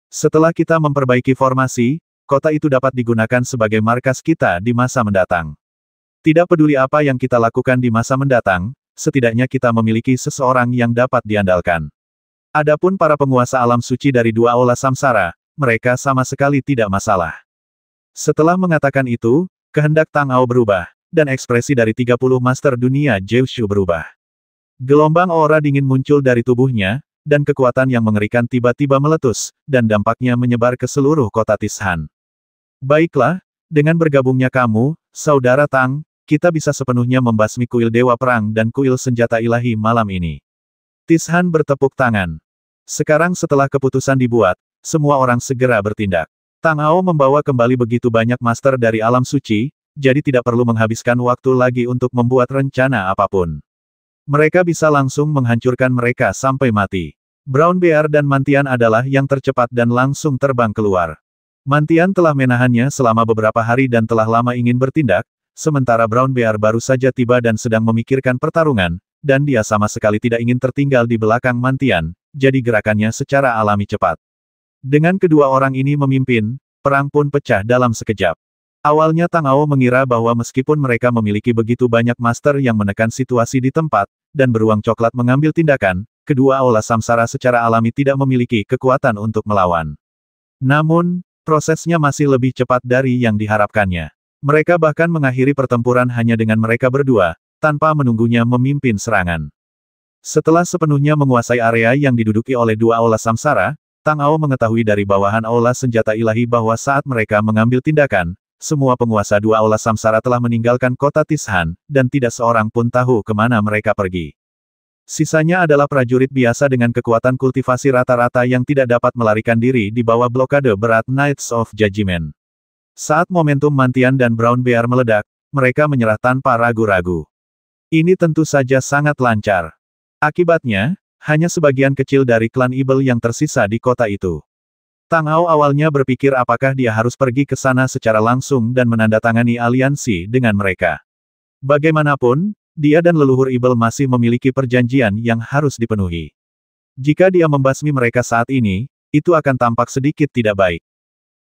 Setelah kita memperbaiki formasi, kota itu dapat digunakan sebagai markas kita di masa mendatang. Tidak peduli apa yang kita lakukan di masa mendatang, setidaknya kita memiliki seseorang yang dapat diandalkan." Adapun para penguasa alam suci dari 2 aula samsara, mereka sama sekali tidak masalah. Setelah mengatakan itu, kehendak Tang Ao berubah, dan ekspresi dari 30 master dunia Jiushu berubah. Gelombang aura dingin muncul dari tubuhnya, dan kekuatan yang mengerikan tiba-tiba meletus, dan dampaknya menyebar ke seluruh kota Tishan. "Baiklah, dengan bergabungnya kamu, Saudara Tang, kita bisa sepenuhnya membasmi kuil Dewa Perang dan kuil Senjata Ilahi malam ini." Tishan bertepuk tangan. Sekarang setelah keputusan dibuat, semua orang segera bertindak. Tang Ao membawa kembali begitu banyak master dari alam suci, jadi tidak perlu menghabiskan waktu lagi untuk membuat rencana apapun. Mereka bisa langsung menghancurkan mereka sampai mati. Brown Bear dan Mantian adalah yang tercepat dan langsung terbang keluar. Mantian telah menahannya selama beberapa hari dan telah lama ingin bertindak, sementara Brown Bear baru saja tiba dan sedang memikirkan pertarungan, dan dia sama sekali tidak ingin tertinggal di belakang Mantian, jadi gerakannya secara alami cepat. Dengan kedua orang ini memimpin, perang pun pecah dalam sekejap. Awalnya Tang Ao mengira bahwa meskipun mereka memiliki begitu banyak master yang menekan situasi di tempat, dan beruang coklat mengambil tindakan, kedua aula samsara secara alami tidak memiliki kekuatan untuk melawan. Namun, prosesnya masih lebih cepat dari yang diharapkannya. Mereka bahkan mengakhiri pertempuran hanya dengan mereka berdua, tanpa menunggunya memimpin serangan. Setelah sepenuhnya menguasai area yang diduduki oleh 2 aula samsara, Tang Ao mengetahui dari bawahan aula senjata ilahi bahwa saat mereka mengambil tindakan, semua penguasa 2 aula samsara telah meninggalkan kota Tishan, dan tidak seorang pun tahu kemana mereka pergi. Sisanya adalah prajurit biasa dengan kekuatan kultivasi rata-rata yang tidak dapat melarikan diri di bawah blokade berat Knights of Judgment. Saat momentum Mantian dan Brown Bear meledak, mereka menyerah tanpa ragu-ragu. Ini tentu saja sangat lancar. Akibatnya, hanya sebagian kecil dari klan Ibel yang tersisa di kota itu. Tang Ao awalnya berpikir apakah dia harus pergi ke sana secara langsung dan menandatangani aliansi dengan mereka. Bagaimanapun, dia dan leluhur Ibel masih memiliki perjanjian yang harus dipenuhi. Jika dia membasmi mereka saat ini, itu akan tampak sedikit tidak baik.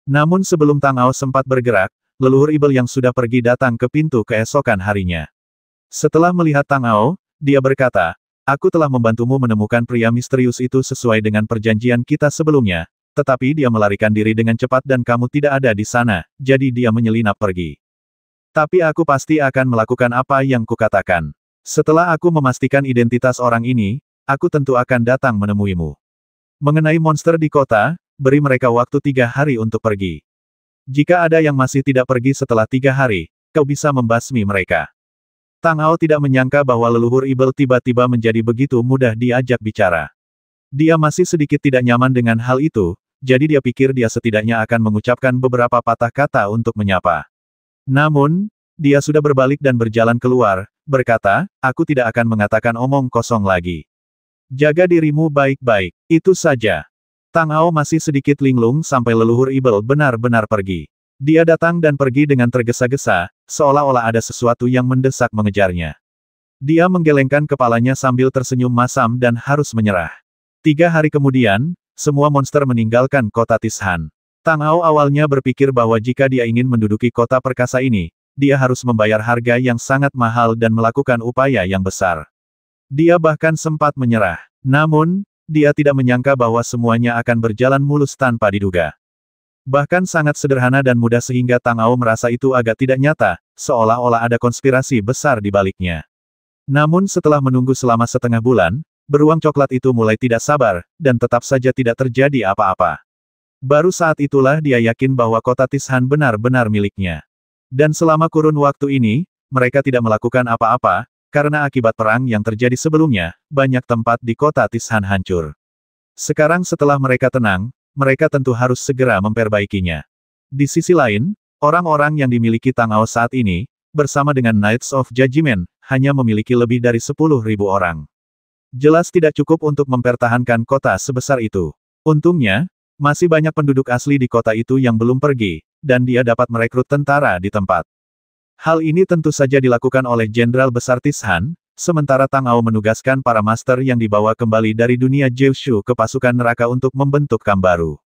Namun sebelum Tang Ao sempat bergerak, leluhur Ibel yang sudah pergi datang ke pintu keesokan harinya. Setelah melihat Tang Ao, dia berkata, "Aku telah membantumu menemukan pria misterius itu sesuai dengan perjanjian kita sebelumnya, tetapi dia melarikan diri dengan cepat dan kamu tidak ada di sana, jadi dia menyelinap pergi. Tapi aku pasti akan melakukan apa yang kukatakan. Setelah aku memastikan identitas orang ini, aku tentu akan datang menemuimu. Mengenai monster di kota, beri mereka waktu 3 hari untuk pergi. Jika ada yang masih tidak pergi setelah 3 hari, kau bisa membasmi mereka." Tang Ao tidak menyangka bahwa leluhur Ibel tiba-tiba menjadi begitu mudah diajak bicara. Dia masih sedikit tidak nyaman dengan hal itu, jadi dia pikir dia setidaknya akan mengucapkan beberapa patah kata untuk menyapa. Namun, dia sudah berbalik dan berjalan keluar, berkata, aku tidak akan mengatakan omong kosong lagi. Jaga dirimu baik-baik, itu saja. Tang Ao masih sedikit linglung sampai leluhur Ibel benar-benar pergi. Dia datang dan pergi dengan tergesa-gesa, seolah-olah ada sesuatu yang mendesak mengejarnya. Dia menggelengkan kepalanya sambil tersenyum masam dan harus menyerah. 3 hari kemudian, semua monster meninggalkan kota Tishan. Tang Ao awalnya berpikir bahwa jika dia ingin menduduki kota perkasa ini, dia harus membayar harga yang sangat mahal dan melakukan upaya yang besar. Dia bahkan sempat menyerah. Namun, dia tidak menyangka bahwa semuanya akan berjalan mulus tanpa diduga. Bahkan sangat sederhana dan mudah sehingga Tang Ao merasa itu agak tidak nyata, seolah-olah ada konspirasi besar di baliknya. Namun setelah menunggu selama setengah bulan, beruang coklat itu mulai tidak sabar, dan tetap saja tidak terjadi apa-apa. Baru saat itulah dia yakin bahwa kota Tishan benar-benar miliknya. Dan selama kurun waktu ini, mereka tidak melakukan apa-apa, karena akibat perang yang terjadi sebelumnya, banyak tempat di kota Tishan hancur. Sekarang setelah mereka tenang, mereka tentu harus segera memperbaikinya. Di sisi lain, orang-orang yang dimiliki Tang Ao saat ini, bersama dengan Knights of Judgment, hanya memiliki lebih dari 10.000 orang. Jelas tidak cukup untuk mempertahankan kota sebesar itu. Untungnya, masih banyak penduduk asli di kota itu yang belum pergi, dan dia dapat merekrut tentara di tempat. Hal ini tentu saja dilakukan oleh Jenderal Besar Tishan, sementara Tang Ao menugaskan para master yang dibawa kembali dari dunia Jiushu ke pasukan neraka untuk membentuk kamp baru.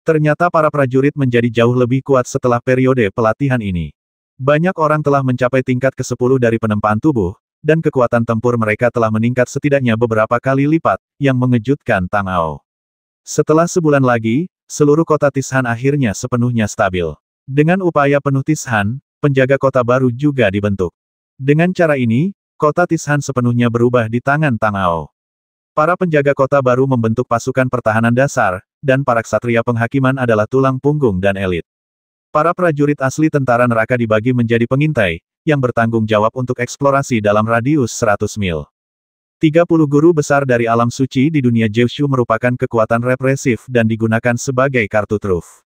Ternyata para prajurit menjadi jauh lebih kuat setelah periode pelatihan ini. Banyak orang telah mencapai tingkat ke-10 dari penempaan tubuh, dan kekuatan tempur mereka telah meningkat setidaknya beberapa kali lipat, yang mengejutkan Tang Ao. Setelah sebulan lagi, seluruh kota Tishan akhirnya sepenuhnya stabil. Dengan upaya penuh Tishan, penjaga kota baru juga dibentuk. Dengan cara ini, kota Tishan sepenuhnya berubah di tangan Tang Ao. Para penjaga kota baru membentuk pasukan pertahanan dasar, dan para ksatria penghakiman adalah tulang punggung dan elit. Para prajurit asli tentara neraka dibagi menjadi pengintai, yang bertanggung jawab untuk eksplorasi dalam radius 100 mil. 30 guru besar dari alam suci di dunia Jiushu merupakan kekuatan represif dan digunakan sebagai kartu truf.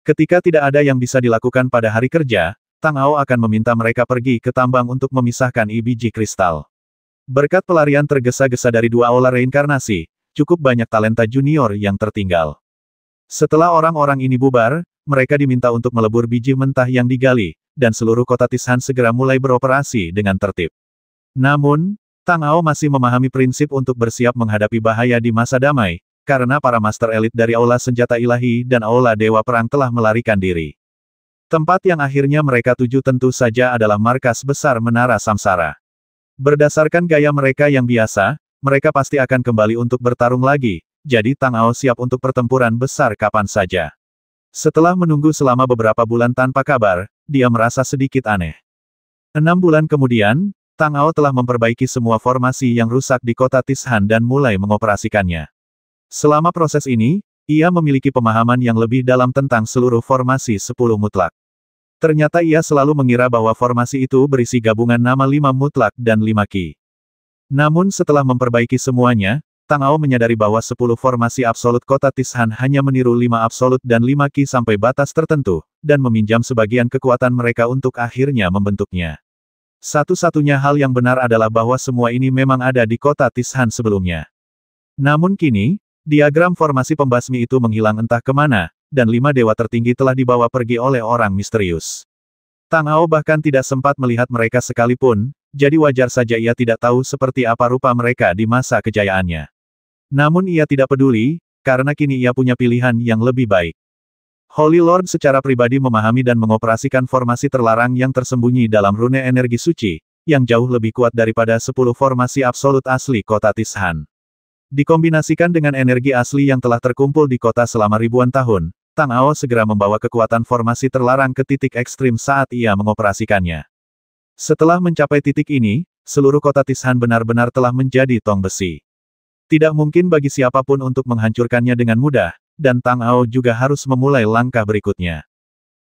Ketika tidak ada yang bisa dilakukan pada hari kerja, Tang Ao akan meminta mereka pergi ke tambang untuk memisahkan biji kristal. Berkat pelarian tergesa-gesa dari 2 aula reinkarnasi, cukup banyak talenta junior yang tertinggal. Setelah orang-orang ini bubar, mereka diminta untuk melebur biji mentah yang digali, dan seluruh kota Tishan segera mulai beroperasi dengan tertib. Namun, Tang Ao masih memahami prinsip untuk bersiap menghadapi bahaya di masa damai, karena para master elit dari aula senjata ilahi dan aula dewa perang telah melarikan diri. Tempat yang akhirnya mereka tuju tentu saja adalah markas besar Menara Samsara. Berdasarkan gaya mereka yang biasa, mereka pasti akan kembali untuk bertarung lagi, jadi Tang Ao siap untuk pertempuran besar kapan saja. Setelah menunggu selama beberapa bulan tanpa kabar, dia merasa sedikit aneh. 6 bulan kemudian, Tang Ao telah memperbaiki semua formasi yang rusak di kota Tishan dan mulai mengoperasikannya. Selama proses ini, ia memiliki pemahaman yang lebih dalam tentang seluruh formasi 10 mutlak. Ternyata ia selalu mengira bahwa formasi itu berisi gabungan nama 5 mutlak dan 5 ki. Namun setelah memperbaiki semuanya, Tang Ao menyadari bahwa 10 formasi absolut kota Tishan hanya meniru 5 absolut dan 5 ki sampai batas tertentu, dan meminjam sebagian kekuatan mereka untuk akhirnya membentuknya. Satu-satunya hal yang benar adalah bahwa semua ini memang ada di kota Tishan sebelumnya. Namun kini, diagram formasi pembasmi itu menghilang entah kemana, dan 5 dewa tertinggi telah dibawa pergi oleh orang misterius. Tang Ao bahkan tidak sempat melihat mereka sekalipun, jadi wajar saja ia tidak tahu seperti apa rupa mereka di masa kejayaannya. Namun ia tidak peduli, karena kini ia punya pilihan yang lebih baik. Holy Lord secara pribadi memahami dan mengoperasikan formasi terlarang yang tersembunyi dalam rune energi suci, yang jauh lebih kuat daripada 10 formasi absolut asli kota Tishan. Dikombinasikan dengan energi asli yang telah terkumpul di kota selama ribuan tahun, Tang Ao segera membawa kekuatan formasi terlarang ke titik ekstrim saat ia mengoperasikannya. Setelah mencapai titik ini, seluruh kota Tishan benar-benar telah menjadi tong besi. Tidak mungkin bagi siapapun untuk menghancurkannya dengan mudah, dan Tang Ao juga harus memulai langkah berikutnya.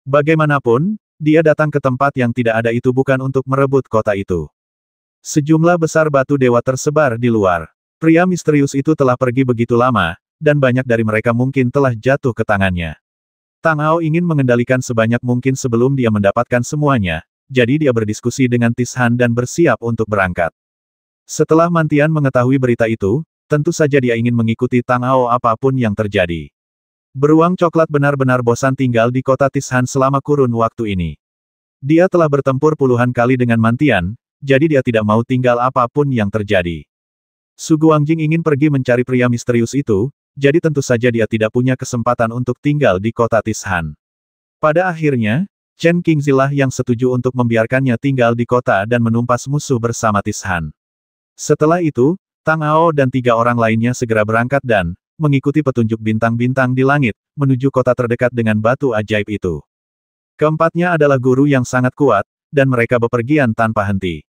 Bagaimanapun, dia datang ke tempat yang tidak ada itu bukan untuk merebut kota itu. Sejumlah besar batu dewa tersebar di luar. Pria misterius itu telah pergi begitu lama, dan banyak dari mereka mungkin telah jatuh ke tangannya. Tang Ao ingin mengendalikan sebanyak mungkin sebelum dia mendapatkan semuanya, jadi dia berdiskusi dengan Tishan dan bersiap untuk berangkat. Setelah Mantian mengetahui berita itu, tentu saja dia ingin mengikuti Tang Ao apapun yang terjadi. Beruang coklat benar-benar bosan tinggal di kota Tishan selama kurun waktu ini. Dia telah bertempur puluhan kali dengan Mantian, jadi dia tidak mau tinggal apapun yang terjadi. Su Guangjing ingin pergi mencari pria misterius itu, jadi tentu saja dia tidak punya kesempatan untuk tinggal di kota Tishan. Pada akhirnya, Chen Qingzilah yang setuju untuk membiarkannya tinggal di kota dan menumpas musuh bersama Tishan. Setelah itu, Tang Ao dan 3 orang lainnya segera berangkat dan mengikuti petunjuk bintang-bintang di langit, menuju kota terdekat dengan batu ajaib itu. Keempatnya adalah guru yang sangat kuat, dan mereka bepergian tanpa henti.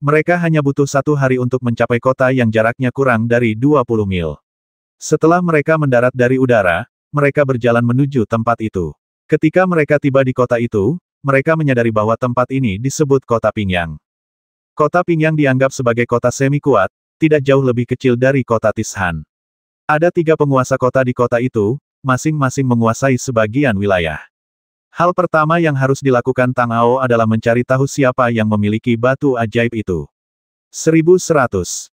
Mereka hanya butuh 1 hari untuk mencapai kota yang jaraknya kurang dari 20 mil. Setelah mereka mendarat dari udara, mereka berjalan menuju tempat itu. Ketika mereka tiba di kota itu, mereka menyadari bahwa tempat ini disebut Kota Pingyang. Kota Pingyang dianggap sebagai kota semi-kuat, tidak jauh lebih kecil dari kota Tishan. Ada 3 penguasa kota di kota itu, masing-masing menguasai sebagian wilayah. Hal pertama yang harus dilakukan Tang Ao adalah mencari tahu siapa yang memiliki batu ajaib itu. 1100.